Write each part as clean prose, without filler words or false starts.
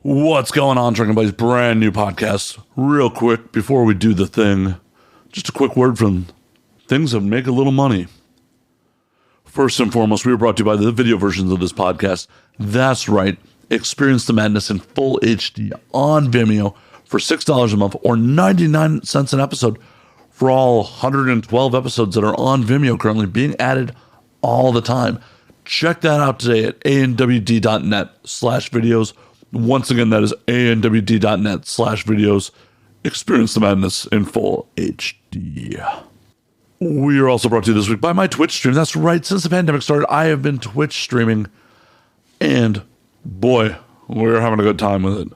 What's going on, Drinking Buddies? Brand new podcast. Real quick, before we do the thing, just a quick word from things that make a little money. First and foremost, we are brought to you by the video versions of this podcast. That's right. Experience the madness in full HD on Vimeo for $6 a month or 99 cents an episode for all 112 episodes that are on Vimeo currently being added all the time. Check that out today at anwd.net/videos. Once again, that is anwd.net/videos. Experience the madness in full HD. We are also brought to you this week by my Twitch stream. That's right. Since the pandemic started, I have been Twitch streaming. And boy, we're having a good time with it.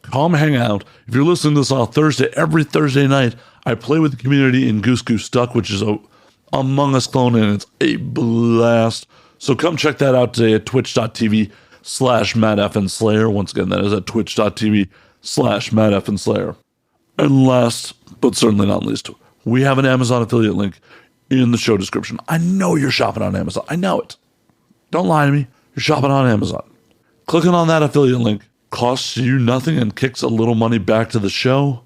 Come hang out. If you're listening to this on Thursday, every Thursday night, I play with the community in Goose Goose Duck, which is a Among Us clone, and it's a blast. So come check that out today at twitch.tv/MattFNSlayer. Once again, that is at twitch.tv/MattFNSlayer. And last, but certainly not least, we have an Amazon affiliate link in the show description. I know you're shopping on Amazon. I know it. Don't lie to me. You're shopping on Amazon. Clicking on that affiliate link costs you nothing and kicks a little money back to the show.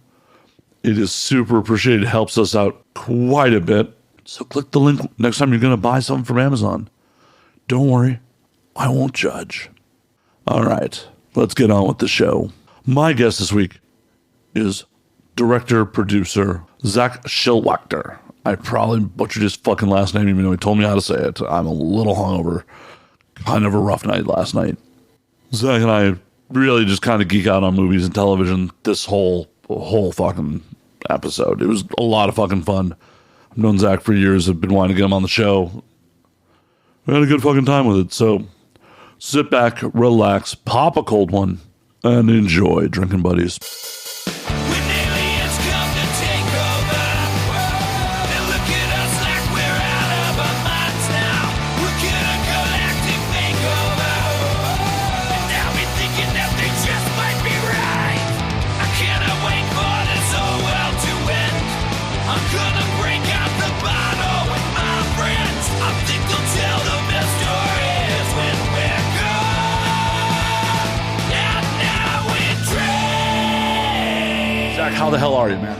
It is super appreciated. It helps us out quite a bit. So click the link next time you're going to buy something from Amazon. Don't worry. I won't judge. All right. Let's get on with the show. My guest this week is director-producer Zach Shildwachter. I probably butchered his fucking last name even though he told me how to say it. I'm a little hungover. Kind of a rough night last night. Zach and I really just kind of geek out on movies and television this whole fucking episode. It was a lot of fucking fun. I've known Zach for years. I've been wanting to get him on the show. We had a good fucking time with it. So sit back, relax, pop a cold one, and enjoy, Drinking Buddies. How the hell are you, man?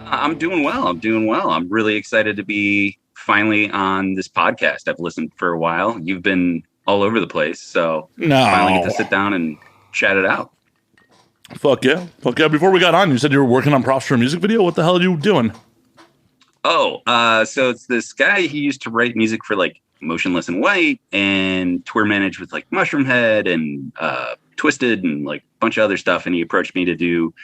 I'm doing well. I'm really excited to be finally on this podcast. I've listened for a while. You've been all over the place, so finally get to sit down and chat it out. Fuck yeah. Before we got on, you said you were working on props for a music video. What the hell are you doing? So it's this guy. He used to write music for like Motionless in White and tour manage with like Mushroomhead and Twisted and like a bunch of other stuff. And he approached me to do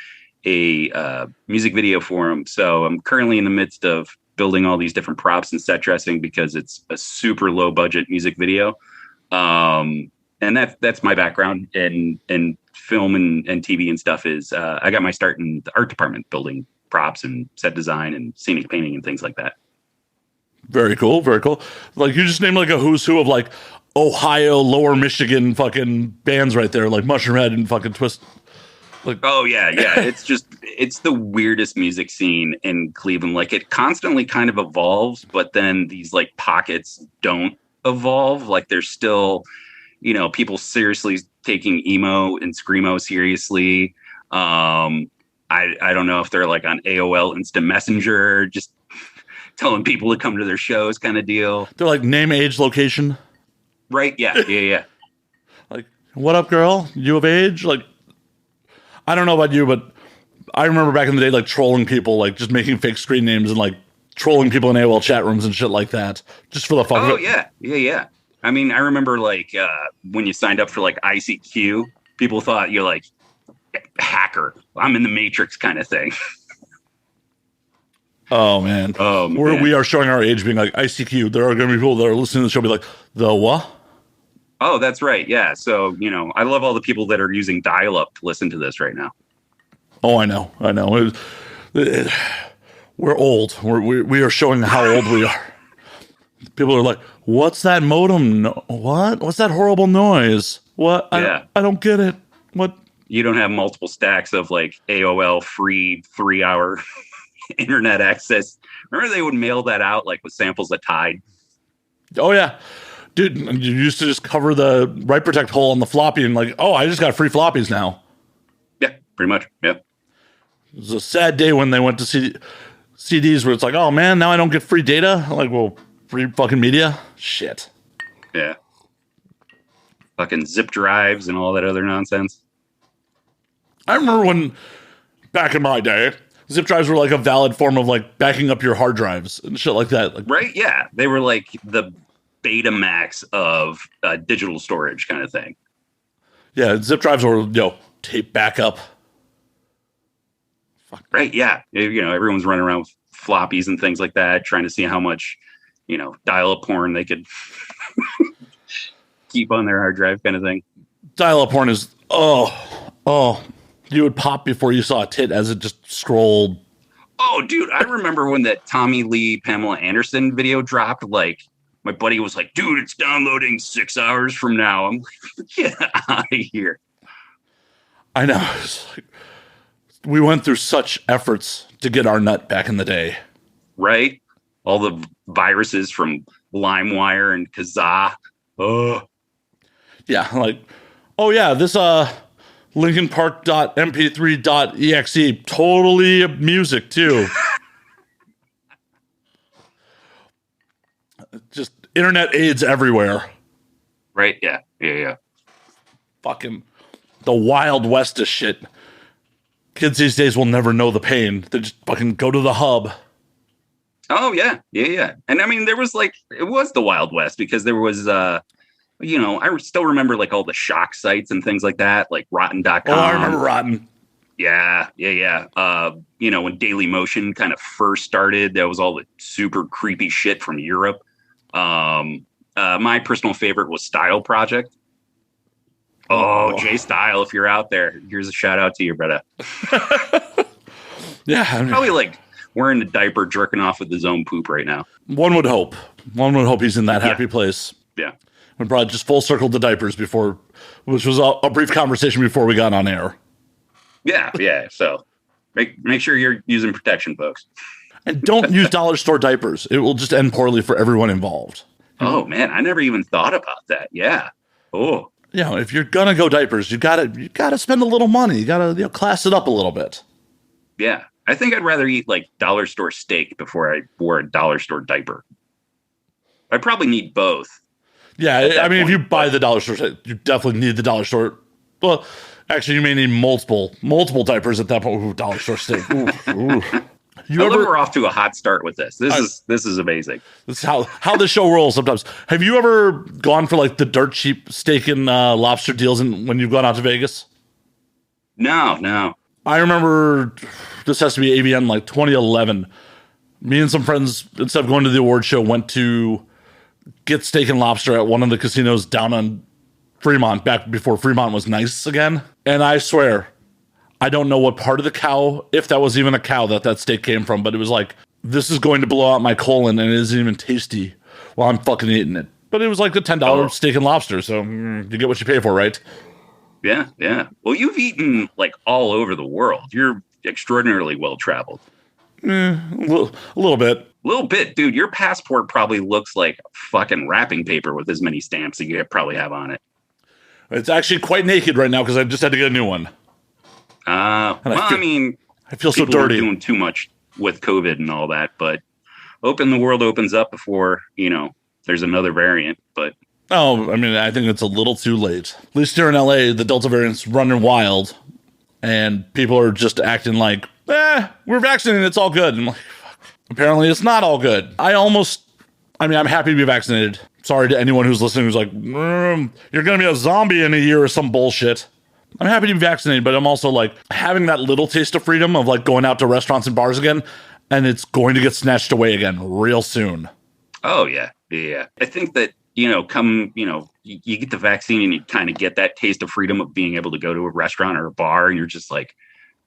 a music video for him. So I'm currently in the midst of building all these different props and set dressing because it's a super low budget music video. And that's my background in film and TV and stuff is I got my start in the art department building props and set design and scenic painting and things like that. Very cool. Like you just named like a who's who of like Ohio, Lower Michigan fucking bands right there, like Mushroomhead and fucking Twist. Like, oh yeah. It's the weirdest music scene in Cleveland. Like it constantly kind of evolves, but then these like pockets don't evolve. Like there's still, people seriously taking emo and screamo seriously. I don't know if they're like on AOL Instant Messenger, just telling people to come to their shows kind of deal. They're like name, age, location. Right. Yeah. Like, what up, girl? You of age? Like, I don't know about you, but I remember back in the day, like trolling people, like just making fake screen names and like trolling people in AOL chat rooms and shit like that, just for the fun of it. Yeah. I mean, I remember like when you signed up for like ICQ, people thought you're like hacker. I'm in the Matrix kind of thing. Oh man, we are showing our age, being like ICQ. There are going to be people that are listening to the show, be like, the what? Oh, that's right. Yeah. So, I love all the people that are using dial-up to listen to this right now. Oh, I know. We're old. We are showing how old we are. People are like, what's that modem? What? What's that horrible noise? What? Yeah. I don't get it. What? You don't have multiple stacks of like AOL free 3-hour internet access. Remember they would mail that out like with samples of Tide? Oh, yeah. Dude, you used to just cover the write protect hole on the floppy and like, oh, I just got free floppies now. Yeah, pretty much. Yep. It was a sad day when they went to CDs where it's like, oh man, now I don't get free data. I'm like, well, free fucking media? Shit. Yeah. Fucking zip drives and all that other nonsense. I remember when, back in my day, zip drives were like a valid form of like backing up your hard drives and shit like that. Like, right? Yeah. They were like the Betamax of digital storage kind of thing. Yeah, zip drives were, tape backup. Fuck. Right, yeah. Everyone's running around with floppies and things like that, trying to see how much, dial-up porn they could keep on their hard drive kind of thing. Dial-up porn is, you would pop before you saw a tit as it just scrolled. Oh, dude, I remember when that Tommy Lee, Pamela Anderson video dropped, like, my buddy was like, dude, it's downloading 6 hours from now. I'm like, get out of here. I know. It's like, we went through such efforts to get our nut back in the day. Right? All the viruses from LimeWire and Kazaa. Oh. Yeah, like, oh yeah, this LinkinPark.mp3.exe, totally music too. Just internet AIDS everywhere. Right? Yeah. Yeah. Fucking the Wild West of shit. Kids these days will never know the pain. They just fucking go to the hub. Oh, yeah. Yeah. And I mean, there was like, it was the Wild West because there was, I still remember like all the shock sites and things like that, like Rotten.com. Oh, I remember Rotten. Yeah. When Daily Motion kind of first started, that was all the super creepy shit from Europe. My personal favorite was Style Project. Oh, Jay Style, if you're out there, here's a shout out to you, brother. Yeah. Probably like wearing a diaper, jerking off with his own poop right now. One would hope. One would hope he's in that happy place. Yeah. We brought just full circle the diapers before, which was a brief conversation before we got on air. Yeah. So make sure you're using protection, folks. And don't use dollar store diapers. It will just end poorly for everyone involved. Oh, man. I never even thought about that. Yeah. Oh. If you're gonna go diapers, you gotta spend a little money. You gotta class it up a little bit. Yeah, I think I'd rather eat like dollar store steak before I wore a dollar store diaper. I probably need both. Yeah, I mean, if you buy the dollar store, you definitely need the dollar store. Well, actually, you may need multiple diapers at that point. Ooh, dollar store steak. Ooh. We're off to a hot start with this. This is amazing. This is how the show rolls sometimes. Have you ever gone for like the dirt cheap steak and lobster deals when you've gone out to Vegas? No. I remember this has to be AVN like 2011. Me and some friends, instead of going to the award show, went to get steak and lobster at one of the casinos down on Fremont, back before Fremont was nice again. And I swear, I don't know what part of the cow, if that was even a cow that steak came from, but it was like, this is going to blow out my colon and it isn't even tasty while I'm fucking eating it. But it was like the $10 steak and lobster, so you get what you pay for, right? Yeah. Well, you've eaten like all over the world. You're extraordinarily well-traveled. A little bit. A little bit, dude. Your passport probably looks like fucking wrapping paper with as many stamps that you probably have on it. It's actually quite naked right now because I just had to get a new one. I feel so dirty. Doing too much with COVID and all that, but hoping the world opens up before, there's another variant, but. Oh, I mean, I think it's a little too late. At least here in LA, the Delta variant's running wild and people are just acting like, we're vaccinated. It's all good. And I'm like, fuck. Apparently it's not all good. I'm happy to be vaccinated. Sorry to anyone who's listening who's like, you're going to be a zombie in a year or some bullshit. I'm happy to be vaccinated, but I'm also like having that little taste of freedom of like going out to restaurants and bars again, and it's going to get snatched away again real soon. Oh, yeah. Yeah. I think that, you get the vaccine and you kind of get that taste of freedom of being able to go to a restaurant or a bar, and you're just like,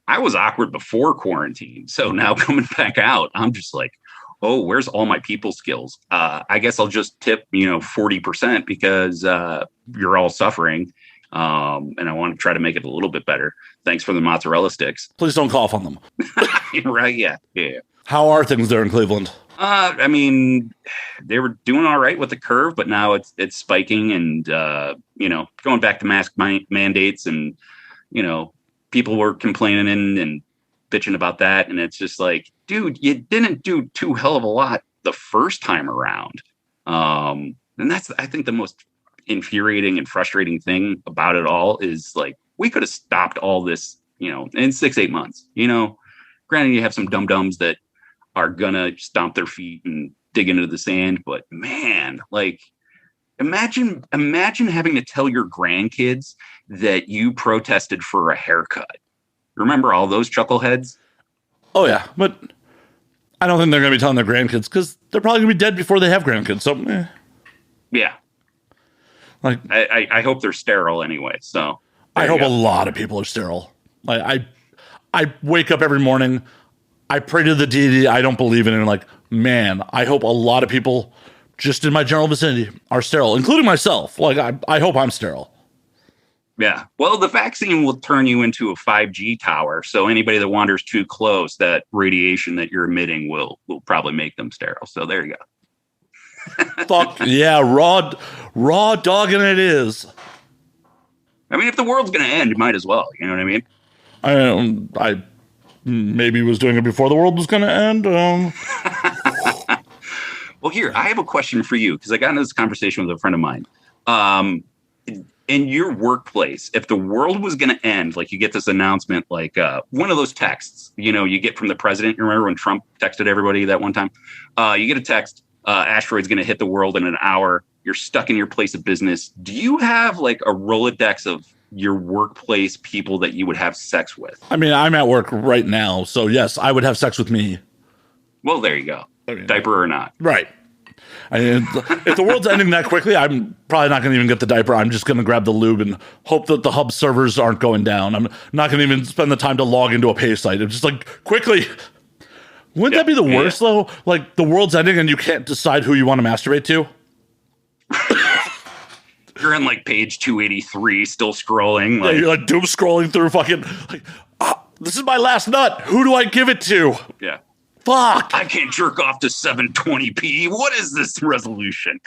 I was awkward before quarantine. So now coming back out, I'm just like, oh, where's all my people skills? I guess I'll just tip, 40% because you're all suffering. And I want to try to make it a little bit better. Thanks for the mozzarella sticks. Please don't cough on them. Right. Yeah. How are things there in Cleveland? I mean, they were doing all right with the curve, but now it's spiking and, going back to mask mandates and, people were complaining and bitching about that. And it's just like, dude, you didn't do too hell of a lot the first time around. And that's, I think, the most infuriating and frustrating thing about it all is like, we could have stopped all this, in 6-8 months, granted you have some dum-dums that are gonna stomp their feet and dig into the sand, but man, like imagine having to tell your grandkids that you protested for a haircut. Remember all those chuckleheads? Oh yeah, but I don't think they're gonna be telling their grandkids because they're probably gonna be dead before they have grandkids. So yeah, like I hope they're sterile anyway. So I hope a lot of people are sterile. Like I wake up every morning. I pray to the deity I don't believe in, and like, man, I hope a lot of people just in my general vicinity are sterile, including myself. Like, I hope I'm sterile. Yeah. Well, the vaccine will turn you into a 5G tower. So anybody that wanders too close, that radiation that you're emitting will probably make them sterile. So there you go. Fuck yeah, raw dogging it is. I mean, if the world's going to end, you might as well. You know what I mean? I maybe was doing it before the world was going to end. Well, here, I have a question for you because I got into this conversation with a friend of mine. In your workplace, if the world was going to end, like you get this announcement, like one of those texts, you get from the president. You remember when Trump texted everybody that one time? You get a text, asteroid's going to hit the world in an hour. You're stuck in your place of business. Do you have like a Rolodex of your workplace people that you would have sex with? I mean, I'm at work right now, so yes, I would have sex with me. Well, there you go. I mean, diaper or not. Right. I mean, if the world's ending that quickly, I'm probably not going to even get the diaper. I'm just going to grab the lube and hope that the hub servers aren't going down. I'm not going to even spend the time to log into a pay site. I'm just like, quickly. Wouldn't that be the worst, though? Like, the world's ending and you can't decide who you want to masturbate to? You're on like page 283, still scrolling. Like, you're like doom scrolling through fucking. Like, this is my last nut. Who do I give it to? Yeah. Fuck. I can't jerk off to 720p. What is this resolution?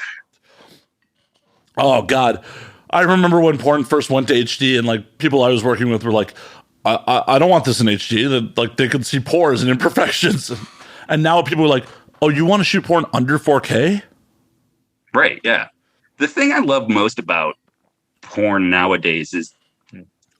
Oh God, I remember when porn first went to HD, and like people I was working with were like, "I don't want this in HD." That like they could see pores and imperfections, and now people are like, "Oh, you want to shoot porn under 4K?" Right. Yeah. The thing I love most about porn nowadays is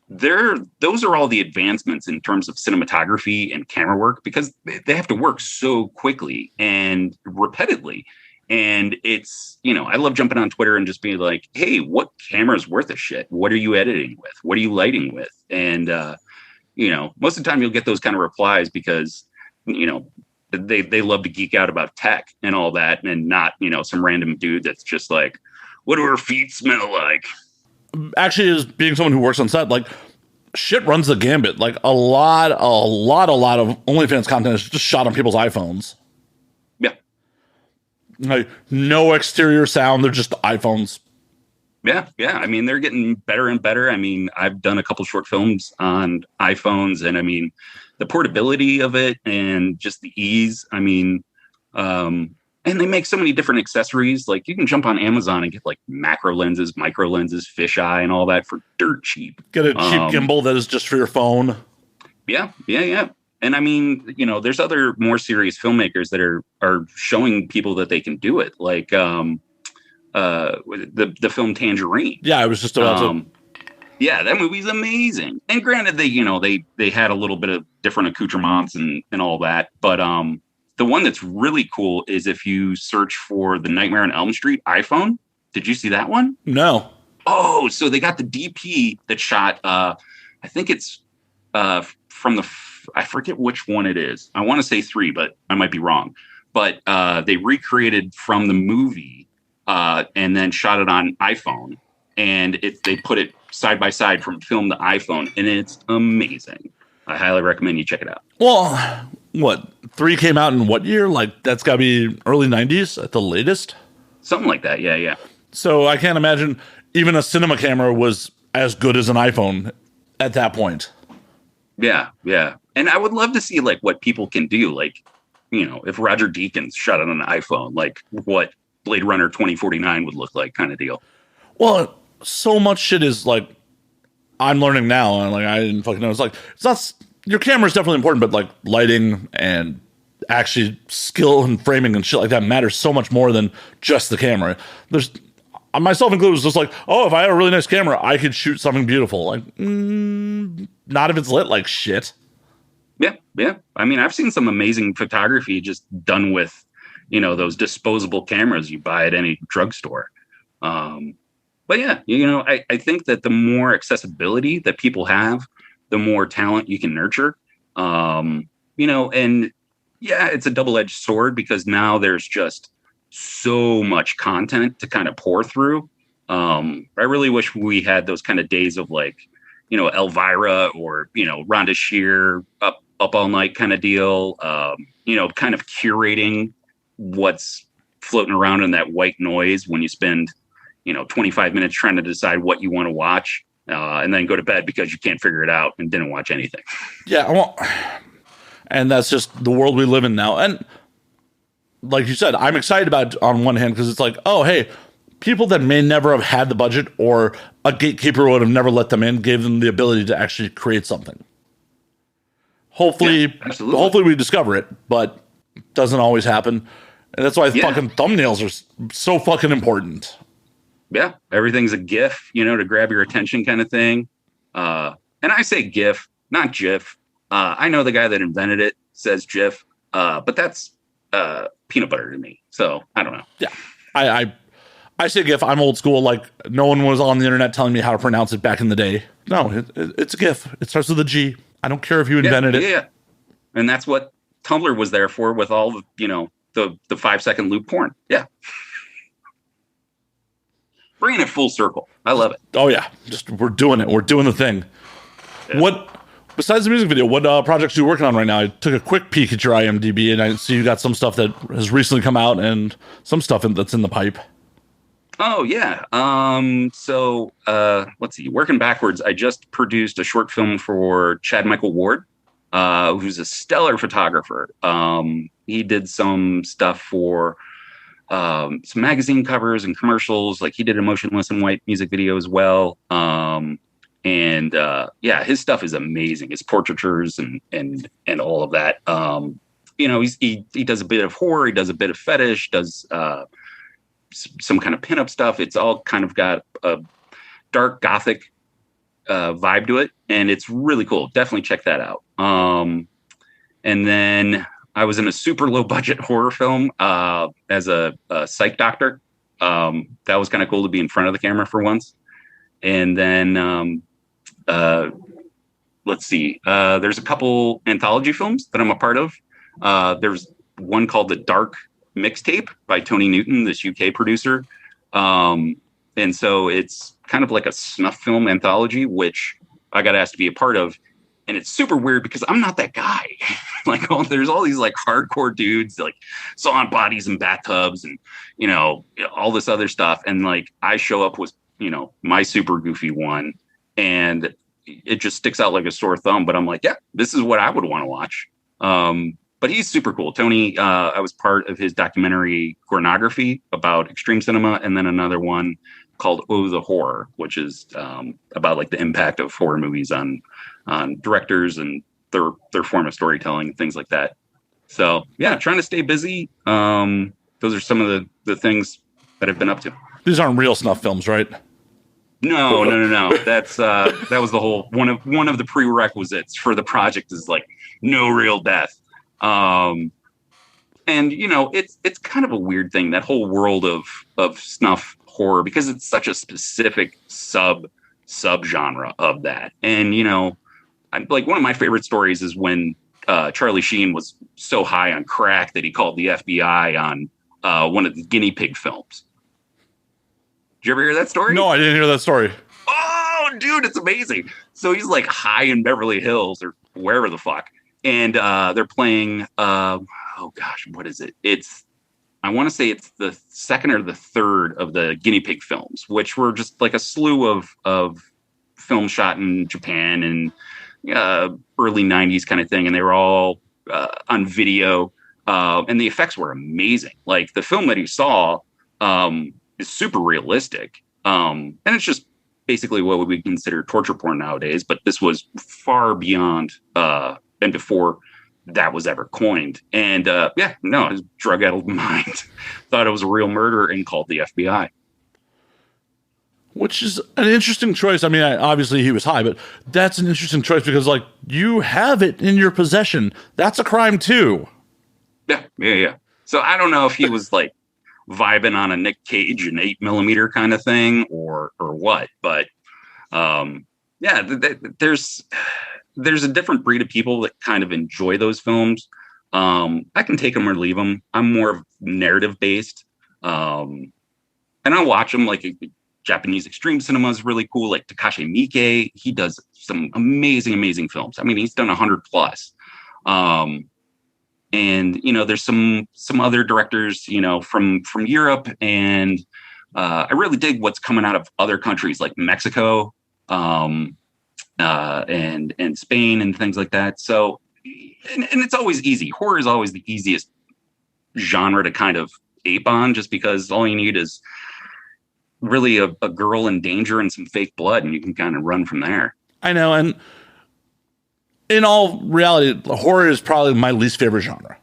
those are all the advancements in terms of cinematography and camera work because they have to work so quickly and repeatedly. And it's, I love jumping on Twitter and just being like, hey, what camera's worth of shit? What are you editing with? What are you lighting with? And, most of the time you'll get those kind of replies because, they love to geek out about tech and all that and not, some random dude that's just like, what do her feet smell like? Actually, as being someone who works on set, like shit runs the gambit. Like a lot of OnlyFans content is just shot on people's iPhones. Yeah. Like no exterior sound. They're just iPhones. Yeah. Yeah. I mean, they're getting better and better. I mean, I've done a couple short films on iPhones and I mean, the portability of it and just the ease. I mean, and they make so many different accessories. Like you can jump on Amazon and get like macro lenses, micro lenses, fisheye, and all that for dirt cheap. Get a cheap gimbal that is just for your phone. Yeah. And I mean, there's other more serious filmmakers that are showing people that they can do it. Like the film Tangerine. Yeah, I was just about to. Yeah, that movie's amazing. And granted, they had a little bit of different accoutrements and all that, but the one that's really cool is if you search for the Nightmare on Elm Street iPhone. Did you see that one? No. Oh, so they got the DP that shot, I think it's from I forget which one it is. I want to say 3, but I might be wrong. But they recreated from the movie and then shot it on iPhone. And they put it side by side from film to iPhone. And it's amazing. I highly recommend you check it out. Well, what 3 came out in what year? Like that's got to be early 90s at the latest. Something like that. Yeah. So I can't imagine even a cinema camera was as good as an iPhone at that point. Yeah. And I would love to see like what people can do. Like if Roger Deakins shot it on an iPhone, like what Blade Runner 2049 would look like, kind of deal. Well, so much shit is like I'm learning now, and like I didn't fucking know. It's like it's not your camera is definitely important, but like lighting and actually skill and framing and shit like that matters so much more than just the camera. There's myself included was just like, oh, if I had a really nice camera, I could shoot something beautiful. Like, not if it's lit like shit. Yeah. I mean, I've seen some amazing photography just done with, those disposable cameras you buy at any drugstore. But yeah, I think that the more accessibility that people have, the more talent you can nurture. And yeah, it's a double-edged sword because now there's just so much content to kind of pour through. I really wish we had those kind of days of like, Elvira or, Rhonda Shear up all night kind of deal, kind of curating what's floating around in that white noise when you spend, 25 minutes trying to decide what you want to watch and then go to bed because you can't figure it out and didn't watch anything. Yeah. And that's just the world we live in now. And like you said, I'm excited about it on one hand because it's like, oh, hey, people that may never have had the budget or a gatekeeper would have never let them in, gave them the ability to actually create something. Hopefully we discover it, but it doesn't always happen. And that's why fucking thumbnails are so fucking important. Yeah, everything's a GIF, to grab your attention kind of thing. And I say GIF, not GIF. I know the guy that invented it says GIF, but that's peanut butter to me. So I don't know. Yeah, I say GIF. I'm old school. Like no one was on the internet telling me how to pronounce it back in the day. No, it's a GIF. It starts with a G. I don't care if you invented it. Yeah, and that's what Tumblr was there for with all the, the 5-second loop porn. Yeah. Bringing it full circle. I love it. Oh yeah. We're doing it. We're doing the thing. Yeah. Besides the music video, what projects are you working on right now? I took a quick peek at your IMDb and I see you got some stuff that has recently come out and some stuff that's in the pipe. Oh yeah. So let's see, working backwards. I just produced a short film for Chad Michael Ward, who's a stellar photographer. He did some stuff for some magazine covers and commercials. Like he did a motionless and white music video as well. His stuff is amazing. His portraitures and all of that. He does a bit of horror. He does a bit of fetish, does some kind of pinup stuff. It's all kind of got a dark gothic vibe to it. And it's really cool. Definitely check that out. And then I was in a super low budget horror film as a psych doctor. That was kind of cool to be in front of the camera for once. And then let's see. There's a couple anthology films that I'm a part of. There's one called The Dark Mixtape by Tony Newton, this UK producer. And so it's kind of like a snuff film anthology, which I got asked to be a part of. And it's super weird because I'm not that guy. There's all these like hardcore dudes like sawing bodies in bathtubs and, all this other stuff. And like I show up with, my super goofy one and it just sticks out like a sore thumb. But I'm like, yeah, this is what I would want to watch. But he's super cool. Tony, I was part of his documentary Pornography about extreme cinema. And then another one called Oh, the Horror, which is about like the impact of horror movies on directors and their form of storytelling and things like that. So yeah, trying to stay busy. Those are some of the things that I've been up to. These aren't real snuff films, right? No. That's that was the whole one of the prerequisites for the project is like no real death. And it's kind of a weird thing, that whole world of snuff horror, because it's such a specific subgenre of that. And like one of my favorite stories is when Charlie Sheen was so high on crack that he called the FBI on one of the guinea pig films. Did you ever hear that story? No, I didn't hear that story. Oh, dude, it's amazing. So he's like high in Beverly Hills or wherever the fuck. And they're playing, what is it? I want to say it's the second or the third of the guinea pig films, which were just like a slew of films shot in Japan and early 90s kind of thing. And they were all on video. And the effects were amazing. Like the film that he saw is super realistic. And it's just basically what we consider torture porn nowadays. But this was far beyond and before that was ever coined. And his drug-addled mind thought it was a real murder and called the FBI. Which is an interesting choice. I mean, obviously he was high, but that's an interesting choice because, like, you have it in your possession. That's a crime too. Yeah. So I don't know if he was like vibing on a Nick Cage and 8mm kind of thing or what, but there's a different breed of people that kind of enjoy those films. I can take them or leave them. I'm more narrative based, and I'll watch them. Like Japanese extreme cinema is really cool. Like Takashi Miike, he does some amazing films. I mean, he's done 100 plus. And there's some other directors, from Europe, and I really dig what's coming out of other countries like Mexico, and Spain and things like that. So, and it's always easy. Horror is always the easiest genre to kind of ape on, just because all you need is really a girl in danger and some fake blood, and you can kind of run from there. I know, and in all reality, horror is probably my least favorite genre,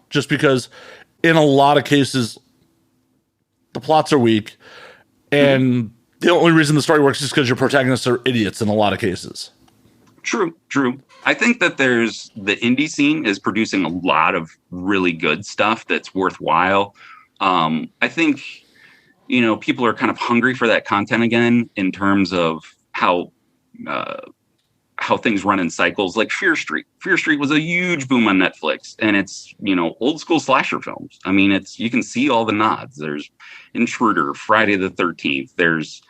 just because in a lot of cases the plots are weak, and the only reason the story works is because your protagonists are idiots in a lot of cases. True. I think that there's the indie scene is producing a lot of really good stuff that's worthwhile. I think people are kind of hungry for that content again in terms of how things run in cycles. Like Fear Street was a huge boom on Netflix, and it's, old school slasher films. I mean, you can see all the nods. There's Intruder, Friday the 13th. There's,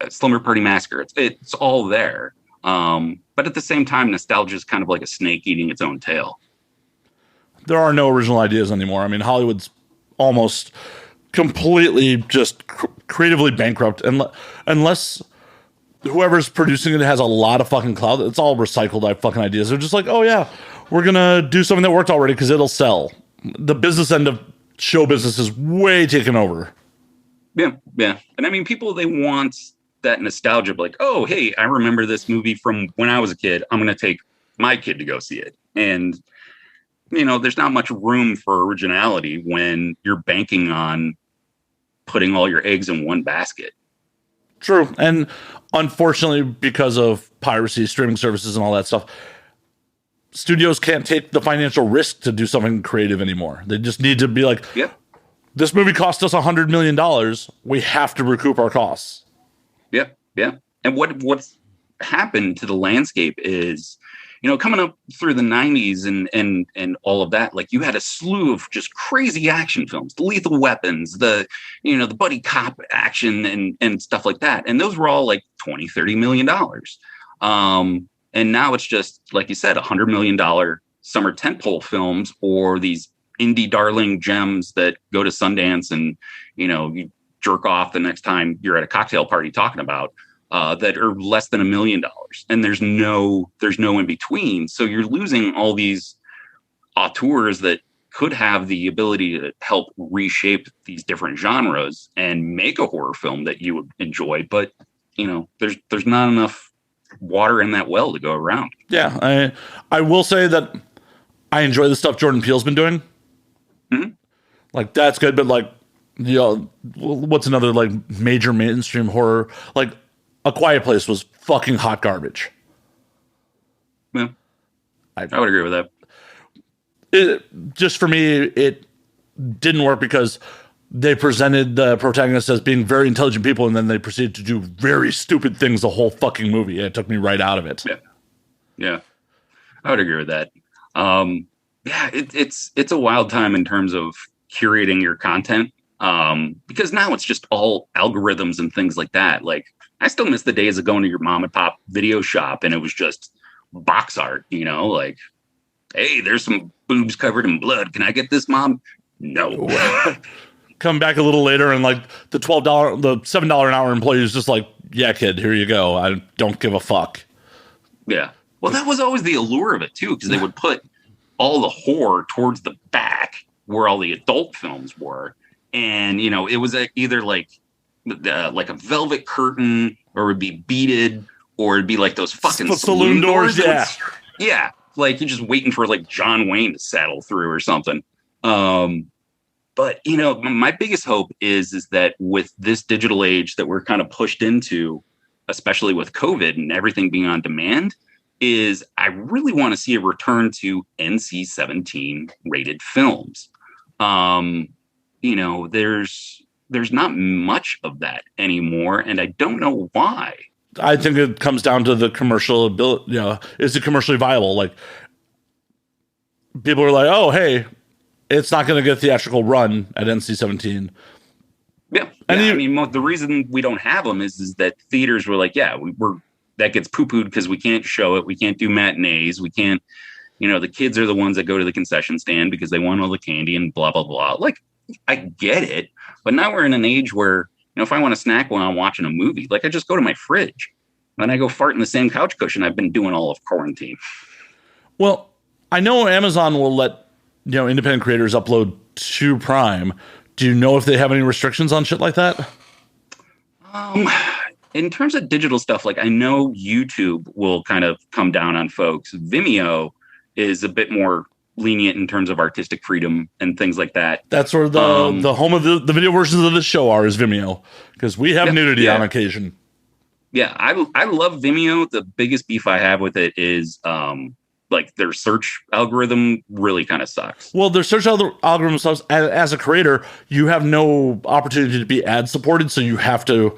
Slumber Party Massacre. It's all there. But at the same time, nostalgia is kind of like a snake eating its own tail. There are no original ideas anymore. I mean, Hollywood's almost completely just creatively bankrupt, unless whoever's producing it has a lot of fucking clout. It's all recycled fucking ideas. They're just like, oh yeah, we're gonna do something that worked already because it'll sell. The business end of show business is way taken over. Yeah. And I mean, people, they want that nostalgia, like, oh, hey, I remember this movie from when I was a kid. I'm gonna take my kid to go see it. And there's not much room for originality when you're banking on putting all your eggs in one basket. True. And unfortunately, because of piracy, streaming services, and all that stuff, studios can't take the financial risk to do something creative anymore. They just need to be like, this movie cost us $100 million. We have to recoup our costs. Yeah. And what's happened to the landscape is, coming up through the 90s and all of that, like you had a slew of just crazy action films, the Lethal Weapons, the buddy cop action and stuff like that. And those were all like $20-30 million. And now it's just, like you said, $100 million summer tentpole films, or these indie darling gems that go to Sundance and, you jerk off the next time you're at a cocktail party talking about, that are less than $1 million, and there's no in between. So you're losing all these auteurs that could have the ability to help reshape these different genres and make a horror film that you would enjoy. But there's not enough water in that well to go around. Yeah, I will say that I enjoy the stuff Jordan Peele's been doing. Mm-hmm. Like that's good, but like, what's another like major mainstream horror? Like A Quiet Place was fucking hot garbage. Yeah, I would agree with that. Just for me, it didn't work because they presented the protagonists as being very intelligent people, and then they proceeded to do very stupid things the whole fucking movie. It took me right out of it. Yeah, I would agree with that. It's a wild time in terms of curating your content, because now it's just all algorithms and things like that. Like, I still miss the days of going to your mom and pop video shop and it was just box art, like, hey, there's some boobs covered in blood. Can I get this, Mom? No. Come back a little later and like the $7 an hour employee is just like, yeah, kid, here you go. I don't give a fuck. Yeah. Well, that was always the allure of it too, because they would put all the horror towards the back where all the adult films were. And, it was either like a velvet curtain, or it would be beaded, or it'd be like those fucking saloon doors. Yeah. Yeah. Like you're just waiting for like John Wayne to saddle through or something. But, my biggest hope is that with this digital age that we're kind of pushed into, especially with COVID and everything being on demand, is I really want to see a return to NC-17 rated films. There's not much of that anymore, and I don't know why. I think it comes down to the commercial ability. Is it commercially viable? Like, people are like, oh, hey, it's not going to get a theatrical run at NC-17. Yeah. The reason we don't have them is that theaters were like, that gets poo-pooed because we can't show it. We can't do matinees. We can't, the kids are the ones that go to the concession stand because they want all the candy and blah, blah, blah. Like, I get it. But now we're in an age where, if I want a snack while I'm watching a movie, like I just go to my fridge and I go fart in the same couch cushion I've been doing all of quarantine. Well, I know Amazon will let, independent creators upload to Prime. Do you know if they have any restrictions on shit like that? In terms of digital stuff, like I know YouTube will kind of come down on folks. Vimeo is a bit more lenient in terms of artistic freedom and things like that. That's where the home of the video versions of the show is Vimeo, because we have nudity on occasion. Yeah, I love Vimeo. The biggest beef I have with it is like their search algorithm really kind of sucks. Well, their search algorithm sucks. As a creator, you have no opportunity to be ad supported, so you have to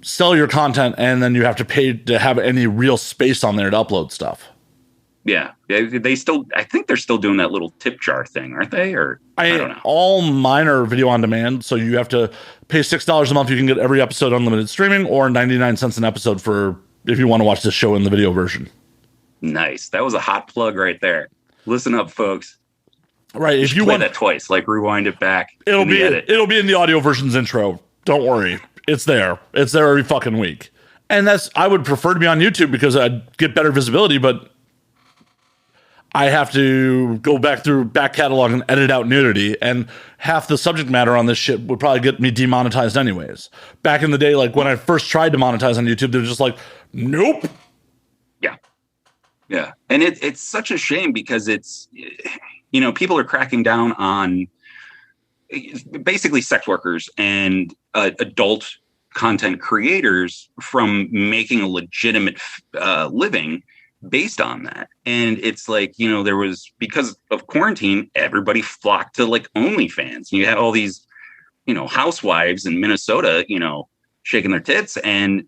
sell your content, and then you have to pay to have any real space on there to upload stuff. Yeah, I think they're still doing that little tip jar thing, aren't they? Or I don't know. All mine are video on demand, so you have to pay $6 a month. You can get every episode unlimited streaming, or 99 cents an episode for if you want to watch the show in the video version. Nice. That was a hot plug right there. Listen up, folks. Right. If you play want that twice, like rewind it back. It'll be in the audio version's intro. Don't worry. It's there. It's there every fucking week. And I would prefer to be on YouTube because I'd get better visibility, but I have to go back through back catalog and edit out nudity, and half the subject matter on this shit would probably get me demonetized anyways. Back in the day, like when I first tried to monetize on YouTube, they're just like, nope. Yeah. And it's such a shame because it's, people are cracking down on basically sex workers and adult content creators from making a legitimate living based on that. And it's like, there was, because of quarantine, everybody flocked to like OnlyFans. You had all these, housewives in Minnesota, shaking their tits and,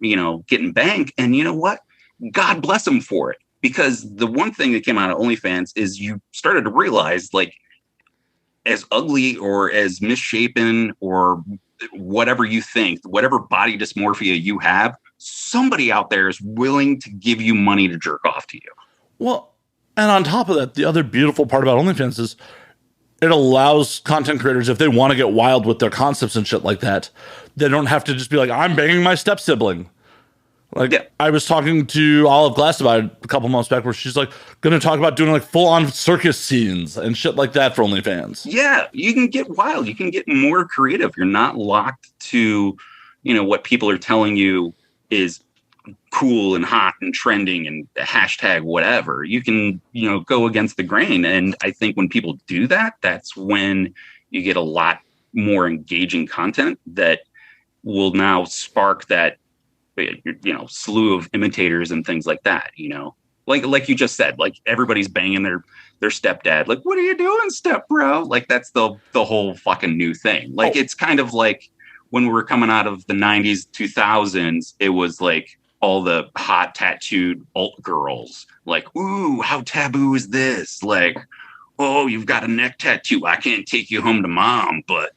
getting bank. And you know what? God bless them for it. Because the one thing that came out of OnlyFans is you started to realize, like, as ugly or as misshapen or whatever you think, whatever body dysmorphia you have, somebody out there is willing to give you money to jerk off to you. Well, and on top of that, the other beautiful part about OnlyFans is it allows content creators, if they want to get wild with their concepts and shit like that, they don't have to just be like, I'm banging my step sibling. I was talking to Olive Glass about it a couple months back where she's like going to talk about doing like full on circus scenes and shit like that for OnlyFans. Yeah, you can get wild. You can get more creative. You're not locked to, what people are telling you is cool and hot and trending and hashtag whatever. You can, go against the grain. And I think when people do that, that's when you get a lot more engaging content that will now spark that, slew of imitators and things like that, like you just said, like everybody's banging their stepdad. Like, what are you doing, step bro? Like that's the whole fucking new thing. Like, It's kind of like when we were coming out of the 90s, 2000s, it was like all the hot tattooed alt girls. Like, ooh, how taboo is this? Like, oh, you've got a neck tattoo. I can't take you home to mom, but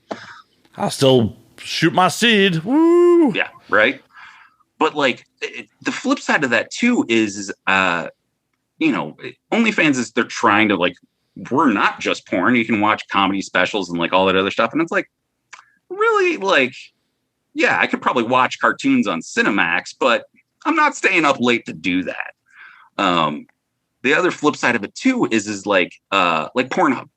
I'll still shoot my seed. Woo. Yeah. Right. But like the flip side of that too is, OnlyFans is they're trying to like, we're not just porn. You can watch comedy specials and like all that other stuff. And it's like, really, like, yeah, I could probably watch cartoons on Cinemax, but I'm not staying up late to do that. the other flip side of it too is like Pornhub.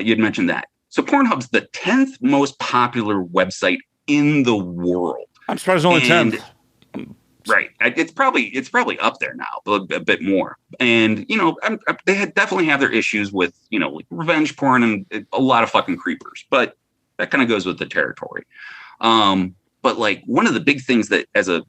You'd mentioned that. So Pornhub's the 10th most popular website in the world. I'm surprised only 10th. Right. It's probably up there now, a bit more. And, they definitely have their issues with, like revenge porn and a lot of fucking creepers. But that kind of goes with the territory. But like one of the big things that as a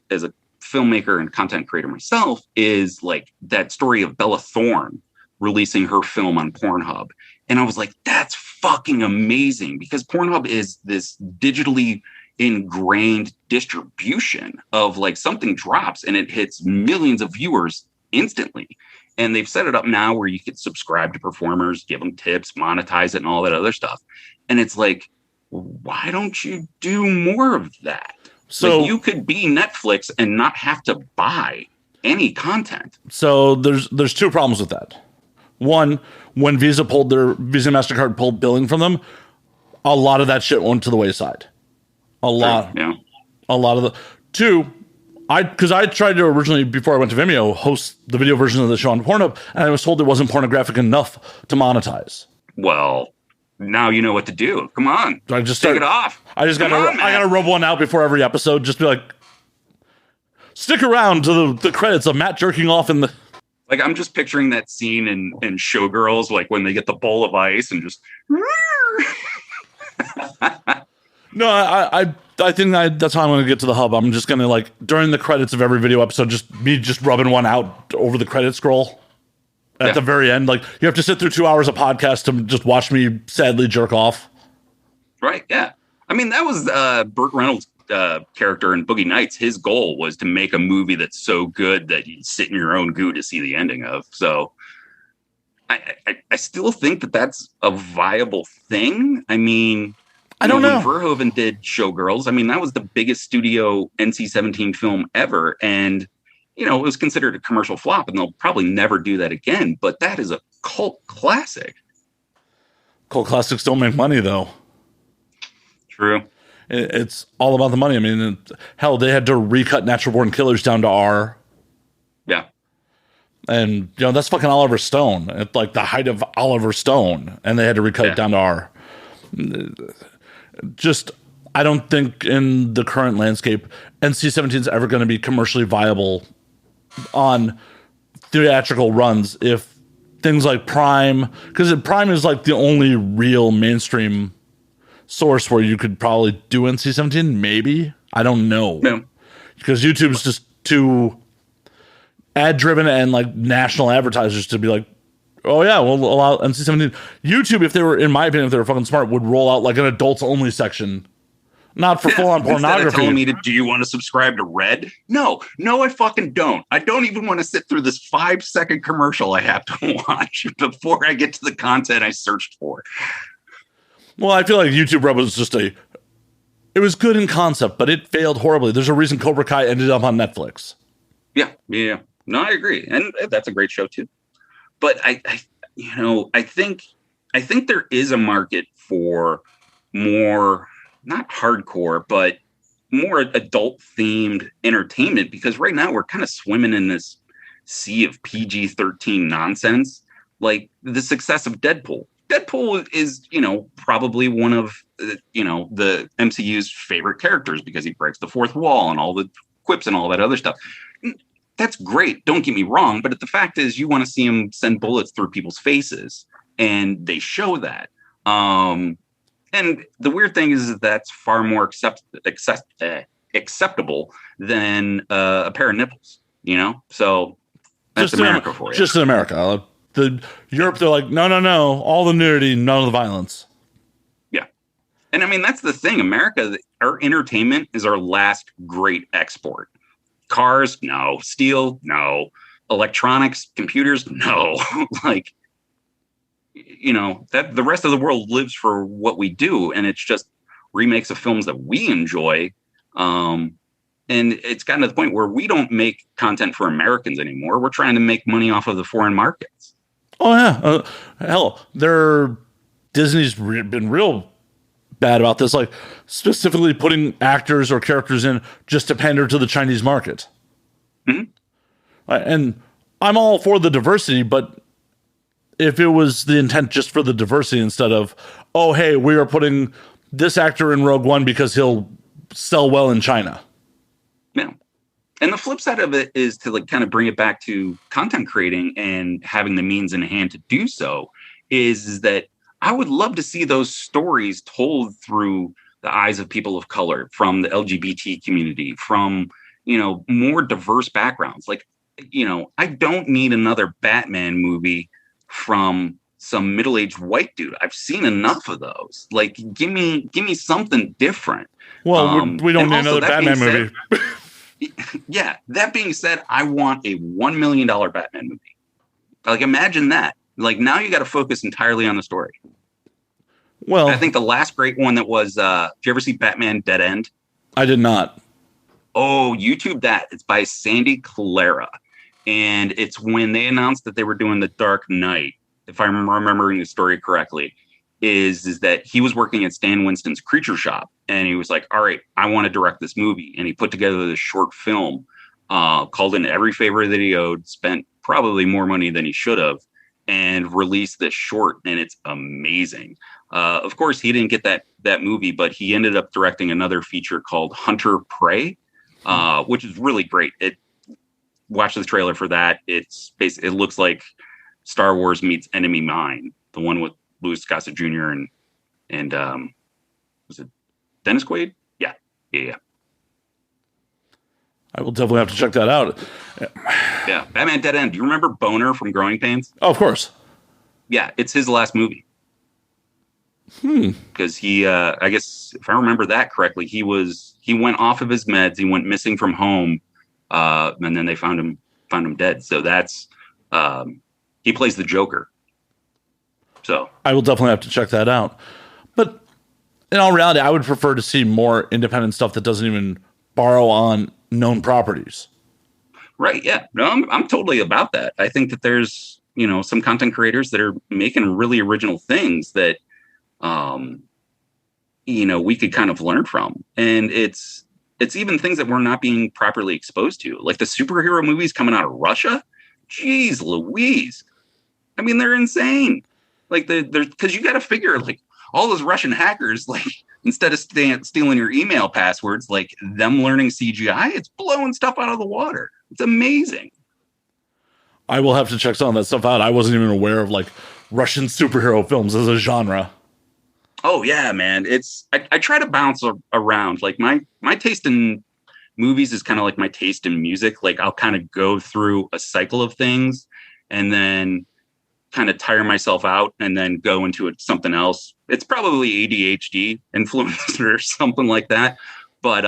filmmaker and content creator myself is like that story of Bella Thorne releasing her film on Pornhub. And I was like, that's fucking amazing, because Pornhub is this digitally ingrained distribution of like something drops and it hits millions of viewers instantly. And they've set it up now where you could subscribe to performers, give them tips, monetize it and all that other stuff. And it's like, why don't you do more of that? So like, you could be Netflix and not have to buy any content. So there's two problems with that. One, when Visa MasterCard pulled billing from them, a lot of that shit went to the wayside. A lot. Yeah. A lot of the two, because I tried to originally, before I went to Vimeo, host the video version of the show on Pornhub, and I was told it wasn't pornographic enough to monetize. Well, now you know what to do. Come on. I just take it off. I gotta rub one out before every episode. Just be like, stick around to the credits of Matt jerking off in the. Like, I'm just picturing that scene in Showgirls, like when they get the bowl of ice and just. No, I think that's how I'm going to get to the hub. I'm just going to, like, during the credits of every video episode, just rubbing one out over the credit scroll at the very end. Like, you have to sit through 2 hours of podcast to just watch me sadly jerk off. Right, yeah. I mean, that was Burt Reynolds' character in Boogie Nights. His goal was to make a movie that's so good that you'd sit in your own goo to see the ending of. So I still think that that's a viable thing. I mean, I don't know. When Verhoeven did Showgirls, I mean, that was the biggest studio NC-17 film ever. And, it was considered a commercial flop, and they'll probably never do that again. But that is a cult classic. Cult classics don't make money, though. True. It's all about the money. I mean, hell, they had to recut Natural Born Killers down to R. Yeah. And, that's fucking Oliver Stone. At, like, the height of Oliver Stone. And they had to recut it down to R. Just, I don't think in the current landscape, NC-17 is ever going to be commercially viable on theatrical runs if things like Prime, because Prime is like the only real mainstream source where you could probably do NC-17, maybe. I don't know. No. Because YouTube's just too ad-driven and like national advertisers to be like, oh yeah, we'll allow NC-17. YouTube, if they were, in my opinion, if they were fucking smart, would roll out like an adults only section. Not for full-on pornography. Instead of telling me do you want to subscribe to Red? No, I fucking don't. I don't even want to sit through this 5-second commercial I have to watch before I get to the content I searched for. Well, I feel like YouTube Red was just it was good in concept, but it failed horribly. There's a reason Cobra Kai ended up on Netflix. Yeah. No, I agree. And that's a great show too. But I think there is a market for more, not hardcore, but more adult themed entertainment, because right now we're kind of swimming in this sea of PG-13 nonsense. Like the success of Deadpool. Deadpool is, probably one of, the MCU's favorite characters because he breaks the fourth wall and all the quips and all that other stuff. That's great. Don't get me wrong. But the fact is, you want to see him send bullets through people's faces, and they show that. And the weird thing is that's far more acceptable than a pair of nipples, So that's just America for you. Just in America. Europe, they're like, no, all the nudity, none of the violence. Yeah. And I mean, that's the thing. America, our entertainment is our last great export. Cars, no. Steel, no. Electronics, computers, no. Like, that the rest of the world lives for what we do, and it's just remakes of films that we enjoy. And it's gotten to the point where we don't make content for Americans anymore. We're trying to make money off of the foreign markets. Oh yeah, hell, Disney's been real bad about this, like specifically putting actors or characters in just to pander to the Chinese market. Mm-hmm. And I'm all for the diversity, but if it was the intent just for the diversity instead of, oh, hey, we are putting this actor in Rogue One because he'll sell well in China. Yeah. And the flip side of it is to like kind of bring it back to content creating and having the means in hand to do so is that I would love to see those stories told through the eyes of people of color, from the LGBT community, from, more diverse backgrounds. Like, I don't need another Batman movie from some middle-aged white dude. I've seen enough of those. Like, give me something different. Well, we don't need another Batman movie. Yeah. That being said, I want a $1 million Batman movie. Like, imagine that. Like, now you got to focus entirely on the story. Well, I think the last great one that was, did you ever see Batman Dead End? I did not. Oh, YouTube that. It's by Sandy Clara. And it's when they announced that they were doing The Dark Knight, if I'm remembering the story correctly, is that he was working at Stan Winston's Creature Shop. And he was like, all right, I want to direct this movie. And he put together this short film, called in every favor that he owed, spent probably more money than he should have, and released this short. And it's amazing. Of course, he didn't get that movie, but he ended up directing another feature called Hunter Prey, which is really great. Watch the trailer for that. It looks like Star Wars meets Enemy Mine, the one with Louis Gossett Jr. and was it Dennis Quaid? Yeah. I will definitely have to check that out. Yeah, Batman Dead End. Do you remember Boner from Growing Pains? Oh, of course. Yeah, it's his last movie. Because he, I guess if I remember that correctly, he went off of his meds. He went missing from home, and then they found him dead. So that's he plays the Joker. So I will definitely have to check that out. But in all reality, I would prefer to see more independent stuff that doesn't even borrow on known properties. Right. Yeah. No, I'm totally about that. I think that there's, some content creators that are making really original things that, we could kind of learn from. And it's even things that we're not being properly exposed to, like the superhero movies coming out of Russia. Jeez Louise. I mean, they're insane. Like they're because you got to figure, like, all those Russian hackers, like, instead of stealing your email passwords, like them learning CGI, it's blowing stuff out of the water. It's amazing. I will have to check some of that stuff out. I wasn't even aware of like Russian superhero films as a genre. Oh yeah, man. I try to bounce around. Like my taste in movies is kind of like my taste in music. Like I'll kind of go through a cycle of things and then kind of tire myself out and then go into something else. It's probably ADHD influenced or something like that. But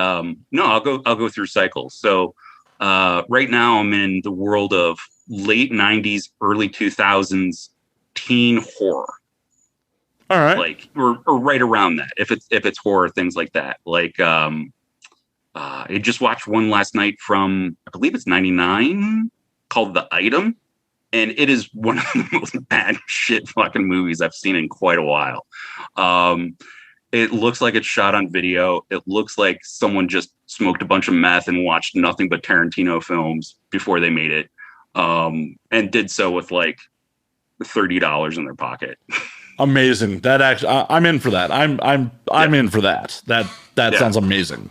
no, I'll go through cycles. So right now I'm in the world of late 90s, early 2000s teen horror. All right. Like or right around that. If it's horror, things like that. Like I just watched one last night from, I believe it's 99, called The Item. And it is one of the most bad shit fucking movies I've seen in quite a while. It looks like it's shot on video. It looks like someone just smoked a bunch of meth and watched nothing but Tarantino films before they made it. And did so with like $30 in their pocket. Amazing. That actually, I'm in for that. I'm in for that. That sounds amazing.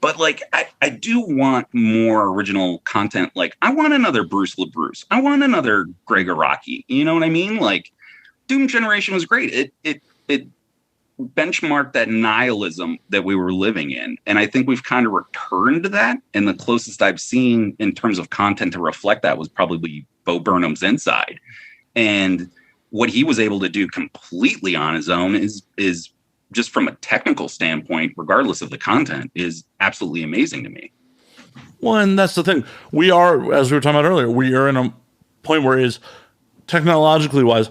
But like, I do want more original content. Like, I want another Bruce LaBruce. I want another Greg Araki. You know what I mean? Like, Doom Generation was great. It benchmarked that nihilism that we were living in. And I think we've kind of returned to that. And the closest I've seen in terms of content to reflect that was probably Bo Burnham's Inside. And what he was able to do completely on his own is just from a technical standpoint, regardless of the content, is absolutely amazing to me. Well, and that's the thing. We are, as we were talking about earlier, we are in a point where it is technologically wise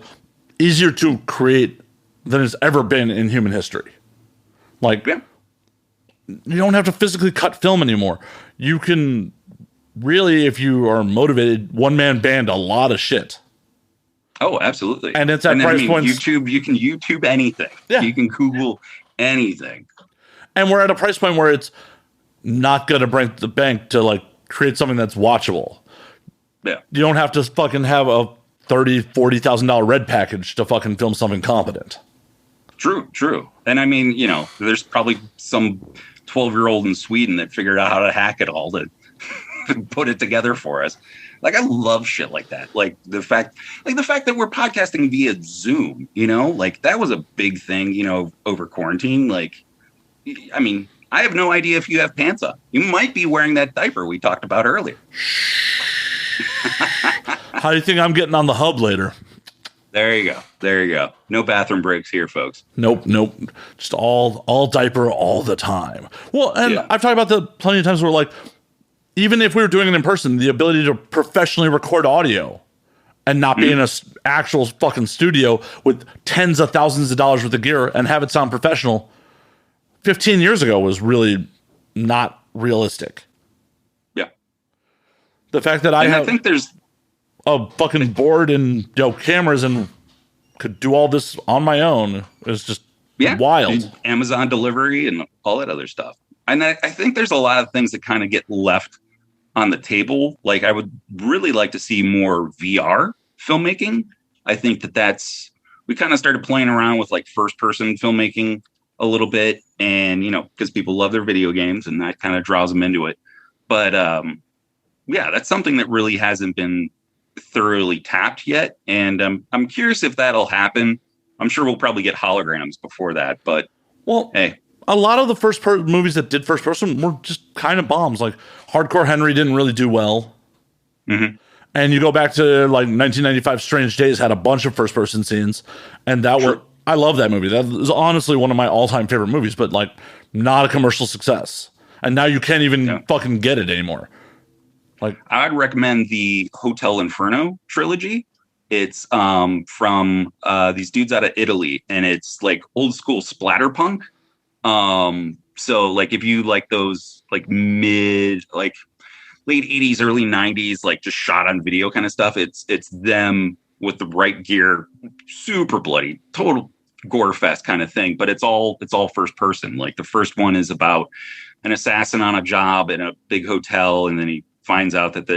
easier to create than it's ever been in human history. Like, you don't have to physically cut film anymore. You can really, if you are motivated, one-man band a lot of shit. Oh, absolutely. And it's at price points. YouTube, you can YouTube anything. Yeah. You can Google anything. And we're at a price point where it's not going to break the bank to like create something that's watchable. Yeah. You don't have to fucking have a $30,000-$40,000 red package to fucking film something competent. True. And I mean, there's probably some 12-year-old in Sweden that figured out how to hack it all to put it together for us. Like, I love shit like that. Like the fact that we're podcasting via Zoom, like that was a big thing, over quarantine. Like, I mean, I have no idea if you have pants on. You might be wearing that diaper we talked about earlier. How do you think I'm getting on the hub later? There you go. No bathroom breaks here, folks. Nope. Just all diaper all the time. Well, and Yeah. I've talked about that plenty of times where, like, even if we were doing it in person, the ability to professionally record audio and not be in an actual fucking studio with tens of thousands of dollars worth of gear and have it sound professional 15 years ago was really not realistic. Yeah. The fact that I think there's a fucking board and cameras and could do all this on my own is just wild. Amazon delivery and all that other stuff. And I think there's a lot of things that kind of get left on the table. Like, I would really like to see more VR filmmaking. I think we kind of started playing around with like first person filmmaking a little bit, and because people love their video games and that kind of draws them into it. But that's something that really hasn't been thoroughly tapped yet, and I'm curious if that'll happen. I'm sure we'll probably get holograms before that, but hey. A lot of the movies that did first person were just kind of bombs. Like Hardcore Henry didn't really do well. Mm-hmm. And you go back to like 1995 Strange Days had a bunch of first person scenes, and I love that movie. That is honestly one of my all-time favorite movies, but like not a commercial success. And now you can't even fucking get it anymore. Like, I'd recommend the Hotel Inferno trilogy. It's from these dudes out of Italy, and it's like old school splatterpunk. So like if you like those like late 80s, early 90s, like just shot on video kind of stuff, it's them with the right gear, super bloody, total gore fest kind of thing. But it's all first person. Like the first one is about an assassin on a job in a big hotel, and then he finds out that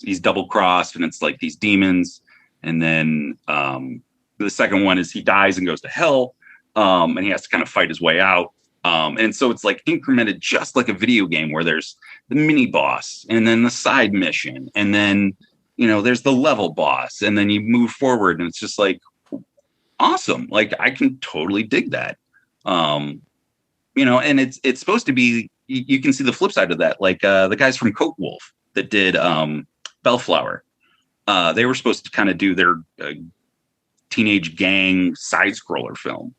he's double crossed and it's like these demons. And then the second one is he dies and goes to hell, and he has to kind of fight his way out. And so it's like incremented just like a video game where there's the mini boss and then the side mission. And then, there's the level boss, and then you move forward, and it's just like awesome. Like, I can totally dig that. And it's supposed to be, you can see the flip side of that. Like, the guys from Coat Wolf that did, Bellflower, they were supposed to kind of do their teenage gang side scroller film.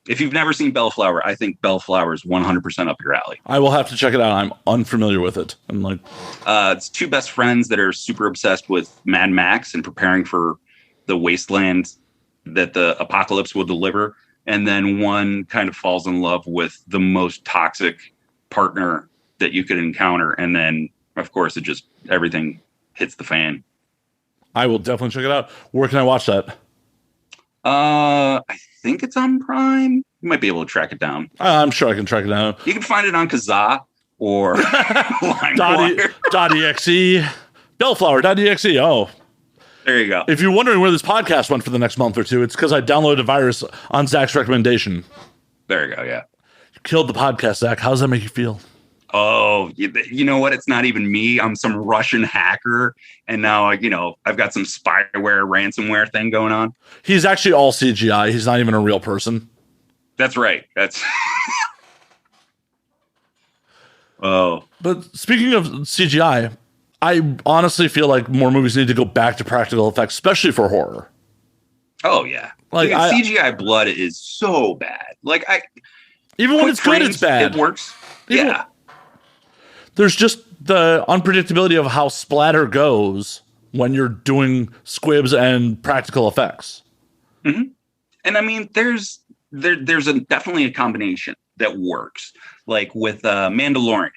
If you've never seen Bellflower, I think Bellflower is 100% up your alley. I will have to check it out. I'm unfamiliar with it. I'm like, it's two best friends that are super obsessed with Mad Max and preparing for the wasteland that the apocalypse will deliver. And then one kind of falls in love with the most toxic partner that you could encounter. And then, of course, everything hits the fan. I will definitely check it out. Where can I watch that? I think it's on Prime. You might be able to track it down. I'm sure I can track it down. You can find it on Kazaa or .exe. Bellflower.exe. Oh, there you go. If you're wondering where this podcast went for the next month or two, it's because I downloaded a virus on Zach's recommendation. There you go. Yeah. You killed the podcast, Zach. How does that make you feel? Oh, you know what? It's not even me. I'm some Russian hacker. And now, I've got some spyware, ransomware thing going on. He's actually all CGI. He's not even a real person. That's right. Oh. But speaking of CGI, I honestly feel like more movies need to go back to practical effects, especially for horror. Oh, yeah. Like, CGI blood is so bad. Like, even when it's good, it's bad. It works. Yeah. There's just the unpredictability of how splatter goes when you're doing squibs and practical effects. Mm-hmm. And I mean, there's definitely a combination that works. Like with Mandalorian,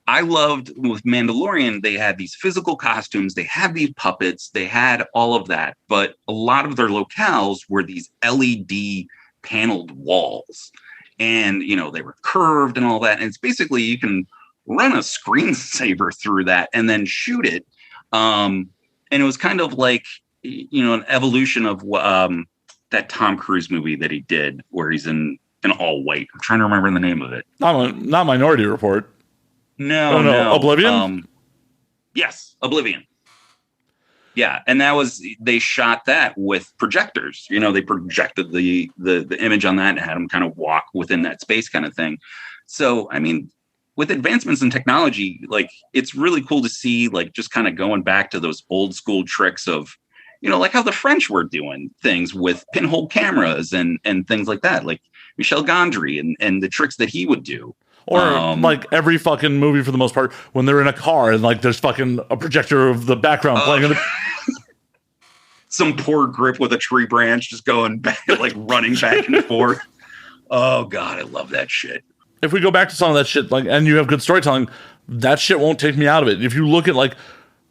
I loved with Mandalorian, they had these physical costumes, they had these puppets, they had all of that. But a lot of their locales were these LED paneled walls. And, they were curved and all that. And it's basically, you can run a screensaver through that and then shoot it And it was kind of like, an evolution of that Tom Cruise movie that he did where he's in all white. I'm trying to remember the name of it. Not Minority Report. No. Oblivion? Yes, Oblivion. Yeah, and they shot that with projectors. They projected the image on that and had them kind of walk within that space kind of thing. So, I mean, with advancements in technology, like it's really cool to see, like just kind of going back to those old school tricks of, like how the French were doing things with pinhole cameras and things like that, like Michel Gondry and the tricks that he would do. Or like every fucking movie for the most part, when they're in a car and like there's fucking a projector of the background playing in the some poor grip with a tree branch just going back, like running back and forth. Oh God, I love that shit. If we go back to some of that shit, like, and you have good storytelling, that shit won't take me out of it. If you look at like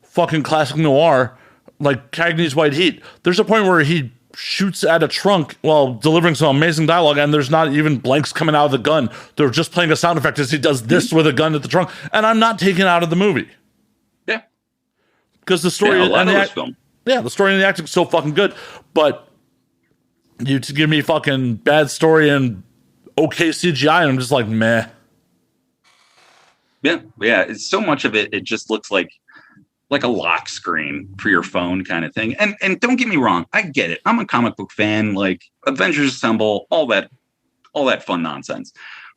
fucking classic noir, like Cagney's White Heat, there's a point where he shoots at a trunk while delivering some amazing dialogue, and there's not even blanks coming out of the gun. They're just playing a sound effect as he does this with a gun at the trunk, and I'm not taken out of the movie. Yeah, because the story and the story and the acting is so fucking good. But you to give me fucking bad story and okay CGI, and I'm just like meh. Yeah. It's so much of it. It just looks like a lock screen for your phone kind of thing. And don't get me wrong, I get it. I'm a comic book fan, like Avengers Assemble, all that fun nonsense.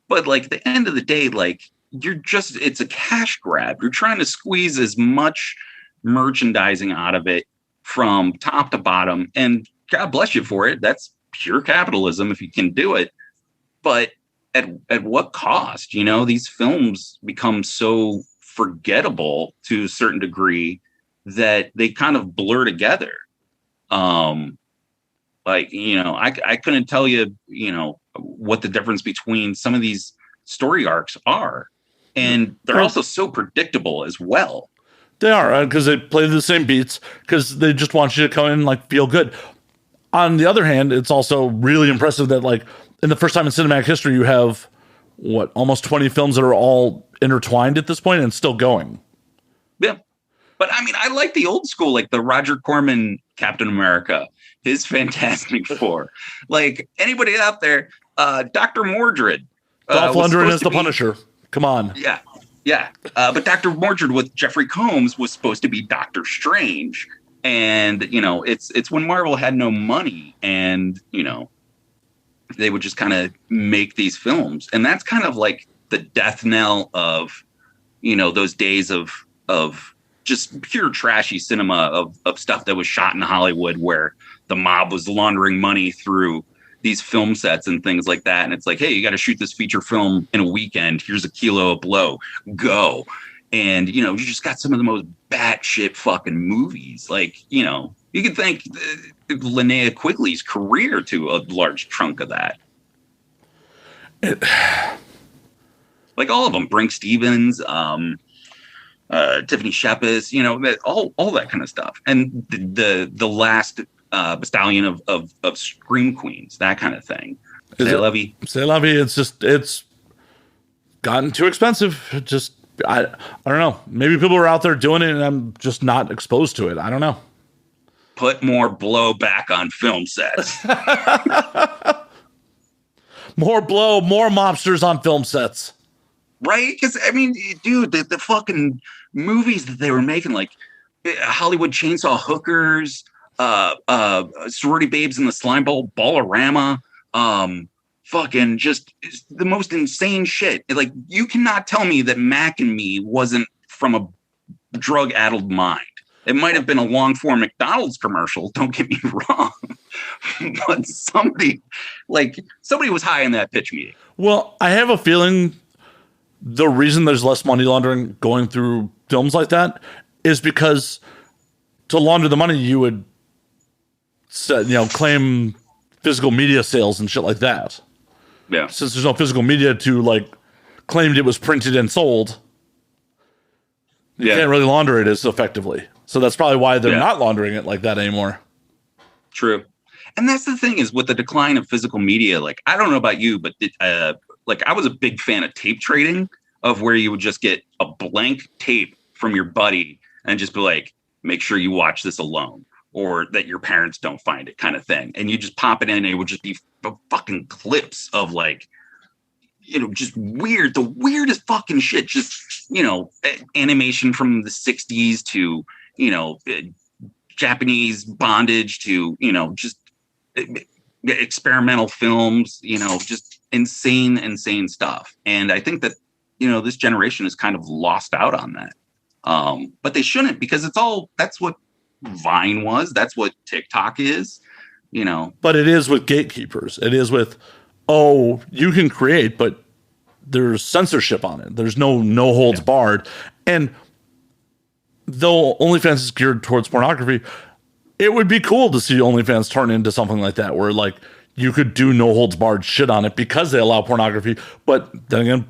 But like at the end of the day, like it's a cash grab. You're trying to squeeze as much merchandising out of it from top to bottom. And God bless you for it. That's pure capitalism if you can do it. But at what cost? These films become so forgettable to a certain degree that they kind of blur together. I couldn't tell you, what the difference between some of these story arcs are. And they're also so predictable as well. They are, because they play the same beats, because they just want you to come in and like feel good. On the other hand, it's also really impressive that like in the first time in cinematic history, you have almost 20 films that are all intertwined at this point and still going. Yeah. But I mean, I like the old school, like the Roger Corman Captain America, his Fantastic Four. Like anybody out there, Dr. Mordred. Dolph Lundgren is the Punisher. Come on. Yeah. Yeah. But Dr. Mordred with Jeffrey Combs was supposed to be Doctor Strange. And, it's when Marvel had no money and, they would just kind of make these films. And that's kind of like the death knell of, those days of just pure trashy cinema of stuff that was shot in Hollywood where the mob was laundering money through these film sets and things like that. And it's like, hey, you got to shoot this feature film in a weekend. Here's a kilo of blow. Go. And, you just got some of the most batshit fucking movies. Like, you could thank Linnea Quigley's career to a large chunk of that. Like all of them, Brink Stevens, Tiffany Shepis, all that kind of stuff. And the last battalion of Scream Queens, that kind of thing. C'est la vie. It's gotten too expensive. I don't know. Maybe people are out there doing it and I'm just not exposed to it. I don't know. Put more blow back on film sets. More blow, more mobsters on film sets. Right? Because, I mean, dude, the fucking movies that they were making, like Hollywood Chainsaw Hookers, Sorority Babes in the Slime Bowl, Ballorama, fucking just the most insane shit. Like, you cannot tell me that Mac and Me wasn't from a drug-addled mind. It might have been a long-form McDonald's commercial, don't get me wrong. But somebody was high in that pitch meeting. Well, I have a feeling the reason there's less money laundering going through films like that is because to launder the money, you would claim physical media sales and shit like that. Yeah. Since there's no physical media to claimed it was printed and sold, you can't really launder it as effectively. So that's probably why they're not laundering it like that anymore. True. And that's the thing is with the decline of physical media, I don't know about you, but I was a big fan of tape trading, of where you would just get a blank tape from your buddy and just be like, make sure you watch this alone, or that your parents don't find it, kind of thing. And you just pop it in, and it would just be fucking clips of like, just the weirdest fucking shit. Just, animation from the 60s to, Japanese bondage to, just experimental films, just insane stuff. And I think that, this generation is kind of lost out on that. But they shouldn't, because that's what Vine was. That's what TikTok is, But it is with gatekeepers. It is with, you can create, but there's censorship on it. There's no holds barred. And though OnlyFans is geared towards pornography, it would be cool to see OnlyFans turn into something like that, where like you could do no holds barred shit on it because they allow pornography. But then again,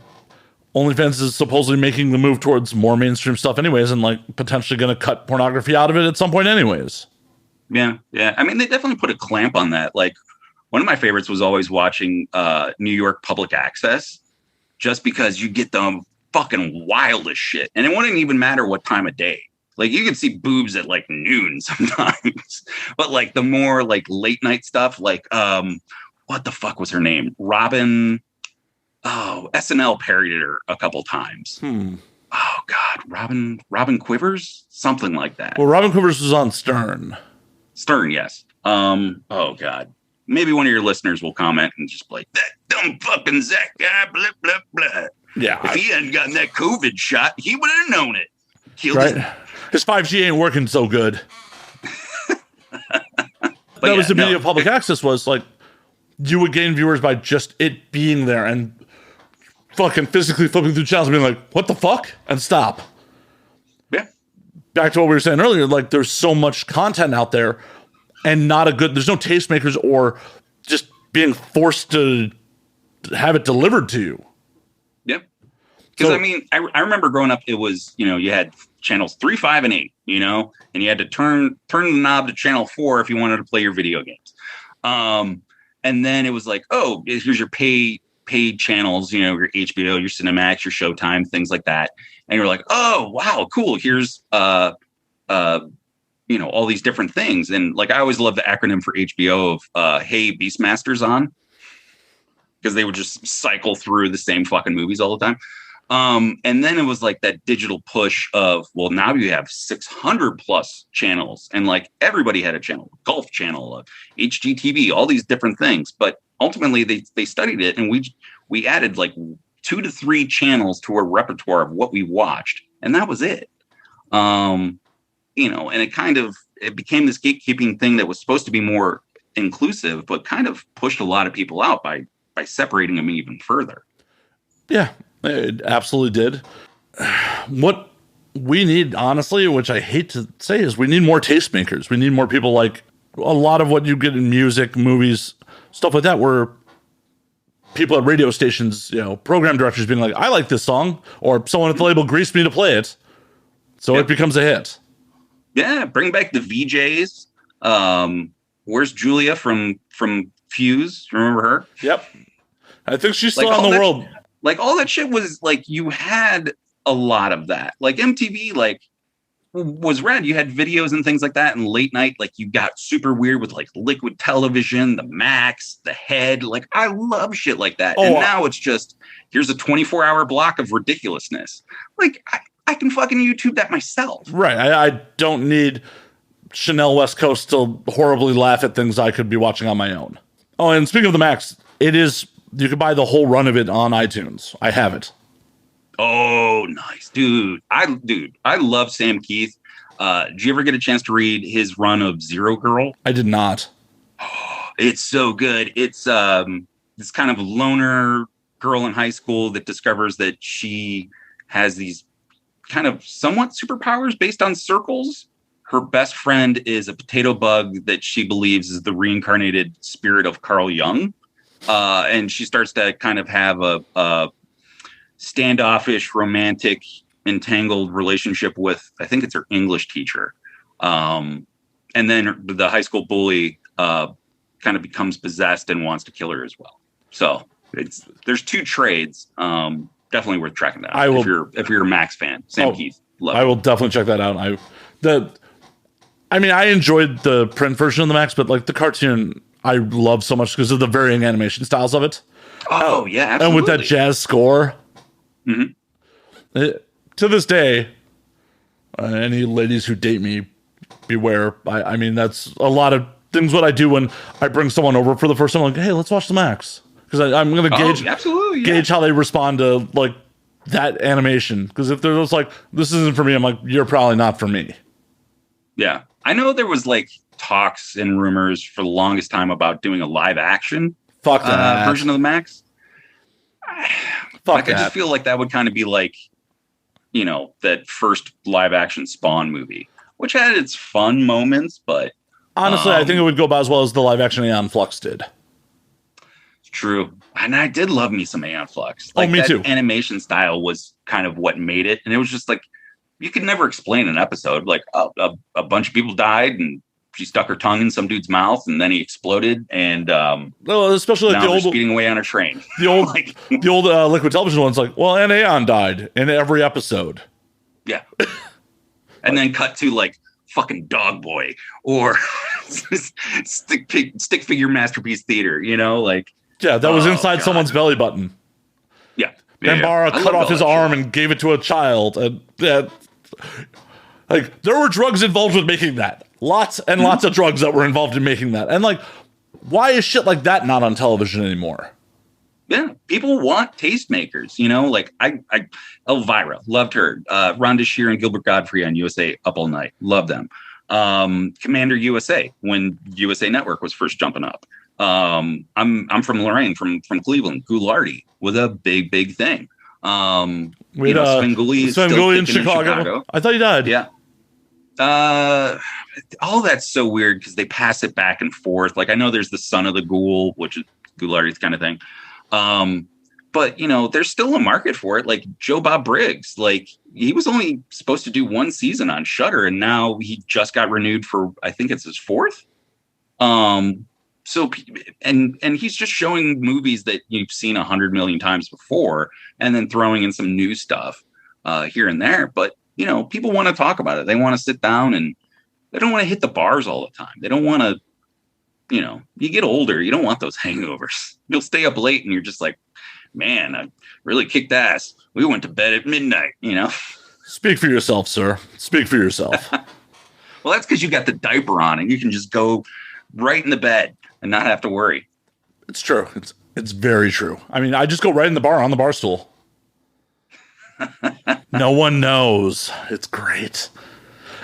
OnlyFans is supposedly making the move towards more mainstream stuff anyways, and like potentially going to cut pornography out of it at some point anyways. Yeah. I mean, they definitely put a clamp on that. Like, one of my favorites was always watching New York Public Access, just because you get the fucking wildest shit. And it wouldn't even matter what time of day. Like, you could see boobs at like noon sometimes. But like the more like late night stuff, like what the fuck was her name? Robin. Oh, SNL parodied her a couple times. Oh God, Robin Quivers, something like that. Well, Robin Quivers was on Stern. Stern, yes. Oh God, maybe one of your listeners will comment and just be like, that dumb fucking Zach guy, blah blah blah. Yeah, if he hadn't gotten that COVID shot, he would have known it. Right? His 5G ain't working so good. That was the beauty of public access, was like you would gain viewers by just it being there and fucking physically flipping through channels and being like, what the fuck? And stop. Yeah. Back to what we were saying earlier, like there's so much content out there and there's no tastemakers or just being forced to have it delivered to you. Yep. Because I mean, I remember growing up, it was, you had channels 3, 5, and 8, and you had to turn the knob to channel 4 if you wanted to play your video games. And then it was like, oh, here's your paid channels, your HBO, your Cinemax, your Showtime, things like that. And you're like, oh, wow, cool. Here's, all these different things. And like, I always loved the acronym for HBO of, hey, Beastmaster's on, because they would just cycle through the same fucking movies all the time. And then it was like that digital push of, well, now you have 600 plus channels, and like everybody had a channel, Golf Channel, HGTV, all these different things. But ultimately they studied it, and we added like 2 to 3 channels to our repertoire of what we watched. And that was it. And it became this gatekeeping thing that was supposed to be more inclusive, but kind of pushed a lot of people out by separating them even further. Yeah. It absolutely did. What we need, honestly, which I hate to say, is we need more tastemakers. We need more people like a lot of what you get in music, movies, stuff like that, where people at radio stations, program directors being like, I like this song, or someone at the label greased me to play it. So It becomes a hit. Yeah, bring back the VJs. Where's Julia from Fuse? Remember her? Yep. I think she's still on the world. Like, all that shit was like, you had a lot of that. Like, MTV, like, was rad. You had videos and things like that. And late night, like, you got super weird with like Liquid Television, the Max, the Head. Like, I love shit like that. And now it's just, here's a 24-hour block of ridiculousness. Like, I can fucking YouTube that myself. Right. I don't need Chanel West Coast to horribly laugh at things I could be watching on my own. Oh, and speaking of the Max, you could buy the whole run of it on iTunes. I have it. Oh, nice, dude. I love Sam Keith. Did you ever get a chance to read his run of Zero Girl? I did not. Oh, it's so good. It's this kind of loner girl in high school that discovers that she has these kind of somewhat superpowers based on circles. Her best friend is a potato bug that she believes is the reincarnated spirit of Carl Jung. And she starts to kind of have a standoffish, romantic, entangled relationship with, I think it's her English teacher. And then the high school bully kind of becomes possessed and wants to kill her as well. So there's 2 trades. Definitely worth tracking that out. If you're a Max fan. Sam Keith. I will definitely check that out. I mean, I enjoyed the print version of the Max, but like the cartoon, I love so much because of the varying animation styles of it. Oh, yeah, absolutely. And with that jazz score. Mm-hmm. To this day, any ladies who date me, beware. I mean, that's a lot of things what I do when I bring someone over for the first time. I'm like, hey, let's watch the Max. Because I'm going to gauge how they respond to like that animation. Because if they're just like, this isn't for me, I'm like, you're probably not for me. Yeah. I know there was like talks and rumors for the longest time about doing a live action version of the Max. I just feel like that would kind of be like, you know, that first live action Spawn movie, which had its fun moments, but honestly, I think it would go about as well as the live action Aeon Flux did. It's true. And I did love me some Aeon Flux. Like, me too. Animation style was kind of what made it. And it was just like, you could never explain an episode. Like a bunch of people died and she stuck her tongue in some dude's mouth and then he exploded. And especially like the old speeding away on a train. The old Liquid Television one's like, well, and Aeon died in every episode. Yeah. And then cut to like fucking Dog Boy or stick figure Masterpiece Theater, you know, like. Yeah, that was inside someone's belly button. Yeah. Bambara cut off his arm and gave it to a child. And like, there were drugs involved with making that. Lots and lots of drugs that were involved in making that. And like, why is shit like that not on television anymore? Yeah, people want tastemakers, you know, like Elvira, loved her. Rhonda Shear and Gilbert Godfrey on USA Up All Night, loved them. Commander USA, when USA Network was first jumping up. I'm from Lorraine, from Cleveland. Goulardi was a big thing. Svengoolie in Chicago. I thought he died. Yeah. All that's so weird because they pass it back and forth. Like I know there's the Son of the Ghoul, which is Goulardi's kind of thing. But you know, there's still a market for it. Like Joe Bob Briggs, like he was only supposed to do one season on Shudder, and now he just got renewed for I think it's his fourth. So and he's just showing movies that you've seen 100 million times before, and then throwing in some new stuff here and there. But you know, people want to talk about it. They want to sit down, and they don't want to hit the bars all the time. They don't want to. You know, you get older, you don't want those hangovers. You'll stay up late and you're just like, man, I really kicked ass. We went to bed at midnight, you know? Speak for yourself, sir. Speak for yourself. Well, that's because you got the diaper on and you can just go right in the bed and not have to worry. It's true. It's very true. I mean, I just go right in the bar on the bar stool. No one knows. It's great.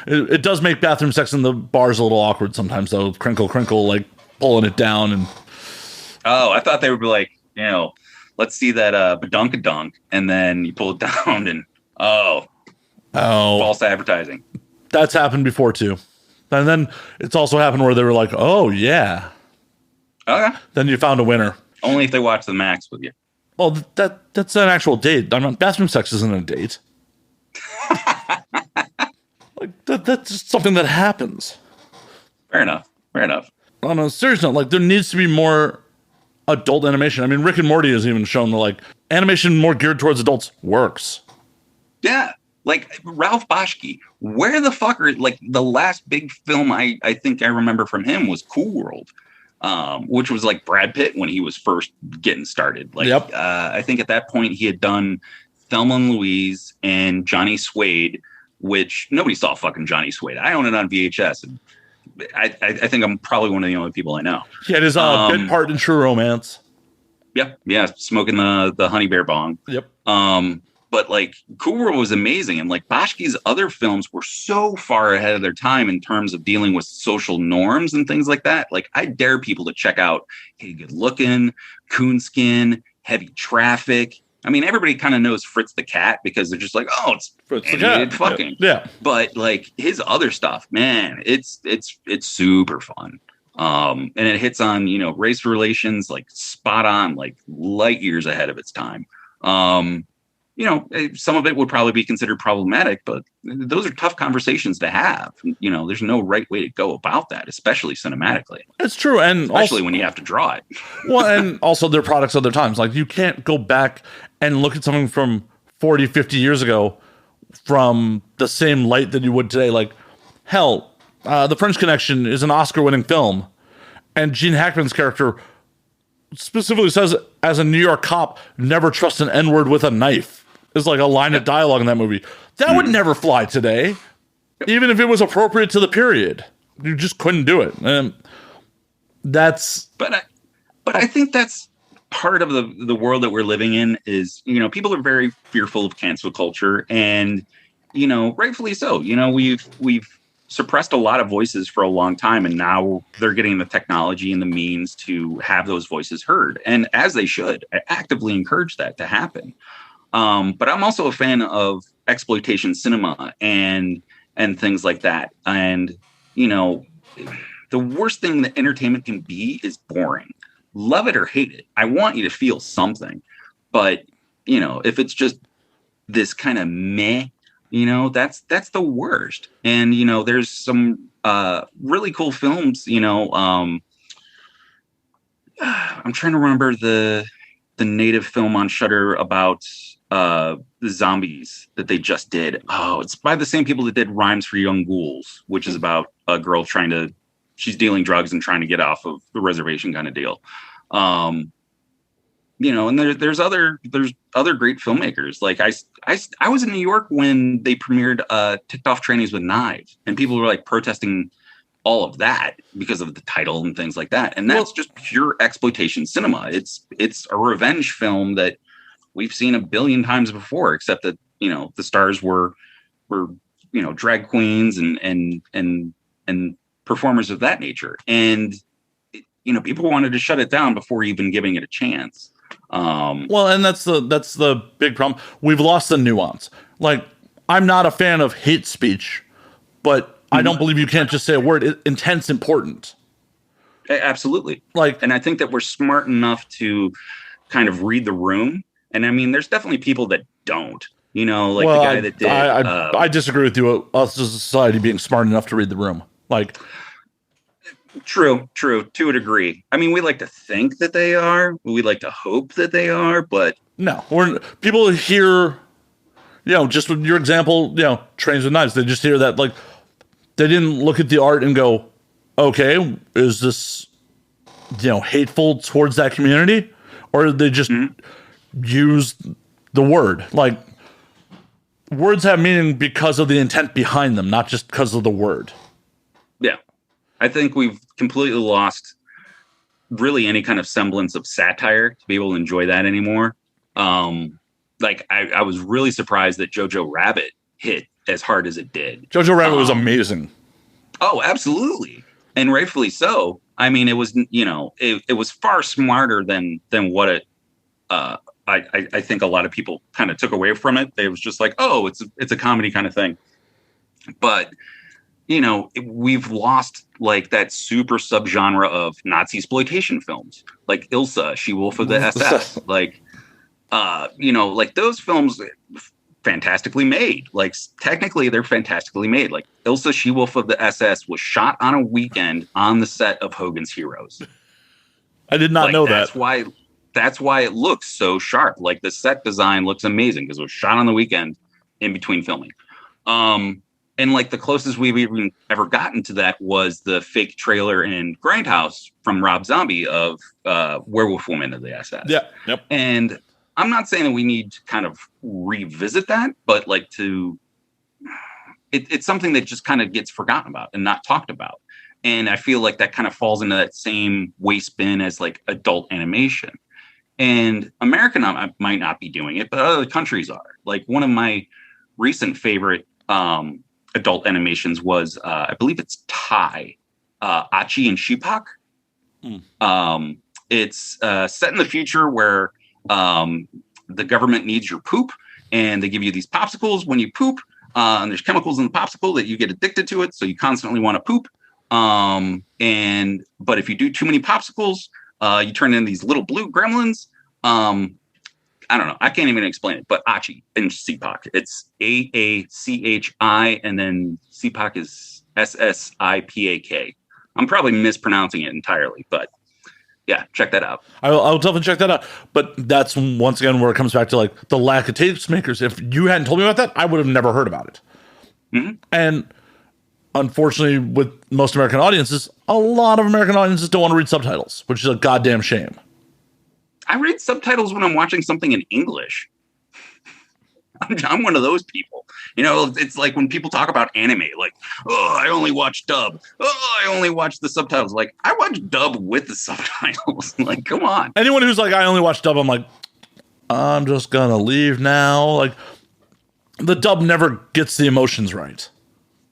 It does make bathroom sex in the bars a little awkward sometimes, though. Crinkle, like pulling it down. And oh, I thought they would be like, you know, let's see that badunkadunk, and then you pull it down, and false advertising. That's happened before too, and then it's also happened where they were like, oh yeah, okay. Then you found a winner. Only if they watch the Max with you. Well, that's an actual date. I mean, bathroom sex isn't a date. Like that's just something that happens. Fair enough. On a serious note, like there needs to be more adult animation. I mean, Rick and Morty has even shown that like animation more geared towards adults works. Yeah. Like Ralph Bakshi, where the fuck are like the last big film I think I remember from him was Cool World, which was like Brad Pitt when he was first getting started. Like, yep. I think at that point he had done Thelma and Louise and Johnny Suede, which nobody saw fucking Johnny Suede. I own it on VHS. And I think I'm probably one of the only people I know. He had his bit part in True Romance. Yep. Yeah. Smoking the honey bear bong. Yep. But like Cool World was amazing. And like Bakshki's other films were so far ahead of their time in terms of dealing with social norms and things like that. Like I dare people to check out Hey Good Looking, Coonskin, Heavy Traffic. I mean, everybody kind of knows Fritz the Cat because they're just like, oh, it's Fritz the Cat. Fucking. Yeah. But like his other stuff, man, it's super fun. And it hits on, you know, race relations, like spot on, like light years ahead of its time. You know, some of it would probably be considered problematic, but those are tough conversations to have. You know, there's no right way to go about that, especially cinematically. It's true. And especially when you have to draw it. Well, and also they're products of their times. Like you can't go back and look at something from 40, 50 years ago from the same light that you would today. Like hell, The French Connection is an Oscar-winning film, and Gene Hackman's character specifically says, as a New York cop, never trust an N-word with a knife. Is like a line of dialogue in that movie. That would never fly today, even if it was appropriate to the period. You just couldn't do it. And that's... But I think that's part of the world that we're living in is, people are very fearful of cancel culture, and, rightfully so. We've suppressed a lot of voices for a long time, and now they're getting the technology and the means to have those voices heard. And as they should, I actively encourage that to happen. But I'm also a fan of exploitation cinema and things like that. And, the worst thing that entertainment can be is boring. Love it or hate it. I want you to feel something. But, if it's just this kind of meh, that's the worst. And, there's some really cool films, I'm trying to remember the native film on Shudder about the zombies that they just did. Oh, it's by the same people that did Rhymes for Young Ghouls, which is about a girl she's dealing drugs and trying to get off of the reservation kind of deal. And there's other great filmmakers. Like I was in New York when they premiered Ticked Off Trannies with Knives, and people were like protesting all of that because of the title and things like that. And that's just pure exploitation cinema. It's a revenge film that we've seen a billion times before, except that, the stars were drag queens and performers of that nature. And, people wanted to shut it down before even giving it a chance. And that's the big problem. We've lost the nuance. Like, I'm not a fan of hate speech, but I don't believe you can't just say a word. Intent's important. Absolutely. And I think that we're smart enough to kind of read the room. And I mean, there's definitely people that don't, the guy that did. I disagree with you. Us as a society being smart enough to read the room. Like, true, to a degree. I mean, we like to think that they are. We like to hope that they are, but no. People hear, just with your example, Trains with Knives. They just hear that, like, they didn't look at the art and go, okay, is this, hateful towards that community? Or did they just use the word? Like, words have meaning because of the intent behind them, not just because of the word. Yeah. I think we've completely lost really any kind of semblance of satire to be able to enjoy that anymore. I was really surprised that Jojo Rabbit hit as hard as it did. Jojo Rabbit was amazing. Oh, absolutely. And rightfully so. I mean, it was, it was far smarter than what it, I think a lot of people kind of took away from it. It was just like, oh, it's a comedy kind of thing. But, we've lost like that super subgenre of Nazi exploitation films, like Ilsa, She-Wolf of the SS, like those films, fantastically made. Like, technically, they're fantastically made. Like, Ilsa, She-Wolf of the SS was shot on a weekend on the set of Hogan's Heroes. I did not know that. That's why it looks so sharp. Like, the set design looks amazing because it was shot on the weekend in between filming. And like the closest we've even ever gotten to that was the fake trailer in Grindhouse from Rob Zombie of Werewolf Woman of the SS. Yeah. Yep. And I'm not saying that we need to kind of revisit that, but like it's something that just kind of gets forgotten about and not talked about. And I feel like that kind of falls into that same waste bin as like adult animation. And America might not be doing it, but other countries are. Like, one of my recent favorite adult animations was, I believe it's Thai, Achi and Shipak. It's set in the future where the government needs your poop, and they give you these popsicles when you poop, and there's chemicals in the popsicle that you get addicted to it, so you constantly want to poop. But if you do too many popsicles, you turn into these little blue gremlins. I don't know. I can't even explain it, but Achi and Sipak. It's Aachi, and then Sipak is Ssipak. I'm probably mispronouncing it entirely, but yeah, check that out. I'll definitely check that out. But that's once again where it comes back to like the lack of tastemakers. If you hadn't told me about that, I would have never heard about it. Mm-hmm. And unfortunately, with most American audiences, a lot of American audiences don't want to read subtitles, which is a goddamn shame. I read subtitles when I'm watching something in English. I'm one of those people. You know, it's like when people talk about anime, like, oh, I only watch dub. Oh, I only watch the subtitles. Like, I watch dub with the subtitles. Like, come on. Anyone who's like, I only watch dub, I'm like, I'm just gonna leave now. Like, the dub never gets the emotions right.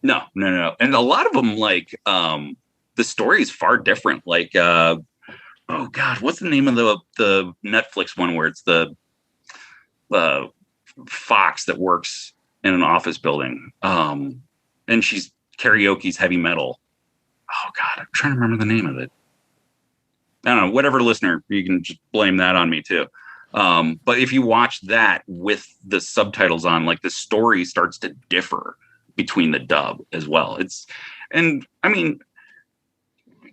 No. And a lot of them, like, the story is far different. Like, oh God, what's the name of the Netflix one where it's the fox that works in an office building, and she's karaoke's heavy metal. Oh God, I'm trying to remember the name of it. I don't know. Whatever, listener, you can just blame that on me too. But if you watch that with the subtitles on, like, the story starts to differ between the dub as well. And I mean,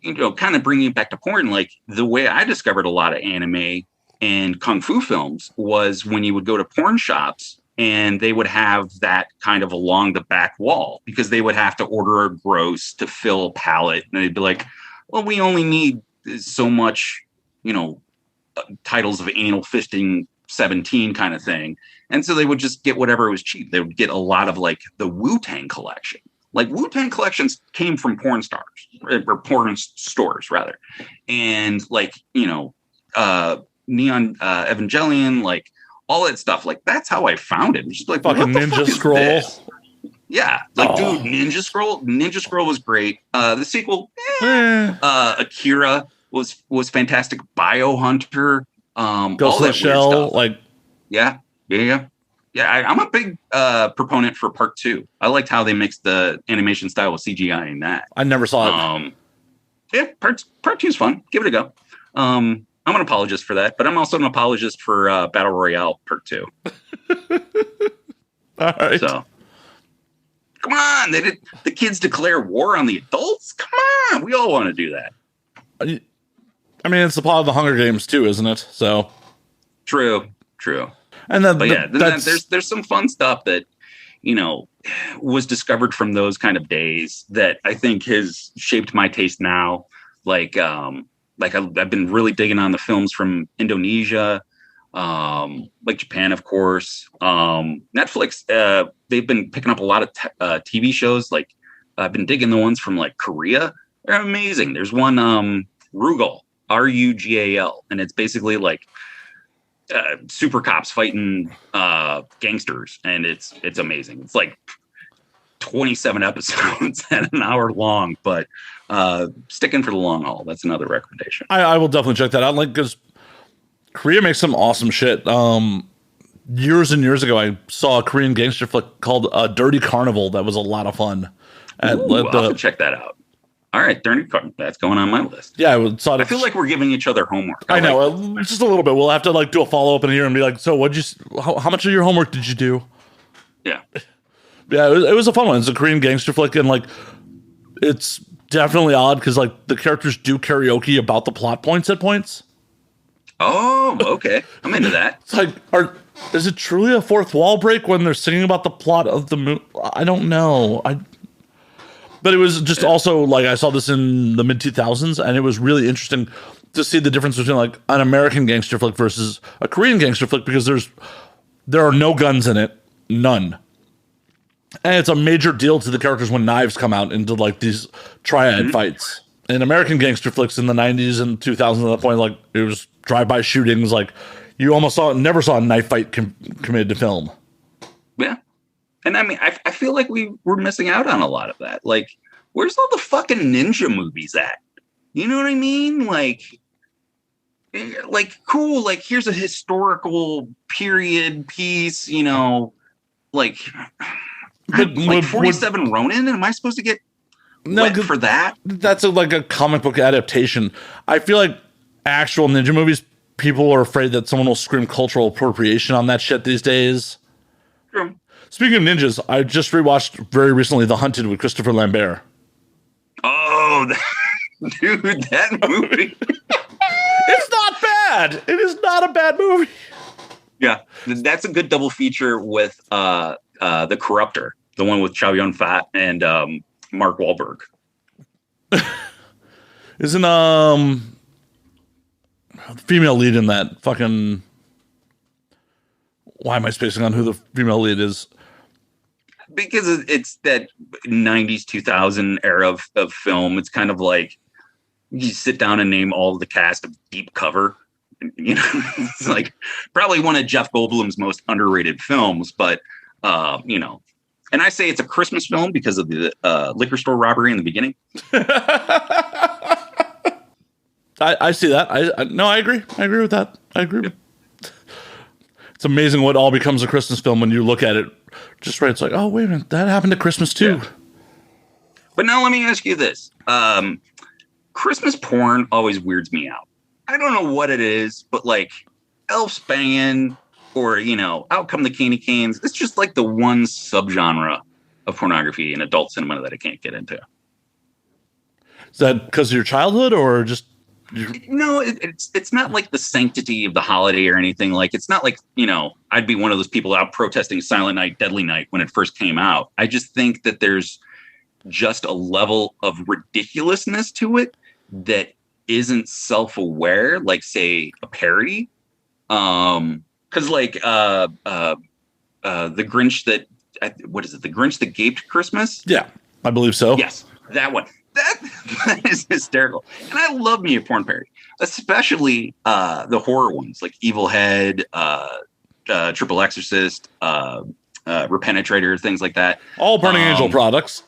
you know, kind of bringing it back to porn, like, the way I discovered a lot of anime and kung fu films was when you would go to porn shops and they would have that kind of along the back wall because they would have to order a gross to fill a pallet. And they'd be like, well, we only need so much, you know, titles of anal fisting 17 kind of thing. And so they would just get whatever was cheap. They would get a lot of, like, the Wu-Tang collection. Like, Wu-Tang collections came from porn stars, or porn stores rather. And, like, you know, Neon Evangelion, like, all that stuff. Like, that's how I found it. Just like, fucking Ninja Scroll. Yeah, like, dude, Ninja Scroll was great. The sequel, Akira was fantastic. Biohunter, Ghost in the Shell, like, yeah. I'm a big proponent for part 2. I liked how they mixed the animation style with CGI in that. I never saw it. Yeah, part 2 is fun. Give it a go. I'm an apologist for that, but I'm also an apologist for Battle Royale part 2. All right. So, come on, the kids declare war on the adults. Come on, we all want to do that. I mean, it's the plot of the Hunger Games too, isn't it? So, true. And then, there's some fun stuff that, you know, was discovered from those kind of days that I think has shaped my taste now. Like I've been really digging on the films from Indonesia, like Japan, of course. Netflix, they've been picking up a lot of TV shows. Like, I've been digging the ones from, like, Korea. They're amazing. There's one, Rugal, Rugal, and it's basically like super cops fighting gangsters, and it's amazing. It's like 27 episodes and an hour long, but sticking for the long haul. That's another recommendation. I will definitely check that out. Like, because Korea makes some awesome shit. Years and years ago, I saw a Korean gangster flick called Dirty Carnival. That was a lot of fun. I'll have to check that out. All right, Dirty Carnival. That's going on my list. Yeah, I feel like we're giving each other homework. I know, just a little bit. We'll have to, like, do a follow up in here and be like, so how much of your homework did you do? Yeah. Yeah, it was a fun one. It's a Korean gangster flick, and, like, it's definitely odd because, like, the characters do karaoke about the plot points at points. Oh, okay. I'm into that. It's like, is it truly a fourth wall break when they're singing about the plot of the movie? I don't know. But it was just also, like, I saw this in the mid-2000s, and it was really interesting to see the difference between, like, an American gangster flick versus a Korean gangster flick, because there are no guns in it. None. And it's a major deal to the characters when knives come out into, like, these triad fights. In American gangster flicks in the 90s and 2000s, at that point, like, it was drive-by shootings. Like, you almost never saw a knife fight committed to film. Yeah. And I mean, I feel like we're missing out on a lot of that. Like, where's all the fucking ninja movies at? You know what I mean? Like, cool. Like, here's a historical period piece, you know, like 47 Ronin. Am I supposed to get wet for that? That's like a comic book adaptation. I feel like actual ninja movies, people are afraid that someone will scream cultural appropriation on that shit these days. True. Speaking of ninjas, I just rewatched very recently The Hunted with Christopher Lambert. Oh, dude, that movie. It's not bad. It is not a bad movie. Yeah, that's a good double feature with The Corruptor, the one with Chow Yun-fat and Mark Wahlberg. Isn't the female lead in that fucking? Why am I spacing on who the female lead is? Because it's that 90s 2000 era of film. It's kind of like you sit down and name all of the cast of Deep Cover. You know, it's like probably one of Jeff Goldblum's most underrated films. But you know, and I say it's a Christmas film because of the liquor store robbery in the beginning. I see that. I agree. I agree with that. I agree. Yep. It's amazing what all becomes a Christmas film when you look at it just right. It's like, oh, wait a minute, that happened at Christmas too. Yeah. But now let me ask you this. Christmas porn always weirds me out. I don't know what it is, but like Elf's Bangin' or, you know, Out Come the Candy Canes. It's just like the one subgenre of pornography in adult cinema that I can't get into. Is that because of your childhood or just... No, it's not like the sanctity of the holiday or anything. Like, it's not like, you know, I'd be one of those people out protesting Silent Night, Deadly Night when it first came out. I just think that there's just a level of ridiculousness to it that isn't self-aware, like, say, a parody. Because like the Grinch that, what is it? The Grinch That Gaped Christmas? Yeah, I believe so. Yes, that one. That is hysterical. And I love me a porn parody, especially the horror ones like Evil Head, Triple Exorcist, Repenetrator, things like that. All Burning Angel products.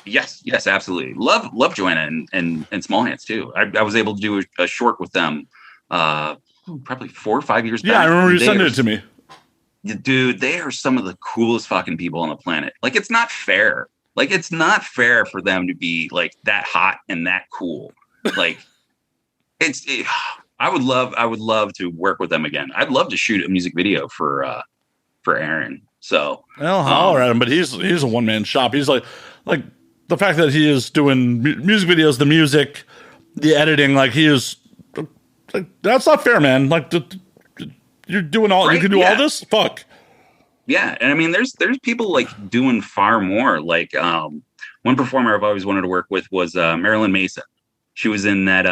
Yes, absolutely. Love Joanna and Small Hands too. I was able to do a short with them probably 4 or 5 years back. Yeah, I remember you sending it to me. Dude, they are some of the coolest fucking people on the planet. Like, it's not fair. Like, it's not fair for them to be like that hot and that cool. Like, I would love to work with them again. I'd love to shoot a music video for Aaron. So, well, holler at him, but he's a one man shop. He's like the fact that he is doing music videos, the music, the editing. Like, he is. Like, that's not fair, man. Like, you're doing all, right? You can do all this. Fuck. Yeah, and I mean, there's people like doing far more. Like, one performer I've always wanted to work with was Marilyn Mason. She was in that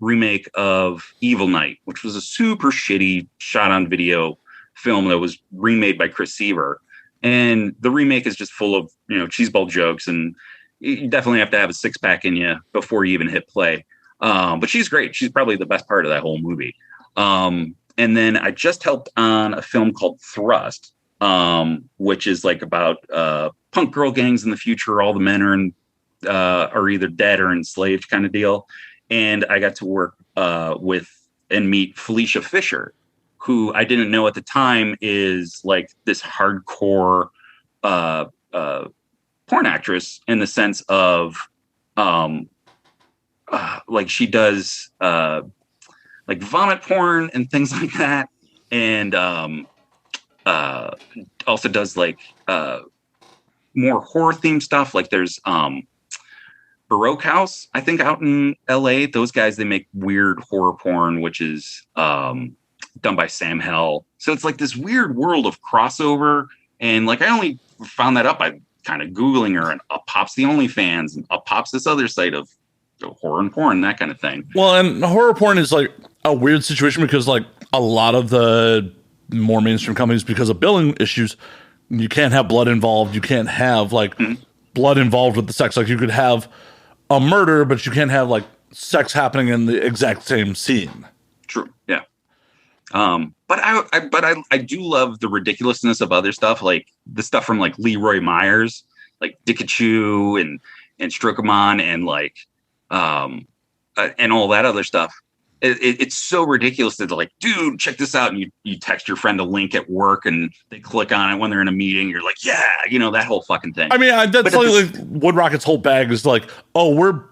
remake of Evil Night, which was a super shitty shot-on-video film that was remade by Chris Seaver. And the remake is just full of, you know, cheeseball jokes, and you definitely have to have a six-pack in you before you even hit play. But she's great. She's probably the best part of that whole movie. And then I just helped on a film called Thrust, which is like about punk girl gangs in the future. All the men are either dead or enslaved, kind of deal. And I got to work with and meet Felicia Fisher, who I didn't know at the time is like this hardcore porn actress, in the sense of like she does like vomit porn and things like that, and also does like more horror themed stuff. Like there's Baroque House, I think, out in LA. Those guys, they make weird horror porn, which is done by Sam Hell. So it's like this weird world of crossover. And like, I only found that up by kind of Googling her, and up pops the OnlyFans, and up pops this other site of horror and porn, that kind of thing. Well, and horror porn is like a weird situation because like a lot of the more mainstream companies, because of billing issues, you can't have blood involved. You can't have like blood involved with the sex. Like, you could have a murder, but you can't have like sex happening in the exact same scene. True. Yeah. But I do love the ridiculousness of other stuff, like the stuff from like Leroy Myers, like Dickachu and Strokomon, and like and all that other stuff. It's so ridiculous that they're like, dude, check this out. And you text your friend a link at work, and they click on it when they're in a meeting. You're like, yeah, you know, that whole fucking thing. I mean, that's like Wood Rocket's whole bag is like, oh, we're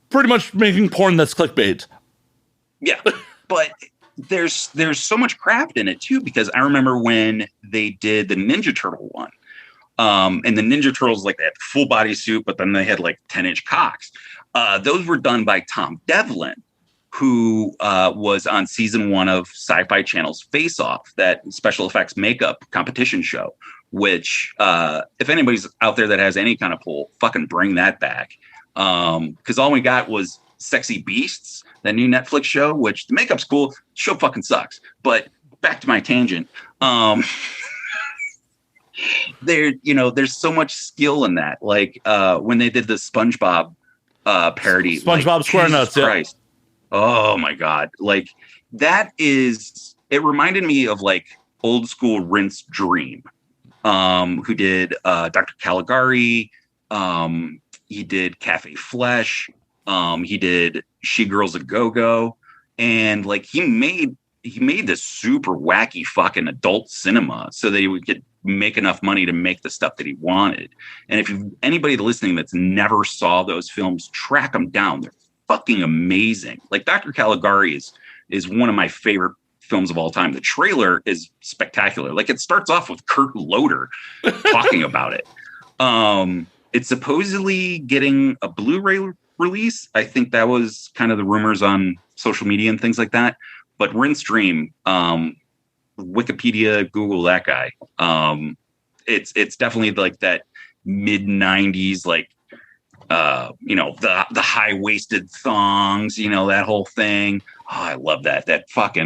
pretty much making porn that's clickbait. Yeah. But there's so much craft in it too, because I remember when they did the Ninja Turtle one. And the Ninja Turtles, like, they had full body suit, but then they had like 10-inch cocks. Those were done by Tom Devlin, who was on season 1 of Sci-Fi Channel's Face Off, that special effects makeup competition show, which if anybody's out there that has any kind of pull, fucking bring that back. Because all we got was Sexy Beasts, that new Netflix show, which the makeup's cool. The show fucking sucks. But back to my tangent. There's so much skill in that. Like when they did the SpongeBob parody, SpongeBob SquareNuts. Christ. Yeah. Oh my God. Like it reminded me of like old school Rinse Dream, who did Dr. Caligari. He did Cafe Flesh. He did She Girls a Go-Go. And like he made this super wacky fucking adult cinema so that he would make enough money to make the stuff that he wanted. And if anybody listening that's never saw those films, track them down. They're fucking amazing. Like Dr. Caligari is one of my favorite films of all time. The trailer is spectacular. Like it starts off with Kurt Loder talking about it. It's supposedly getting a Blu-ray release. I think that was kind of the rumors on social media and things like that. But Rinse Dream, Wikipedia, Google that guy. It's definitely like that mid 90s, like the high waisted thongs, that whole thing. Oh, I love that. That fuck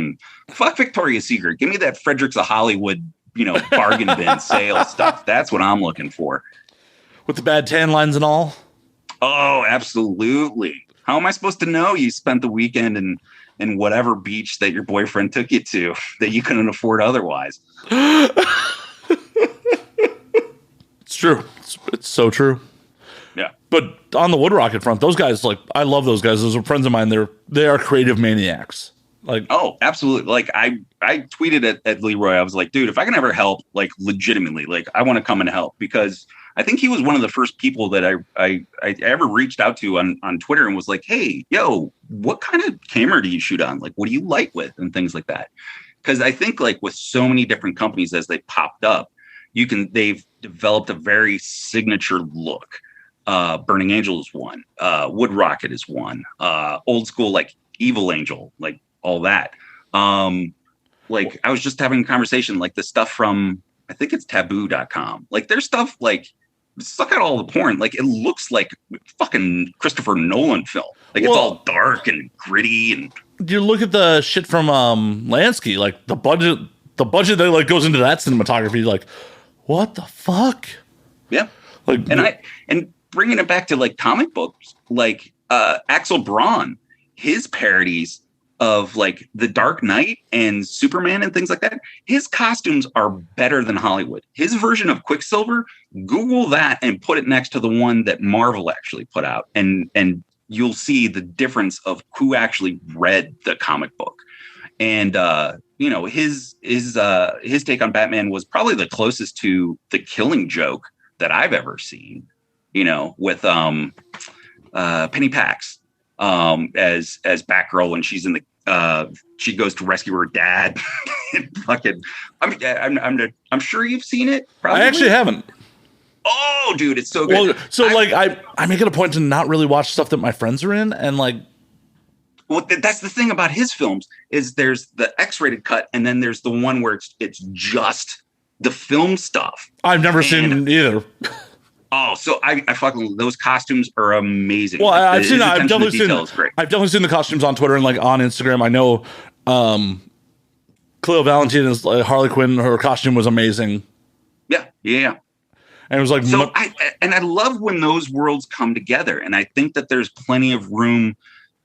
Victoria's Secret. Give me that Fredericks of Hollywood, bargain bin sale stuff. That's what I'm looking for. With the bad tan lines and all. Oh, absolutely. How am I supposed to know you spent the weekend in whatever beach that your boyfriend took you to that you couldn't afford otherwise? It's true. It's so true. Yeah. But on the Wood Rocket front, those guys, like, I love those guys. Those are friends of mine. They are creative maniacs. Like, oh, absolutely. Like I tweeted at Leroy. I was like, dude, if I can ever help, like legitimately, like I want to come and help, because I think he was one of the first people that I ever reached out to on Twitter and was like, hey, yo, what kind of camera do you shoot on? Like, what do you light with and things like that? Because I think like with so many different companies as they popped up, they've developed a very signature look. Burning Angel is one. Wood Rocket is one. Old school, like Evil Angel, like all that. Like I was just having a conversation, like the stuff from, I think it's taboo.com. Like their stuff, like suck out all the porn. Like it looks like fucking Christopher Nolan film. Like it's all dark and gritty. And you look at the shit from Lansky, like the budget that like goes into that cinematography, like what the fuck? Yeah. Like, and bringing it back to like comic books, like Axel Braun, his parodies of like The Dark Knight and Superman and things like that, his costumes are better than Hollywood. His version of Quicksilver, Google that and put it next to the one that Marvel actually put out, and you'll see the difference of who actually read the comic book. And his take on Batman was probably the closest to the Killing Joke that I've ever seen. With Penny Pax as Batgirl when she's in the she goes to rescue her dad. Fucking, I'm sure you've seen it. Probably. I actually haven't. Oh, dude, it's so good. Well, so I make it a point to not really watch stuff that my friends are in, and like. Well, that's the thing about his films is there's the X-rated cut, and then there's the one where it's just the film stuff. I've never seen either. Oh, so I fucking, those costumes are amazing. Well, I've definitely seen the costumes on Twitter and like on Instagram. I know Cleo Valentine is Harley Quinn. Her costume was amazing. Yeah. And it was like, so I love when those worlds come together, and I think that there's plenty of room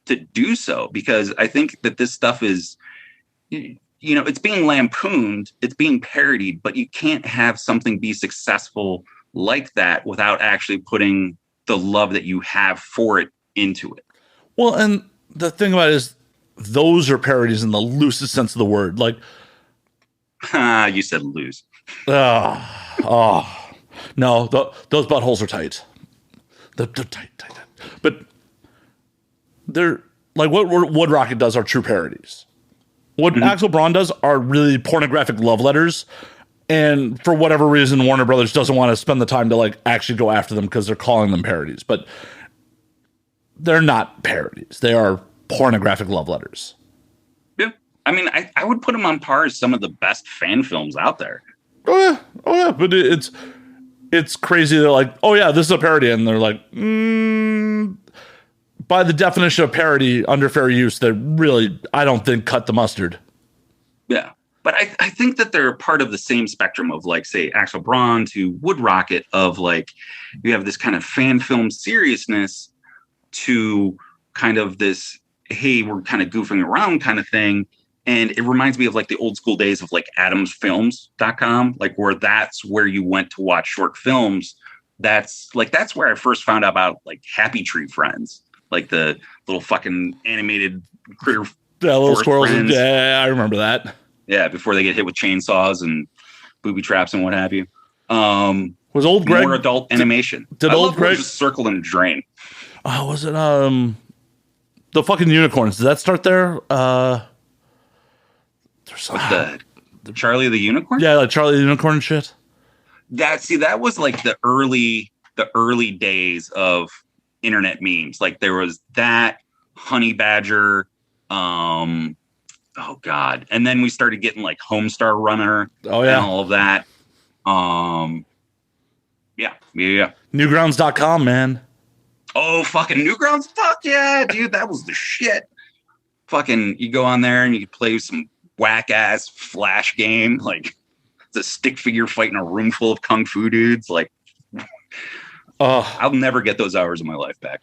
to do so, because I think that this stuff is, it's being lampooned, it's being parodied, but you can't have something be successful like that without actually putting the love that you have for it into it. Well, and the thing about it is those are parodies in the loosest sense of the word. Like, you said loose. No, those buttholes are tight. They're tight. But they're like what Wood Rocket does are true parodies. What Axel Braun does are really pornographic love letters. And for whatever reason, Warner Brothers doesn't want to spend the time to like actually go after them because they're calling them parodies. But they're not parodies. They are pornographic love letters. Yeah. I mean, I would put them on par as some of the best fan films out there. Oh yeah, but it's crazy. They're like, oh yeah, this is a parody, and they're like, by the definition of parody under fair use, they really, I don't think, cut the mustard. Yeah. But I think that they're part of the same spectrum of, like, say, Axel Braun to Wood Rocket, of like, you have this kind of fan film seriousness to kind of this, hey, we're kind of goofing around kind of thing. And it reminds me of like the old school days of like adamsfilms.com, like where that's where you went to watch short films. That's where I first found out about like Happy Tree Friends, like the little fucking animated critter. Yeah, little squirrels. Yeah, I remember that. Yeah, before they get hit with chainsaws and booby traps and what have you. Was old Greg more adult animation? Did old Greg just circle and drain? Oh, was it the fucking unicorns? Did that start there? There's the Charlie the Unicorn? Yeah, like Charlie the Unicorn shit. That was like the early days of internet memes. Like there was that Honey Badger. Oh God. And then we started getting like Homestar Runner. Oh yeah. And all of that. Yeah. Newgrounds.com, man. Oh, fucking Newgrounds. Fuck yeah, dude. That was the shit. Fucking, you go on there and you play some whack ass Flash game. Like it's a stick figure fighting a room full of kung fu dudes. Like, I'll never get those hours of my life back.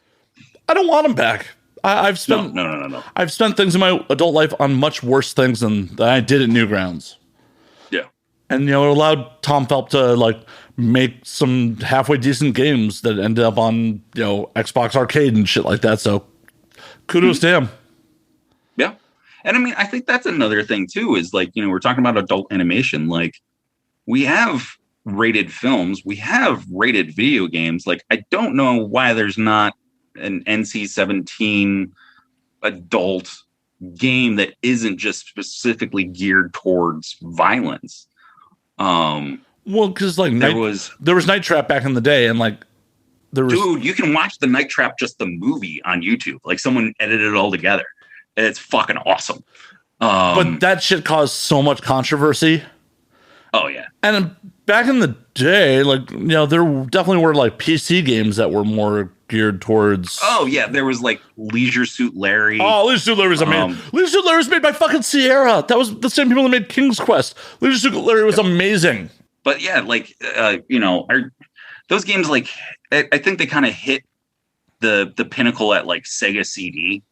I don't want them back. I've spent no. I've spent things in my adult life on much worse things than I did at Newgrounds. Yeah, and it allowed Tom Felp to like make some halfway decent games that ended up on Xbox Arcade and shit like that. So kudos to him. Yeah, and I mean I think that's another thing too. Is like we're talking about adult animation. Like we have rated films, we have rated video games. Like I don't know why there's not an NC-17 adult game that isn't just specifically geared towards violence. Well, because like there was Night Trap back in the day, and like dude, you can watch the Night Trap, just the movie, on YouTube. Like someone edited it all together. It's fucking awesome. But that shit caused so much controversy. Oh yeah, and back in the day, like there definitely were like PC games that were more geared towards. Oh yeah, there was like Leisure Suit Larry. Oh, Leisure Suit Larry was amazing. Leisure Suit Larry was made by fucking Sierra. That was the same people that made King's Quest. Leisure Suit Larry was amazing. But yeah, like those games, like I think they kind of hit the pinnacle at like Sega CD.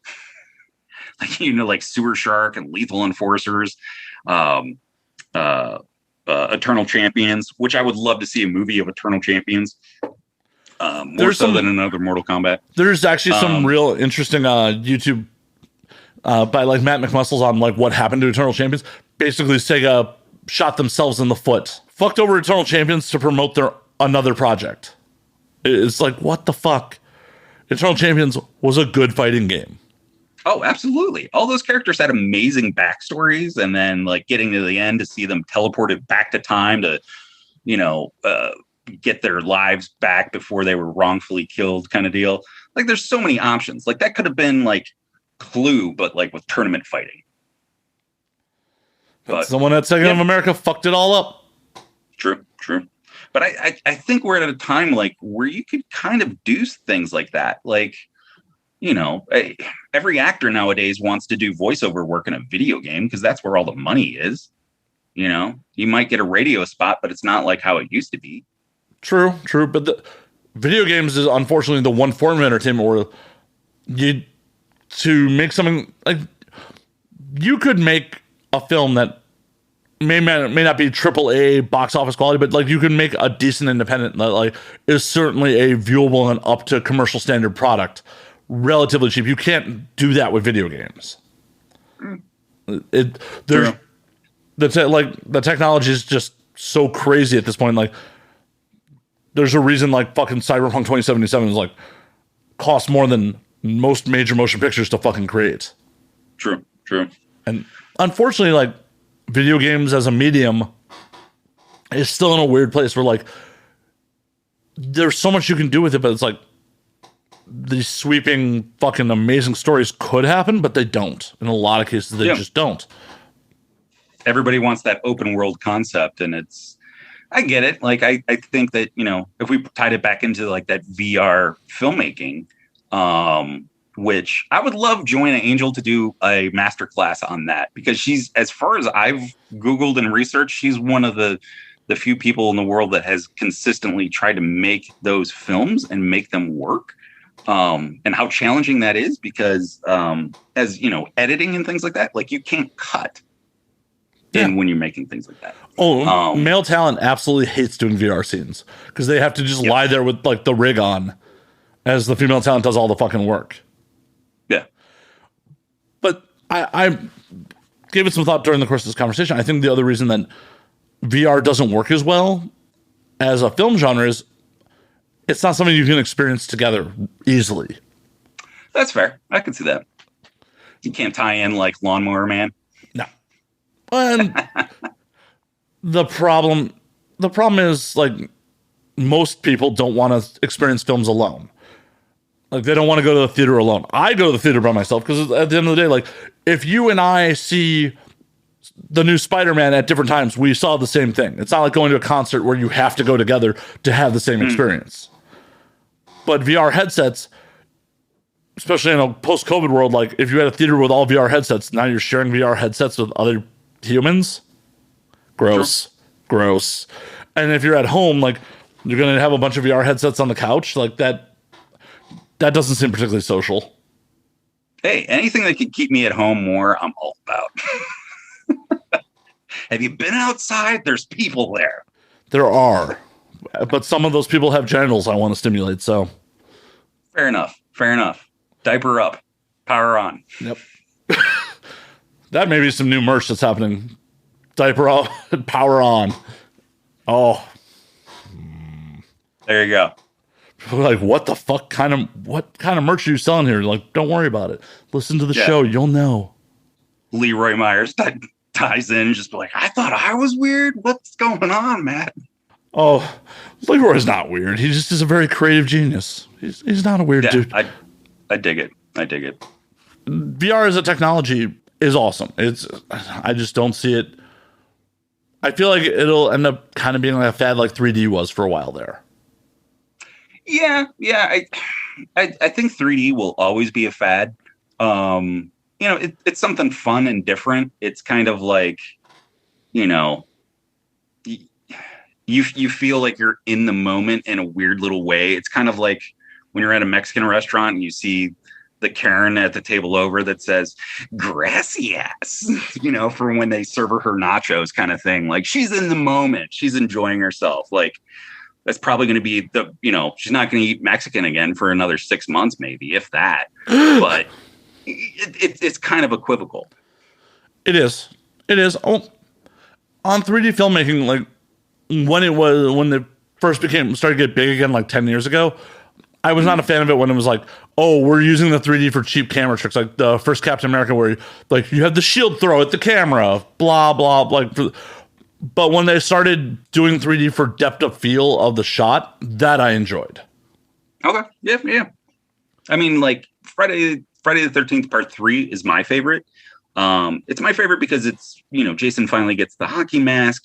Like like Sewer Shark and Lethal Enforcers, Eternal Champions, which I would love to see a movie of Eternal Champions. More so than another Mortal Kombat. There's actually some real interesting YouTube by like Matt McMuscles on like what happened to Eternal Champions. Basically, Sega shot themselves in the foot, fucked over Eternal Champions to promote their another project. It's like, what the fuck? Eternal Champions was a good fighting game. Oh, absolutely. All those characters had amazing backstories, and then like getting to the end to see them teleported back to time to, get their lives back before they were wrongfully killed kind of deal. Like there's so many options. Like that could have been like Clue, but like with tournament fighting. But someone at Sega of America fucked it all up. True. But I think we're at a time like where you could kind of do things like that. Like, every actor nowadays wants to do voiceover work in a video game because that's where all the money is. You might get a radio spot, but it's not like how it used to be. True. But the video games is unfortunately the one form of entertainment where to make something like you could make a film that may not be AAA box office quality, but like you can make a decent independent that like is certainly a viewable and up to commercial standard product relatively cheap. You can't do that with video games. The technology is just so crazy at this point. Like there's a reason like fucking Cyberpunk 2077 is like costs more than most major motion pictures to fucking create. True. And unfortunately, like video games as a medium is still in a weird place where like there's so much you can do with it, but it's like these sweeping fucking amazing stories could happen, but they don't. In a lot of cases, they just don't. Everybody wants that open world concept, and it's I get it. Like, I think that, if we tied it back into like that VR filmmaking, which I would love Joanna Angel to do a masterclass on that, because she's, as far as I've Googled and researched, she's one of the few people in the world that has consistently tried to make those films and make them work. And how challenging that is, because as editing and things like that, like you can't cut in when you're making things like that. Oh, male talent absolutely hates doing VR scenes because they have to just lie there with like the rig on as the female talent does all the fucking work. Yeah. But I gave it some thought during the course of this conversation. I think the other reason that VR doesn't work as well as a film genre is it's not something you can experience together easily. That's fair. I can see that. You can't tie in like Lawnmower Man. No. And the problem is like most people don't want to experience films alone. Like they don't want to go to the theater alone. I go to the theater by myself because at the end of the day, like if you and I see the new Spider-Man at different times, we saw the same thing. It's not like going to a concert where you have to go together to have the same experience. But VR headsets, especially in a post-COVID world, like if you had a theater with all VR headsets, now you're sharing VR headsets with other humans. Gross. Sure. Gross. And if you're at home, like you're going to have a bunch of VR headsets on the couch, like that doesn't seem particularly social. Hey, anything that can keep me at home more, I'm all about. Have you been outside? There's people there. There are. But some of those people have genitals I want to stimulate, so. Fair enough. Diaper up. Power on. Yep. That may be some new merch that's happening. Diaper up and power on. Oh. There you go. People are like, what kind of merch are you selling here? Like, don't worry about it. Listen to the show. You'll know. Leroy Myers ties in, just like, I thought I was weird. What's going on, Matt? Oh, Leroy's not weird. He just is a very creative genius. He's not a weird dude. I dig it. VR as a technology is awesome. I just don't see it. I feel like it'll end up kind of being like a fad like 3D was for a while there. Yeah. I think 3D will always be a fad. It's something fun and different. It's kind of like, you feel like you're in the moment in a weird little way. It's kind of like when you're at a Mexican restaurant and you see the Karen at the table over that says gracias, for when they serve her nachos kind of thing. Like she's in the moment. She's enjoying herself. Like that's probably going to be she's not going to eat Mexican again for another 6 months, maybe, if that. But it's kind of equivocal. It is. Oh, on 3D filmmaking, like when they first started to get big again, like 10 years ago, I was not a fan of it when it was like, oh, we're using the 3D for cheap camera tricks, like the first Captain America, where you have the shield throw at the camera, blah blah blah. But when they started doing 3D for depth of field of the shot, that I enjoyed. Okay, yeah. I mean, like Friday the 13th Part 3 is my favorite. It's my favorite because it's Jason finally gets the hockey mask.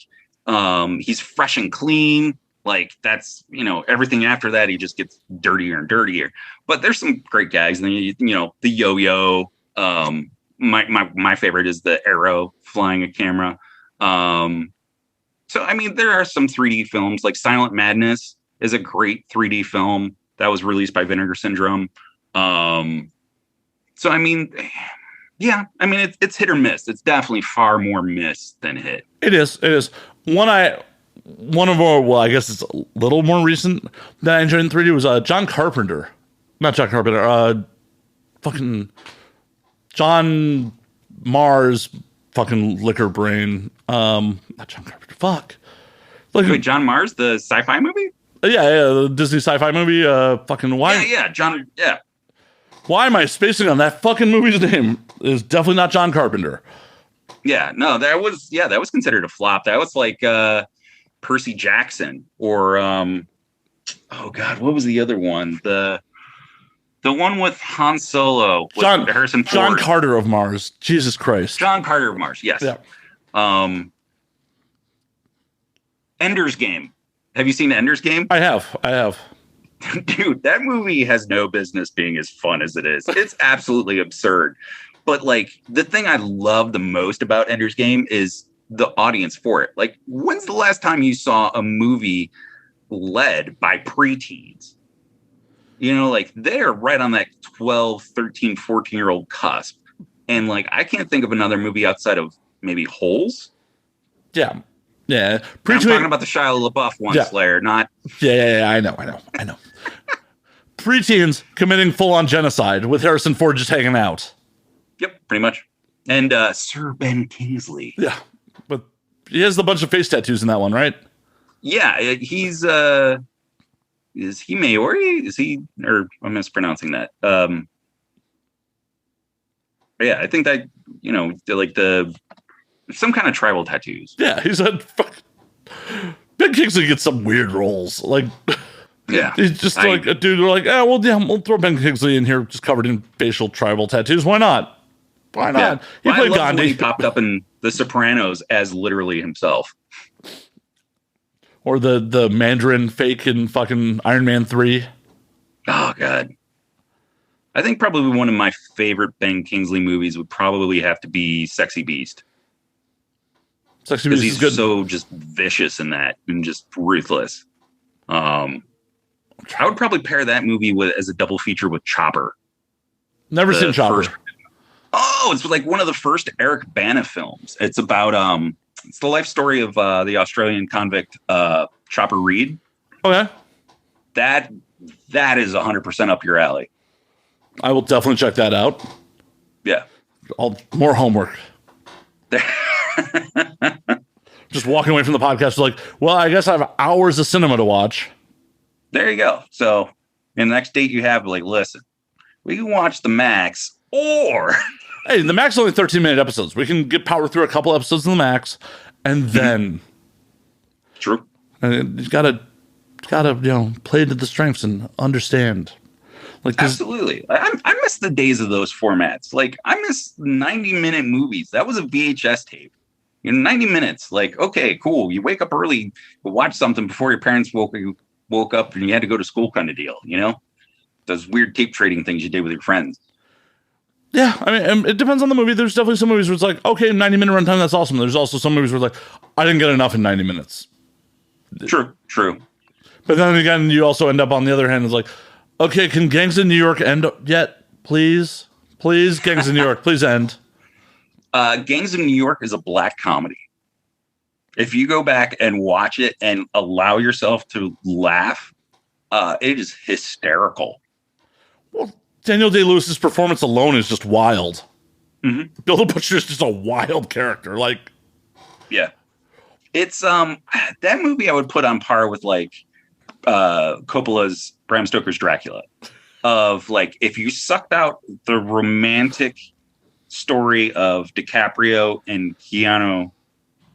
He's fresh and clean. Like that's, everything after that, he just gets dirtier and dirtier. But there's some great gags. And the yo-yo. My favorite is the arrow flying a camera. So, I mean, there are some 3D films like Silent Madness is a great 3D film that was released by Vinegar Syndrome. So, I mean, yeah, I mean, it's hit or miss. It's definitely far more miss than hit. It is. One of our, well, I guess it's a little more recent that I enjoyed in 3D was John Carpenter. Not John Carpenter. Fucking John Mars. Fucking liquor brain. Not John Carpenter. Fuck. Wait, John Mars, the sci-fi movie? Yeah, the Disney sci-fi movie. Fucking why? Yeah, John. Yeah. Why am I spacing on that fucking movie's name? It's definitely not John Carpenter. Yeah, no, that was considered a flop. That was like Percy Jackson or oh god, what was the other one? The one with Han Solo, with Harrison Ford. John Carter of Mars. Jesus Christ. John Carter of Mars. Yes. Yeah. Ender's Game. Have you seen Ender's Game? I have. Dude, that movie has no business being as fun as it is. It's absolutely absurd. But like the thing I love the most about Ender's Game is the audience for it. Like, when's the last time you saw a movie led by preteens? You know, like they're right on that 12, 13, 14-year-old cusp. And like, I can't think of another movie outside of maybe Holes. Yeah. I'm talking about the Shia LaBeouf one, Slayer, not. Yeah. I know. Preteens committing full-on genocide with Harrison Ford just hanging out. Yep, pretty much. And Sir Ben Kingsley. Yeah, but he has a bunch of face tattoos in that one, right? Yeah, he's is he Maori? Is he, or I'm mispronouncing that? Yeah, I think that, you know, like some kind of tribal tattoos. Yeah, he's a Ben Kingsley gets some weird roles. Like, yeah, he's just like a dude. We're like, we'll throw Ben Kingsley in here, just covered in facial tribal tattoos. Why not? Yeah. He played Gandhi. He popped up in The Sopranos as literally himself. Or the Mandarin fake in fucking Iron Man 3. Oh, God. I think probably one of my favorite Ben Kingsley movies would probably have to be Sexy Beast. Sexy Beast is good. He's so just vicious in that and just ruthless. I would probably pair that movie as a double feature with Chopper. Never seen Chopper. It's like one of the first Eric Bana films. It's about it's the life story of the Australian convict Chopper Reed. Okay. That is 100% up your alley. I will definitely check that out. Yeah. More homework. Just walking away from the podcast like, well, I guess I have hours of cinema to watch. There you go. So in the next date you have, like, listen, we can watch the Max or... Hey, the Max is only 13-minute episodes. We can power through a couple episodes of the Max, and then... True. And you gotta play to the strengths and understand. Like, absolutely. I miss the days of those formats. Like, I miss 90-minute movies. That was a VHS tape. 90 minutes. Like, okay, cool. You wake up early, watch something before your parents woke up and you had to go to school kind of deal, you know? Those weird tape trading things you did with your friends. Yeah, I mean, it depends on the movie. There's definitely some movies where it's like, okay, 90-minute runtime, that's awesome. There's also some movies where it's like, I didn't get enough in 90 minutes. True. But then again, you also end up on the other hand, it's like, okay, can Gangs in New York end yet? Please, Gangs in New York, please end. Gangs in New York is a black comedy. If you go back and watch it and allow yourself to laugh, it is hysterical. Well, Daniel Day-Lewis's performance alone is just wild. Mm-hmm. Bill the Butcher is just a wild character. Like, yeah, it's that movie I would put on par with like Coppola's Bram Stoker's Dracula. Of like, if you sucked out the romantic story of DiCaprio and Keanu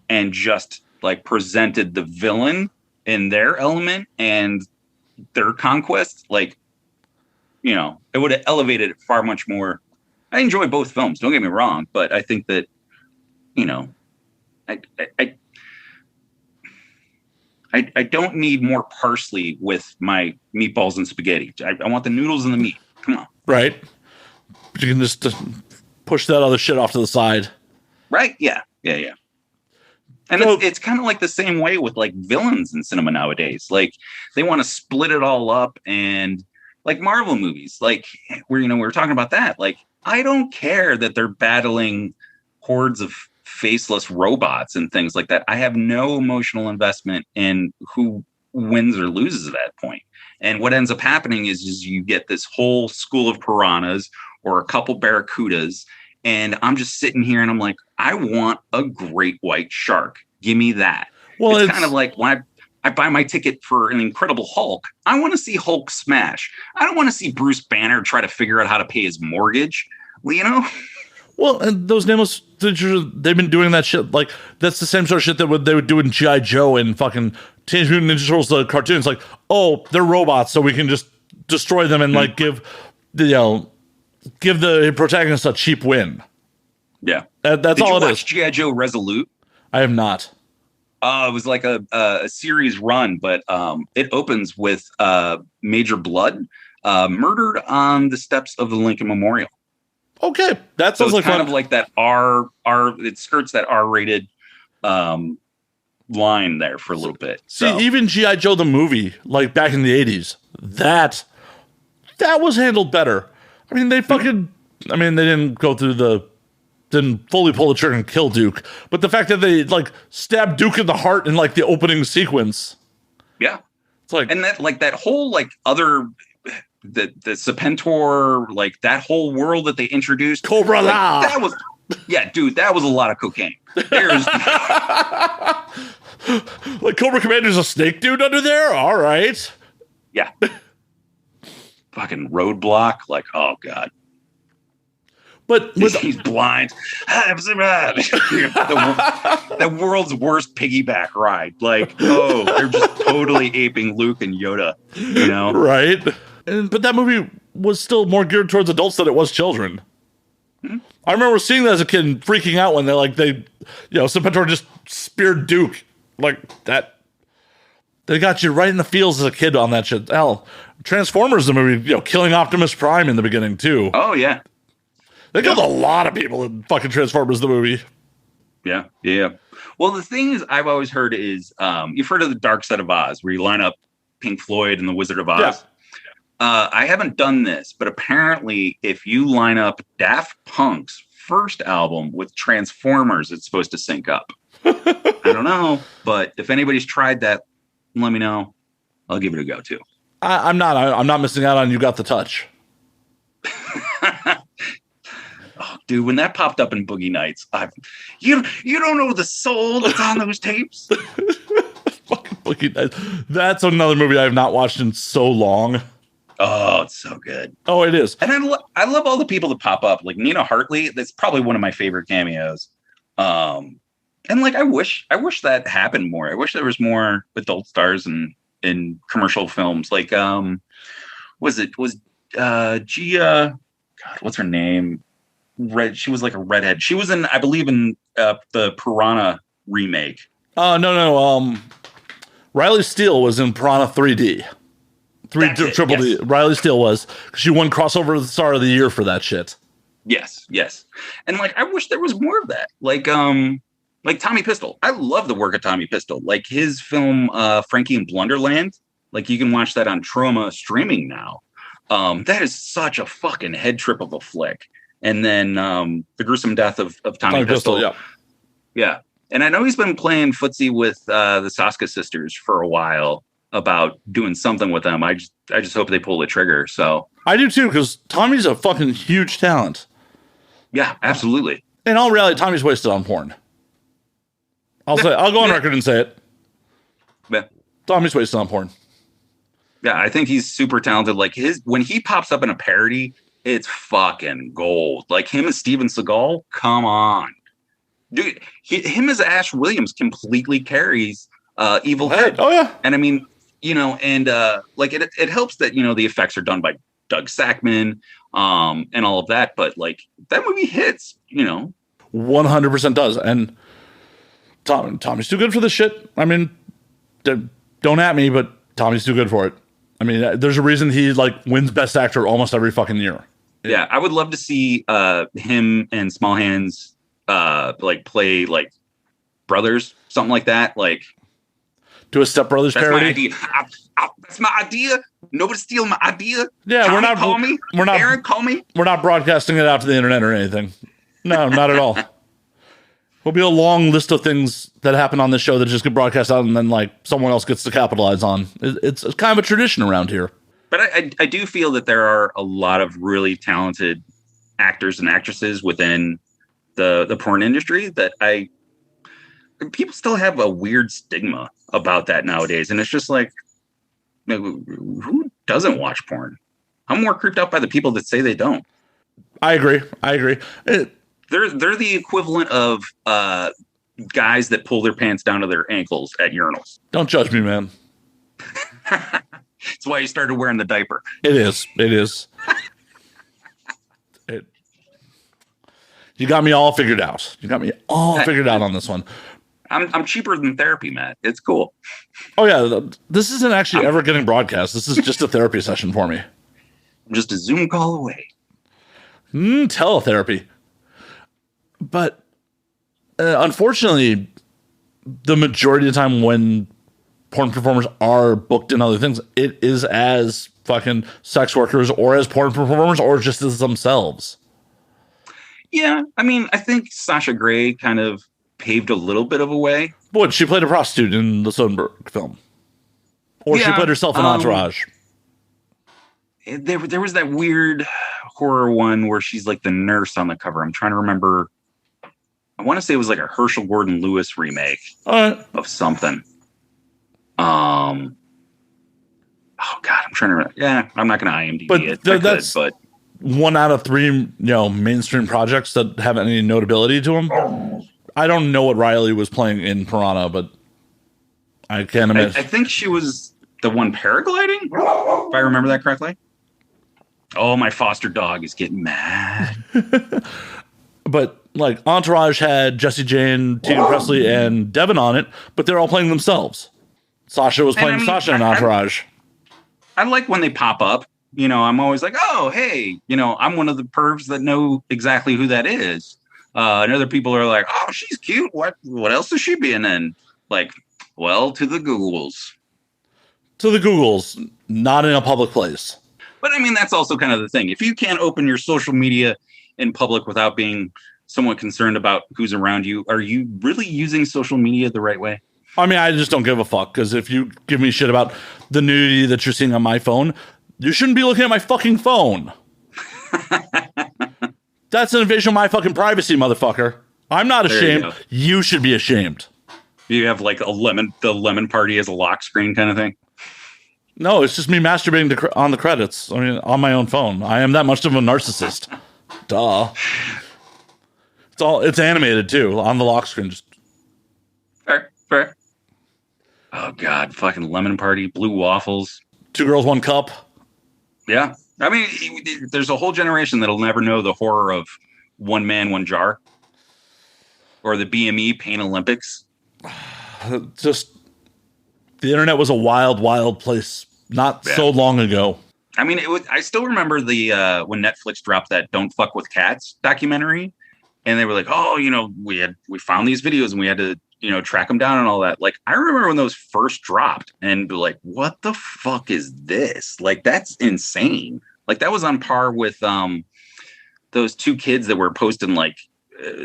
and just like presented the villain in their element and their conquest, like, you know, it would have elevated it far much more. I enjoy both films, don't get me wrong, but I think that, you know, I don't need more parsley with my meatballs and spaghetti. I want the noodles and the meat. Come on. Right. You can just push that other shit off to the side. Right? Yeah. And it's kind of like the same way with like villains in cinema nowadays. Like they want to split it all up, and like Marvel movies, like we were talking about that. Like, I don't care that they're battling hordes of faceless robots and things like that. I have no emotional investment in who wins or loses at that point. And what ends up happening is you get this whole school of piranhas or a couple barracudas. And I'm just sitting here and I'm like, I want a great white shark. Give me that. Well, it's kind of like when I buy my ticket for an Incredible Hulk, I want to see Hulk smash. I don't want to see Bruce Banner try to figure out how to pay his mortgage, you know? Well, and those nameless, they've been doing that shit. Like, that's the same sort of shit that they would do in G.I. Joe and fucking Teenage Mutant Ninja Turtles, the cartoons. Like, oh, they're robots, so we can just destroy them and, like, give the protagonist a cheap win. Yeah. That's all it is. Did you watch G.I. Joe Resolute? I have not. It was like a series run, but it opens with Major Blood murdered on the steps of the Lincoln Memorial. Okay, that So sounds it's like kind fun. of like that it skirts that R-rated line there for a little bit. See, So even G.I. Joe the movie, like back in the 80s, that was handled better. I mean, they didn't fully pull the trigger and kill Duke, but the fact that they like stabbed Duke in the heart in like the opening sequence. yeah. It's like, And that whole like other the Serpentor, like that whole world that they introduced, Cobra La. that was dude, that was a lot of cocaine. There's like Cobra Commander's a snake dude under there? All right. yeah. Fucking Roadblock, like, oh god. But He's blind. The world's worst piggyback ride. Like, oh, they're just totally aping Luke and Yoda, you know? right. But that movie was still more geared towards adults than it was children. I remember seeing that as a kid and freaking out when Serpentor just speared Duke like that. They got you right in the feels as a kid on that shit. Hell, Transformers the movie, killing Optimus Prime in the beginning too. Oh yeah. They killed a lot of people in fucking Transformers the movie. Yeah. Well, the thing is, I've always heard is you've heard of the Dark Side of Oz, where you line up Pink Floyd and the Wizard of Oz. Yeah. I haven't done this, but apparently, if you line up Daft Punk's first album with Transformers, it's supposed to sync up. I don't know, but if anybody's tried that, let me know. I'll give it a go too. I'm not missing out on You Got the Touch. Oh, dude, when that popped up in Boogie Nights, you don't know the soul that's on those tapes. Fucking Boogie Nights. That's another movie I have not watched in so long. Oh, it's so good. Oh, it is. And I love all the people that pop up. Like Nina Hartley, that's probably one of my favorite cameos. And like I wish that happened more. I wish there was more adult stars in commercial films. Like Gia, God, what's her name? She was like a redhead. She was I believe in the Piranha remake. No. Riley Steele was in Piranha 3D. Triple D. Riley Steele was. She won Crossover Star of the Year for that shit. Yes. And like I wish there was more of that. Like Tommy Pistol. I love the work of Tommy Pistol. Like his film Frankie and Blunderland. Like you can watch that on Troma streaming now. That is such a fucking head trip of a flick. And then The Gruesome Death of Tommy Pistol. Yeah. And I know he's been playing footsie with the Saska sisters for a while about doing something with them. I just hope they pull the trigger. So I do too, because Tommy's a fucking huge talent. Yeah, absolutely. In all reality, Tommy's wasted on porn. I'll go on record and say it. Yeah. Tommy's wasted on porn. Yeah, I think he's super talented. Like when he pops up in a parody, it's fucking gold. Like him and Steven Seagal, come on. Dude, him as Ash Williams completely carries Evil Head. Oh yeah. And I mean, like it helps that, the effects are done by Doug Sackman and all of that. But like that movie hits, 100% does. And Tommy's too good for this shit. I mean, don't at me, but Tommy's too good for it. I mean, there's a reason he like wins Best Actor almost every fucking year. Yeah, I would love to see him and Small Hands like play like brothers, something like that. Like do a Step Brothers parody. My idea. That's my idea. Nobody steal my idea. Yeah, Tommy, we're not. Call me. We're not. Aaron, call me. We're not broadcasting it out to the internet or anything. No, not at all. There'll be a long list of things that happen on this show that just get broadcast out, and then like someone else gets to capitalize on. It's kind of a tradition around here. But I do feel that there are a lot of really talented actors and actresses within the porn industry that people still have a weird stigma about that nowadays. And it's just like, who doesn't watch porn? I'm more creeped out by the people that say they don't. I agree. They're the equivalent of guys that pull their pants down to their ankles at urinals. Don't judge me, man. That's why you started wearing the diaper. It is. You got me all figured out. You got me all figured out on this one. I'm cheaper than therapy, Matt. It's cool. Oh yeah, this isn't actually ever getting broadcast. This is just a therapy session for me. I'm just a Zoom call away. Teletherapy. But unfortunately, the majority of the time when porn performers are booked in other things, it is as fucking sex workers or as porn performers or just as themselves. Yeah, I mean, I think Sasha Grey kind of paved a little bit of a way. What, she played a prostitute in the Soderbergh film? Or she played herself in Entourage? There was that weird horror one where she's like the nurse on the cover. I'm trying to remember. I want to say it was like a Herschel Gordon Lewis remake of something. Oh God, I'm trying to remember. Yeah, I'm not going to IMDb it. That's 1 out of 3, mainstream projects that have any notability to them. I don't know what Riley was playing in Piranha, but I can't imagine. I think she was the one paragliding, if I remember that correctly. Oh, my foster dog is getting mad. But like Entourage had Jessie Jane, Tegan Presley, and Devin on it, but they're all playing themselves. Sasha was playing Sasha in Entourage. I like when they pop up. I'm always like, oh, hey, I'm one of the pervs that know exactly who that is. And other people are like, oh, she's cute. What else is she being in? Like, well, to the Googles. To the Googles, not in a public place. But I mean, that's also kind of the thing. If you can't open your social media in public without being somewhat concerned about who's around you, are you really using social media the right way? I mean, I just don't give a fuck, because if you give me shit about the nudity that you're seeing on my phone, you shouldn't be looking at my fucking phone. That's an invasion of my fucking privacy, motherfucker. I'm not ashamed. You should be ashamed. You have like the lemon party as a lock screen kind of thing? No, it's just me masturbating on the credits. I mean, on my own phone. I am that much of a narcissist. Duh. It's animated too on the lock screen. Just fair. Oh God, fucking lemon party, blue waffles. 2 girls, 1 cup. Yeah. I mean, there's a whole generation that'll never know the horror of 1 man, 1 jar. Or the BME Pain Olympics. Just, the internet was a wild, wild place not so long ago. I mean, I still remember the when Netflix dropped that "Don't Fuck with Cats" documentary, and they were like, "Oh, we found these videos and we had to, track them down and all that." Like, I remember when those first dropped, and be like, "What the fuck is this? Like, that's insane!" Like, that was on par with those 2 kids that were posting like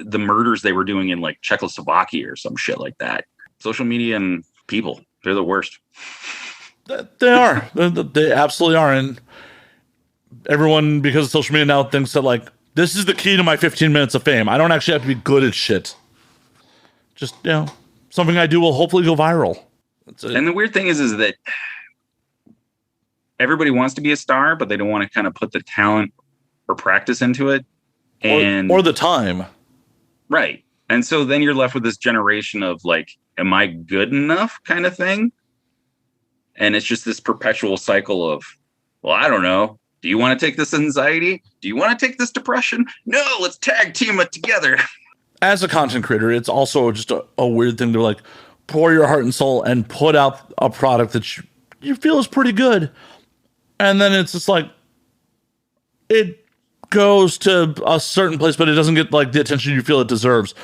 the murders they were doing in like Czechoslovakia or some shit like that. Social media and people, they're the worst. They are. They absolutely are. And everyone, because of social media now, thinks that like, this is the key to my 15 minutes of fame. I don't actually have to be good at shit. Just, something I do will hopefully go viral. And the weird thing is that everybody wants to be a star, but they don't want to kind of put the talent or practice into it. Or the time. Right. And so then you're left with this generation of like, am I good enough kind of thing? And it's just this perpetual cycle of, well, I don't know. Do you want to take this anxiety? Do you want to take this depression? No, let's tag team it together. As a content creator, it's also just a weird thing to like pour your heart and soul and put out a product that you feel is pretty good. And then it's just like, it goes to a certain place, but it doesn't get like the attention you feel it deserves.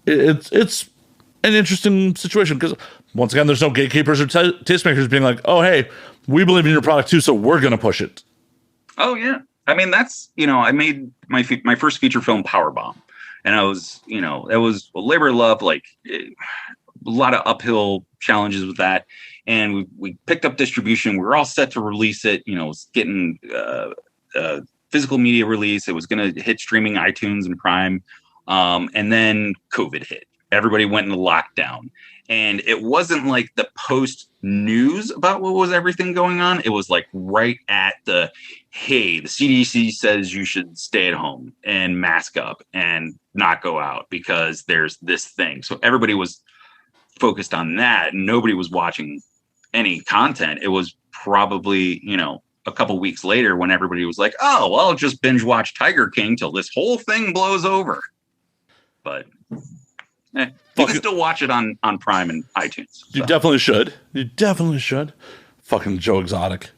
It's an interesting situation because once again, there's no gatekeepers or tastemakers being like, "Oh, hey, we believe in your product too, so we're going to push it." Oh yeah, I mean that's I made my first feature film, Powerbomb, and I was it was a labor of love, like a lot of uphill challenges with that, and we picked up distribution. We were all set to release it. It was getting physical media release. It was going to hit streaming, iTunes and Prime, and then COVID hit. Everybody went into lockdown. And it wasn't like the post news about what was everything going on. It was like right at hey, the CDC says you should stay at home and mask up and not go out because there's this thing. So everybody was focused on that. And nobody was watching any content. It was probably, a couple weeks later when everybody was like, oh, well, I'll just binge watch Tiger King till this whole thing blows over. But You can still watch it on Prime and iTunes. So. You definitely should. You definitely should. Fucking Joe Exotic.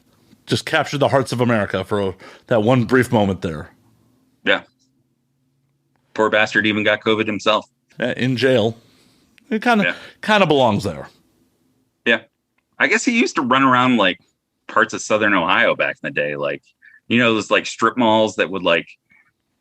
Just captured the hearts of America for that one brief moment there. Yeah. Poor bastard even got COVID himself. In jail. It kind of belongs there. Yeah. I guess he used to run around like parts of Southern Ohio back in the day. Like, those like strip malls that would like,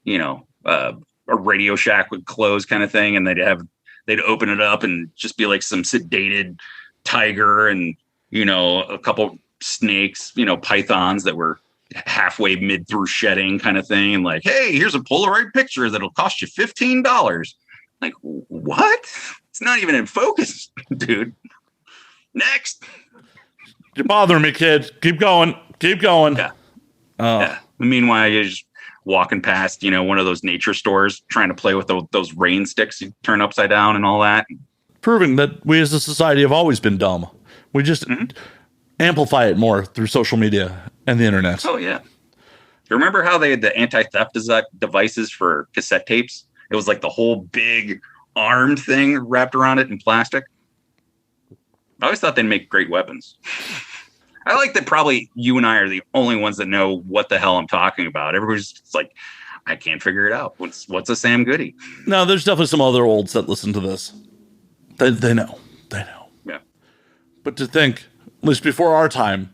a Radio Shack would close kind of thing. And they'd open it up and just be like some sedated tiger and, a couple snakes, pythons that were halfway mid through shedding kind of thing. And like, hey, here's a Polaroid picture that'll cost you $15. Like, what? It's not even in focus, dude. Next. You're bothering me, kid. Keep going. Yeah. Yeah. Meanwhile, you're just walking past, one of those nature stores trying to play with those rain sticks you turn upside down and all that. Proving that we as a society have always been dumb. We just amplify it more through social media and the internet. Oh, yeah. You remember how they had the anti-theft devices for cassette tapes? It was like the whole big armed thing wrapped around it in plastic. I always thought they'd make great weapons. I like that probably you and I are the only ones that know what the hell I'm talking about. Everybody's just like, I can't figure it out. What's a Sam Goody? No, there's definitely some other olds that listen to this. They know. Yeah. But to think, at least before our time,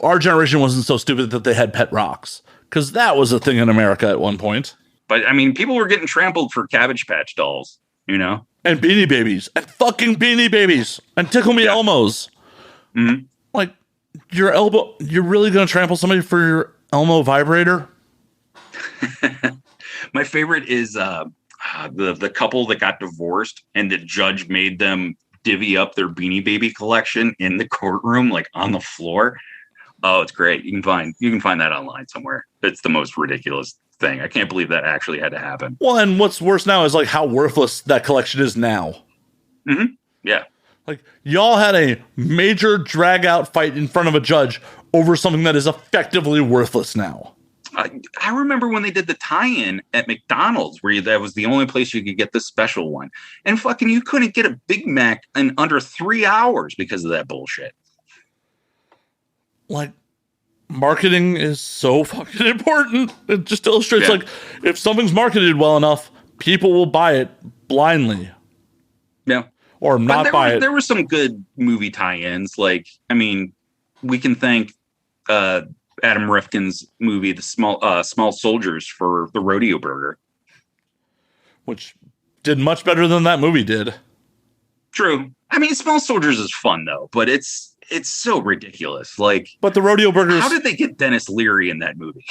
our generation wasn't so stupid that they had pet rocks. Because that was a thing in America at one point. But, I mean, people were getting trampled for Cabbage Patch dolls, And Beanie Babies. And fucking Beanie Babies. And Tickle Me Elmos. Mm-hmm. Like, your elbow... You're really going to trample somebody for your Elmo vibrator? My favorite is the couple that got divorced and the judge made them divvy up their Beanie Baby collection in the courtroom, like on the floor. Oh, it's great. You can find that online somewhere. It's the most ridiculous thing. I can't believe that actually had to happen. Well, and what's worse now is like how worthless that collection is now. Mm-hmm. Yeah. Like, y'all had a major drag out fight in front of a judge over something that is effectively worthless now. I remember when they did the tie-in at McDonald's where that was the only place you could get the special one. And fucking you couldn't get a Big Mac in under 3 hours because of that bullshit. Like, marketing is so fucking important. It just illustrates, like, if something's marketed well enough, people will buy it blindly. Yeah. Or not buy it. There were some good movie tie-ins. Like, I mean, we can thank Adam Rifkin's movie, The Small Soldiers, for the rodeo burger. Which did much better than that movie did. True. I mean, Small Soldiers is fun, though, but it's so ridiculous. Like, but the rodeo burgers... How did they get Dennis Leary in that movie?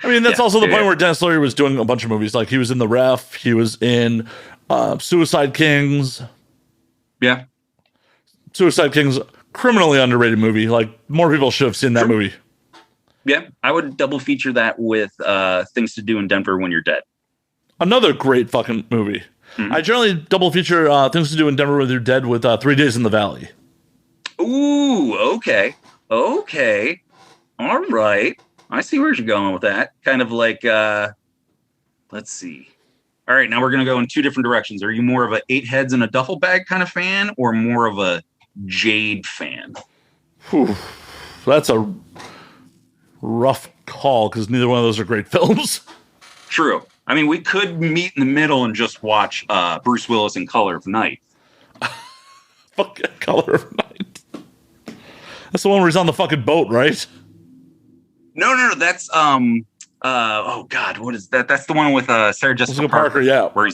I mean, that's also the point where Dennis Leary was doing a bunch of movies. Like, he was in The Ref. He was in Suicide Kings. Yeah. Suicide Kings, criminally underrated movie. Like, more people should have seen that movie. Yeah. I would double feature that with Things to Do in Denver When You're Dead. Another great fucking movie. Mm-hmm. I generally double feature Things to Do in Denver When You're Dead with 3 Days in the Valley. Ooh, okay. All right. I see where you're going with that. Kind of like, let's see. All right, now we're going to go in 2 different directions. Are you more of a 8 heads in a duffel bag kind of fan or more of a Jade fan? Whew. That's a rough call because neither one of those are great films. True. I mean, we could meet in the middle and just watch Bruce Willis in Color of Night. Fuck Color of Night. That's the one where he's on the fucking boat, right? No. That's oh God, what is that? That's the one with Sarah Jessica Parker. Yeah, where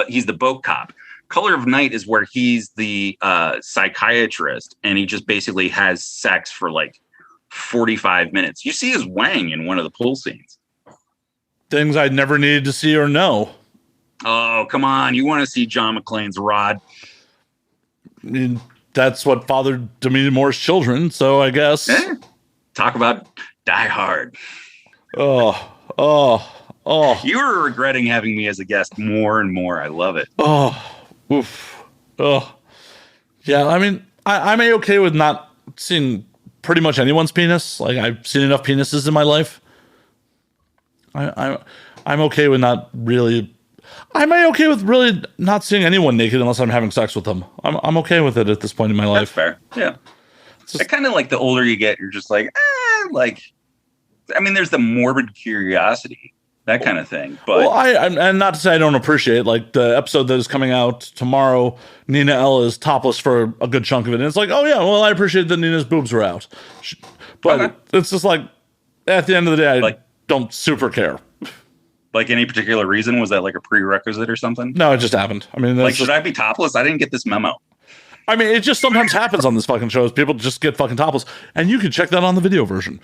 he's the boat cop. Color of Night is where he's the psychiatrist, and he just basically has sex for like 45 minutes. You see his wang in one of the pool scenes. Things I never needed to see or know. Oh, come on! You want to see John McClane's rod? I mean, that's what fathered Demi Moore's children. So I guess. Talk about Die Hard. Oh. You were regretting having me as a guest more and more. I love it. Oof. Yeah, I mean, I'm okay with not seeing pretty much anyone's penis. Like, I've seen enough penises in my life. I'm okay with not really... I'm okay with really not seeing anyone naked unless I'm having sex with them. I'm okay with it at this point in my life. That's fair. Yeah. I kind of like the older you get, you're just like, like, I mean, there's the morbid curiosity, that kind of thing. But well, and not to say I don't appreciate, like, the episode that is coming out tomorrow, Nina L is topless for a good chunk of it. And it's like, oh, yeah, well, I appreciate that Nina's boobs are out. But it's just like, at the end of the day, I don't super care. Like, any particular reason? Was that like a prerequisite or something? No, it just happened. I mean, like, should I be topless? I didn't get this memo. I mean, it just sometimes happens on this fucking shows. People just get fucking topless. And you can check that on the video version.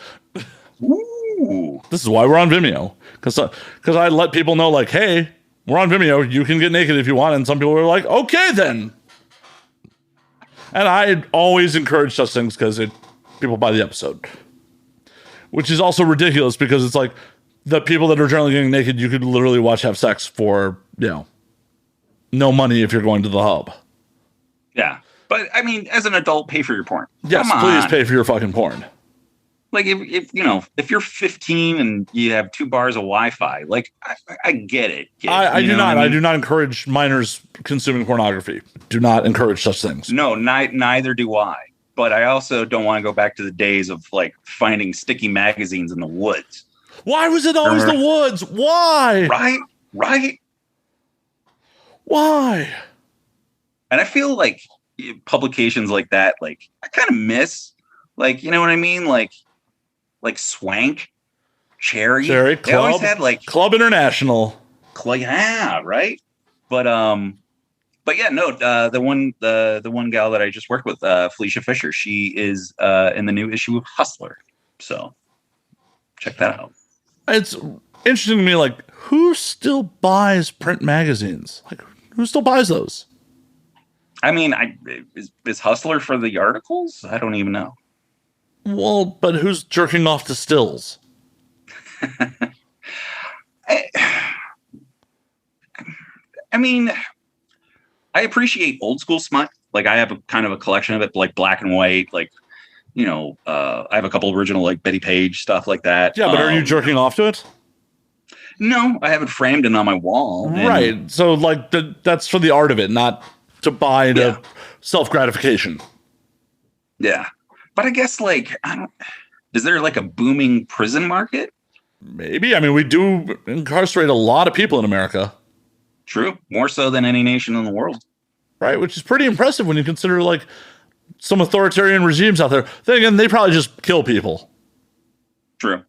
Ooh. This is why we're on Vimeo. Because I let people know, like, hey, we're on Vimeo. You can get naked if you want. And some people were like, okay, then. And I always encourage such things because people buy the episode. Which is also ridiculous because it's like the people that are generally getting naked, you could literally watch have sex for, no money if you're going to the hub. Yeah. But, I mean, as an adult, pay for your porn. Yes, please pay for your fucking porn. Like, if you're 15 and you have 2 bars of Wi-Fi, like, I get it. I do not. I do not encourage minors consuming pornography. Do not encourage such things. No, neither do I. But I also don't want to go back to the days of, like, finding sticky magazines in the woods. Why was it always the woods? Why? Right. Why? And I feel like publications like that, like, I kind of miss, like, you know what I mean? Like Swank, Cherry Club. They always had like Club International. Yeah, right. But yeah, no. The one gal that I just worked with, Felicia Fisher, she is in the new issue of Hustler. So check that out. It's interesting to me, like, who still buys print magazines? Like, who still buys those? I mean, is Hustler for the articles? I don't even know. Well, but who's jerking off to stills? I mean, I appreciate old school smut. Like, I have a kind of a collection of it, like black and white. Like, I have a couple original, like, Betty Page stuff like that. Yeah, but are you jerking off to it? No, I have it framed and on my wall. Right. So, like, that's for the art of it, not to buy the self-gratification. Yeah. But I guess, like, is there like a booming prison market? Maybe. I mean, we do incarcerate a lot of people in America. True. More so than any nation in the world. Right. Which is pretty impressive when you consider, like, some authoritarian regimes out there. Then again, they probably just kill people. True.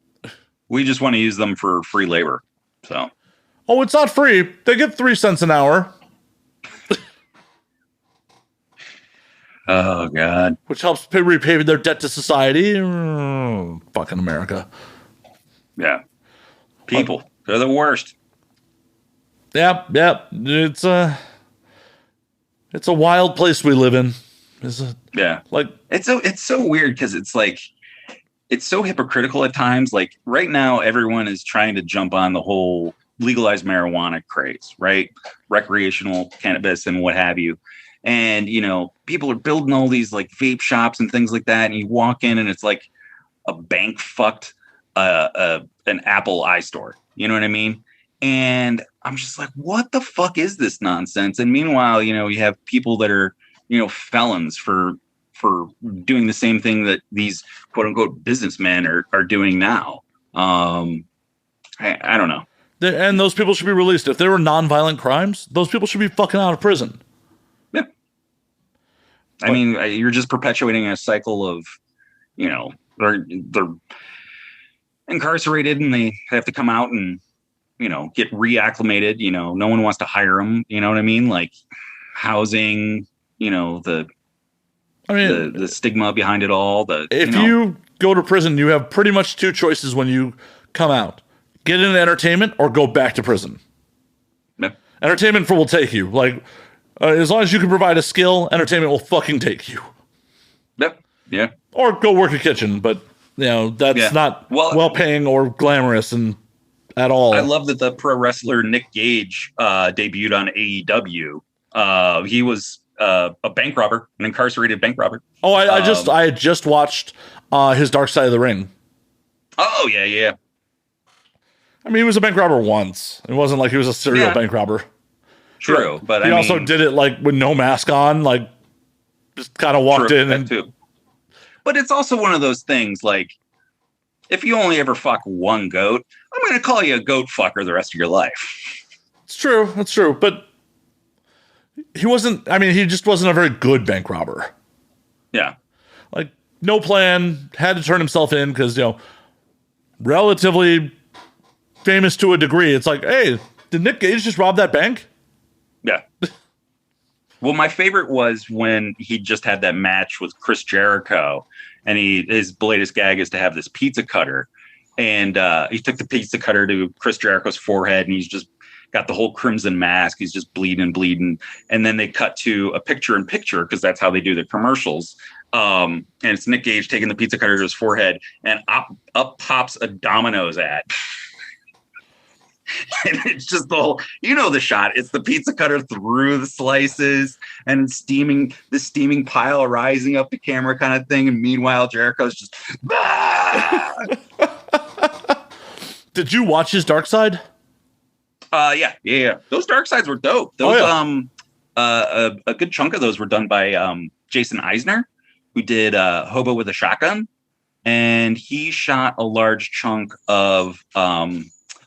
We just want to use them for free labor. So. Oh, it's not free. They get 3 cents an hour. Oh, God. Which helps repay their debt to society. Fucking America. Yeah. People. They're the worst. Yep. It's a wild place we live in. Like, it's so weird because it's like, it's so hypocritical at times. Like, right now, everyone is trying to jump on the whole legalized marijuana craze, right? Recreational cannabis and what have you. And, people are building all these, like, vape shops and things like that. And you walk in and it's like a bank fucked an Apple iStore. You know what I mean? And I'm just like, what the fuck is this nonsense? And meanwhile, you have people that are, felons for doing the same thing that these quote unquote businessmen are doing now. I don't know. And those people should be released. If they were nonviolent crimes, those people should be fucking out of prison. Yeah. I mean, you're just perpetuating a cycle of, they're incarcerated and they have to come out and, get reacclimated. No one wants to hire them. You know what I mean? Like, housing, the stigma behind it all. If you go to prison, you have pretty much 2 choices when you come out: get into entertainment or go back to prison. Yeah. Entertainment will take you. Like, as long as you can provide a skill, entertainment will fucking take you. Yep. Yeah. Or go work a kitchen, but that's not well-paying or glamorous at all. I love that the pro wrestler Nick Gage debuted on AEW. He was a bank robber, an incarcerated bank robber. Oh, I had just watched his Dark Side of the Ring. Oh yeah. I mean, he was a bank robber once. It wasn't like he was a serial bank robber. True, but he also did it like with no mask on, like just kind of walked in and. Too. But it's also one of those things like, if you only ever fuck one goat, I'm going to call you a goat fucker the rest of your life. It's true. That's true. But he wasn't, I mean, he just wasn't a very good bank robber. Yeah. Like, no plan, had to turn himself in because, relatively famous to a degree. It's like, hey, did Nick Gage just rob that bank? Yeah. Well, my favorite was when he just had that match with Chris Jericho, and his latest gag is to have this pizza cutter, and he took the pizza cutter to Chris Jericho's forehead, and he's just got the whole crimson mask. He's just bleeding, and then they cut to a picture-in-picture because that's how they do their commercials. And it's Nick Gage taking the pizza cutter to his forehead, and up pops a Domino's ad. And it's just the whole, the shot. It's the pizza cutter through the slices and the steaming pile rising up the camera kind of thing. And meanwhile, Jericho's just, Did you watch his Dark Side? Yeah. Those Dark Sides were dope. Those, a good chunk of those were done by Jason Eisner, who did Hobo with a Shotgun. And he shot a large chunk of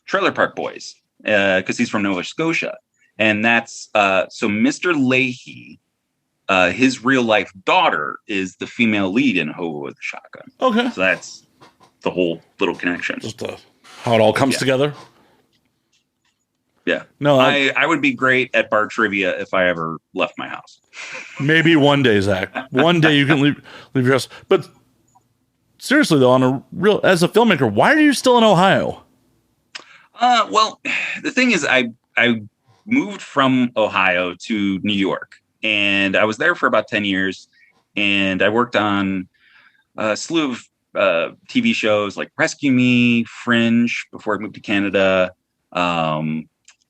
Trailer Park Boys because he's from Nova Scotia. And that's so Mr. Leahy, his real life daughter is the female lead in Hobo with a Shotgun. Okay. So that's the whole little connection. Just how it all comes together. Yeah. No, I would be great at bar trivia if I ever left my house. Maybe one day, Zach. One day you can leave your house. But seriously, though, as a filmmaker, why are you still in Ohio? Well, the thing is, I moved from Ohio to New York, and I was there for about 10 years, and I worked on a slew of TV shows like Rescue Me, Fringe, before I moved to Canada,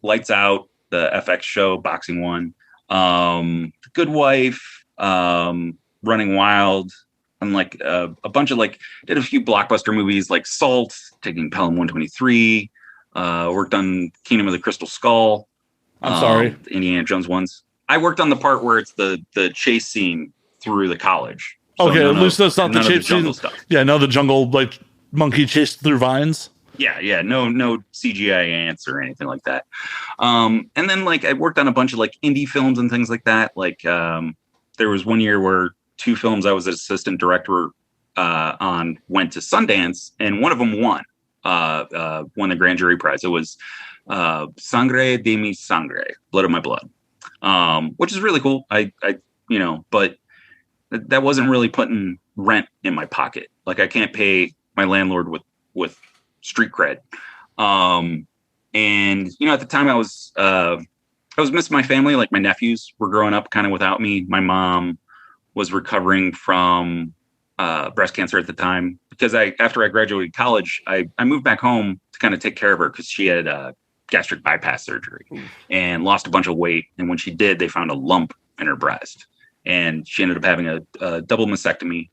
Lights Out, the FX show, Boxing One, The Good Wife, Running Wild, and like a bunch of did a few blockbuster movies like Salt, taking Pelham 123. Worked on Kingdom of the Crystal Skull. I'm sorry. The Indiana Jones ones. I worked on the part where it's the chase scene through the college. So okay, at least that's not the chase scene. Stuff. Yeah, no, the jungle monkey chased through vines. Yeah, no CGI ants or anything like that. And then I worked on a bunch of indie films and things like that. There was one year where 2 films I was an assistant director on went to Sundance, and one of them won the grand jury prize. It was Sangre de mi Sangre, Blood of My Blood, which is really cool. But that wasn't really putting rent in my pocket. I can't pay my landlord with street cred. And at the time I was missing my family. My nephews were growing up kind of without me. My mom was recovering from breast cancer at the time, because after I graduated college, I moved back home to kind of take care of her because she had gastric bypass surgery and lost a bunch of weight. And when she did, they found a lump in her breast, and she ended up having a double mastectomy.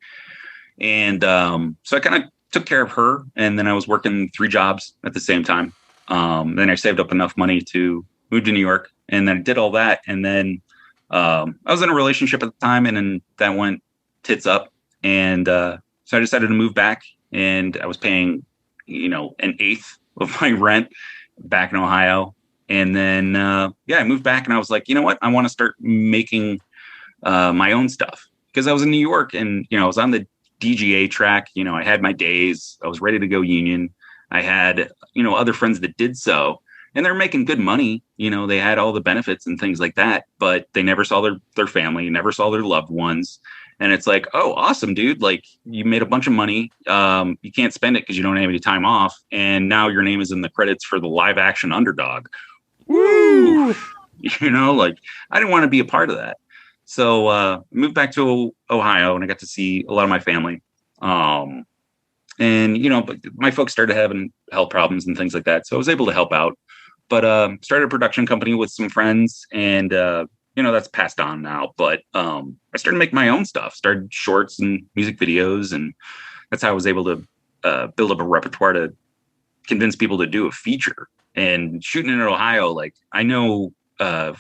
And so I kind of took care of her, and then I was working 3 jobs at the same time. Then I saved up enough money to move to New York, and then I did all that. And then I was in a relationship at the time, and then that went tits up. And so I decided to move back, and I was paying, an eighth of my rent back in Ohio. And then, I moved back, and I was like, you know what? I want to start making my own stuff, because I was in New York, and, I was on the DGA track. I had my days. I was ready to go union. I had, other friends that did so, and they're making good money. They had all the benefits and things like that, but they never saw their family, never saw their loved ones. And it's like, oh, awesome, dude. You made a bunch of money. You can't spend it because you don't have any time off. And now your name is in the credits for the live action Underdog. Woo! I didn't want to be a part of that. So I moved back to Ohio, and I got to see a lot of my family. But my folks started having health problems and things like that. So I was able to help out, but started a production company with some friends, and that's passed on now. But I started making my own stuff, started shorts and music videos, and that's how I was able to build up a repertoire to convince people to do a feature. And shooting in Ohio, like I know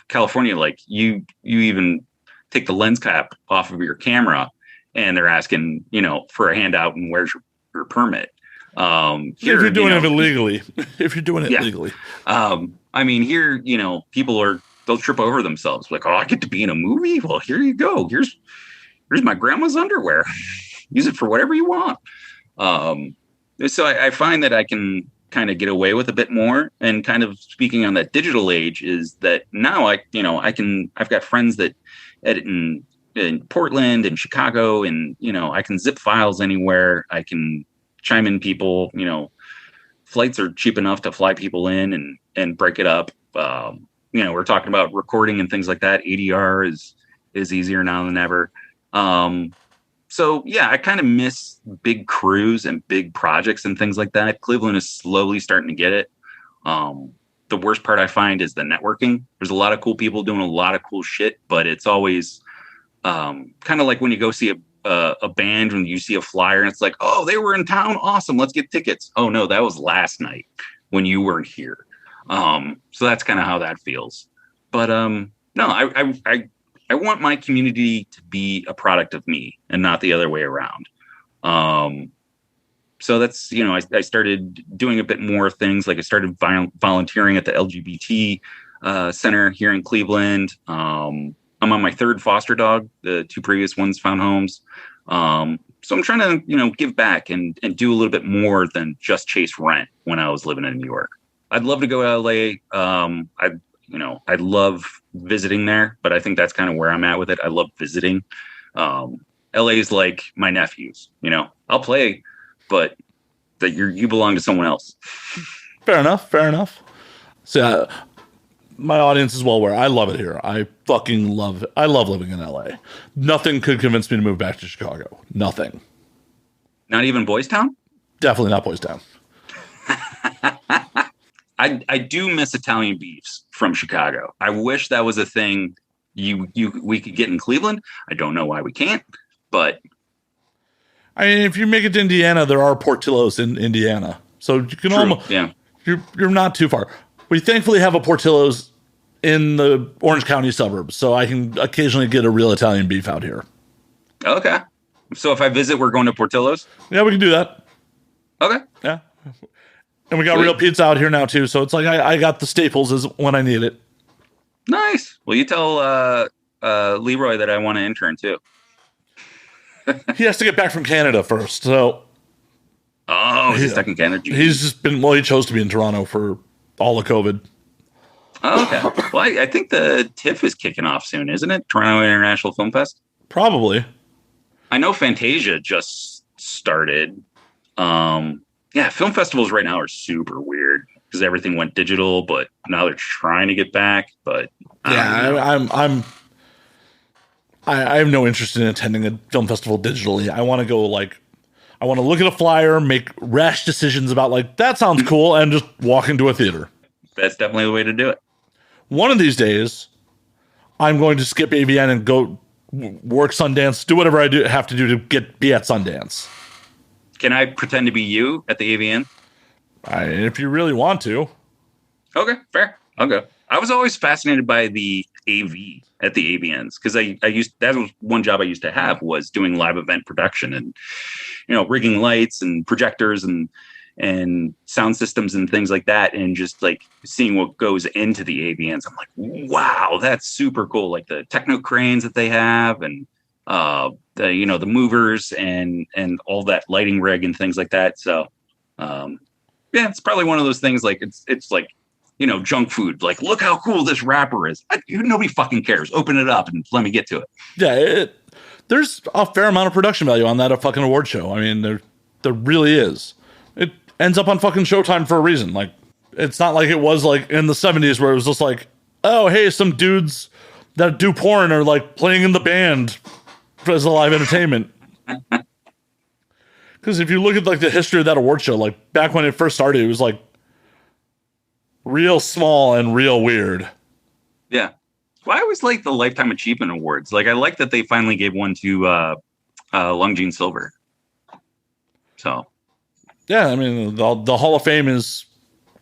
California, like you even take the lens cap off of your camera and they're asking, for a handout and where's your permit. Here, if you're doing it illegally, legally. I mean, here, they'll trip over themselves. Like, oh, I get to be in a movie. Well, here you go. Here's my grandma's underwear. Use it for whatever you want. So I find that I can kind of get away with a bit more. And kind of speaking on that digital age is that now I've got friends that edit in Portland and Chicago, and, I can zip files anywhere. I can chime in people, flights are cheap enough to fly people in and break it up. We're talking about recording and things like that. ADR is easier now than ever. So yeah, I kind of miss big crews and big projects and things like that. Cleveland is slowly starting to get it. The worst part I find is the networking. There's a lot of cool people doing a lot of cool shit, but it's always kind of like when you go see a band, when you see a flyer and it's like, oh, they were in town. Awesome. Let's get tickets. Oh no, that was last night when you weren't here. So that's kind of how that feels. But no, I want my community to be a product of me and not the other way around. So that's, I started doing a bit more things. Like I started volunteering at the LGBT center here in Cleveland. I'm on my third foster dog. The two previous ones found homes. So I'm trying to, give back and do a little bit more than just chase rent when I was living in New York. I'd love to go to LA. I love visiting there, but I think that's kind of where I'm at with it. I love visiting. LA is like my nephews, I'll play, but that you belong to someone else. Fair enough. So my audience is well aware. I love it here. I fucking love it. I love living in LA. Nothing could convince me to move back to Chicago. Nothing. Not even Boys Town? Definitely not Boys Town. I do miss Italian beefs from Chicago. I wish that was a thing we could get in Cleveland. I don't know why we can't, but I mean, if you make it to Indiana, there are Portillo's in Indiana, so you can almost you're not too far. We thankfully have a Portillo's in the Orange County suburbs, so I can occasionally get a real Italian beef out here. Okay, so if I visit, we're going to Portillo's. Yeah, we can do that. Okay. Yeah. And we got real pizza out here now too, so it's like I got the staples is when I need it. Nice. Well, you tell Leroy that I want to intern too. He has to get back from Canada first, so. Oh, he's stuck in Canada. He's just been. Well, he chose to be in Toronto for all of COVID. Oh, okay. Well, I think the TIFF is kicking off soon, isn't it? Toronto International Film Fest. Probably. I know Fantasia just started. Yeah, film festivals right now are super weird because everything went digital, but now they're trying to get back. But I have no interest in attending a film festival digitally. I want to go I want to look at a flyer, make rash decisions about that sounds cool, and just walk into a theater. That's definitely the way to do it. One of these days, I'm going to skip AVN and go work Sundance, do whatever I have to do to be at Sundance. Can I pretend to be you at the AVN? If you really want to. Okay, fair. Okay. I was always fascinated by the AV at the AVNs because that was one job I used to have was doing live event production and, rigging lights and projectors and sound systems and things like that. And just seeing what goes into the AVNs. I'm like, wow, that's super cool. Like the techno cranes that they have and, the movers and all that lighting rig and things like that. So, yeah, it's probably one of those things. It's like, junk food. Like, look how cool this wrapper is. Nobody fucking cares. Open it up and let me get to it. Yeah. There's a fair amount of production value on that fucking award show. I mean, there really is. It ends up on fucking Showtime for a reason. It's not like it was in the 70s where it was just oh, hey, some dudes that do porn are playing in the band as a live entertainment. Because if you look at the history of that award show, back when it first started, it was real small and real weird. Yeah. Well, I always like the Lifetime Achievement Awards. I like that they finally gave one to Long Gene Silver. So Yeah, I mean, the Hall of Fame is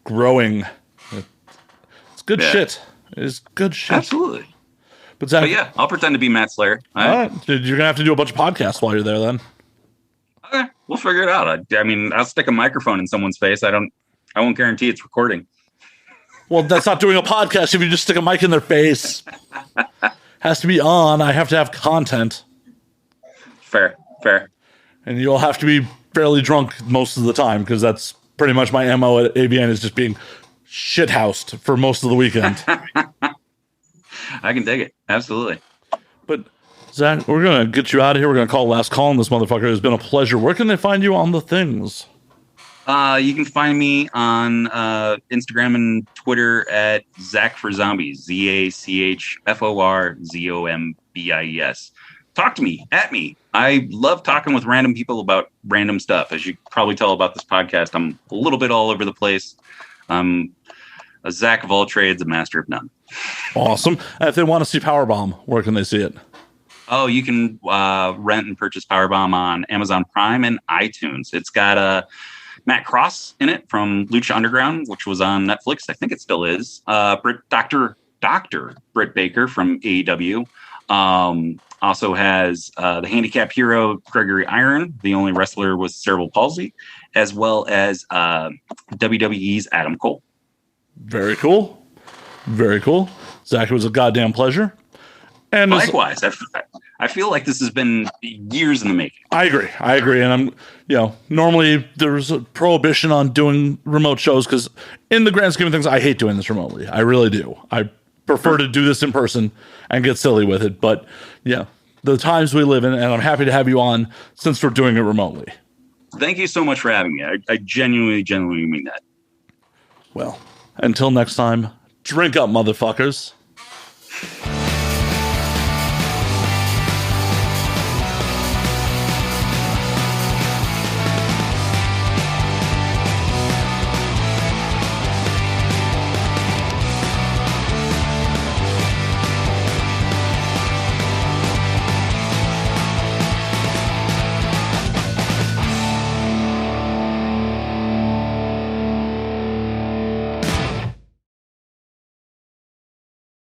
growing. It's good shit. It's good shit. Absolutely. But Zach, yeah, I'll pretend to be Matt Slayer. All right. You're going to have to do a bunch of podcasts while you're there then. Okay, we'll figure it out. I mean, I'll stick a microphone in someone's face. I won't guarantee it's recording. Well, that's not doing a podcast if you just stick a mic in their face. Has to be on. I have to have content. Fair. And you'll have to be fairly drunk most of the time, because that's pretty much my MO at AVN, is just being shithoused for most of the weekend. I can dig it. Absolutely. But Zach, we're going to get you out of here. We're going to call last call on this motherfucker. It's been a pleasure. Where can they find you on the things? You can find me on Instagram and Twitter at Zach for Zombies, ZachForZombies. Talk to me, at me. I love talking with random people about random stuff. As you probably tell about this podcast, I'm a little bit all over the place. I'm a Zach of all trades, a master of none. Awesome. And if they want to see Powerbomb, where can they see it? Oh, you can rent and purchase Powerbomb on Amazon Prime and iTunes. It's got Matt Cross in it from Lucha Underground, which was on Netflix. I think it still is. Dr. Britt Baker from AEW. Also has the handicap hero Gregory Iron, the only wrestler with cerebral palsy, as well as WWE's Adam Cole. Very cool. Very cool. Zach, it was a goddamn pleasure. And likewise, I feel like this has been years in the making. I agree. And normally there's a prohibition on doing remote shows because in the grand scheme of things, I hate doing this remotely. I really do. I prefer to do this in person and get silly with it. But yeah, the times we live in, and I'm happy to have you on since we're doing it remotely. Thank you so much for having me. I genuinely mean that. Well, until next time, drink up, motherfuckers.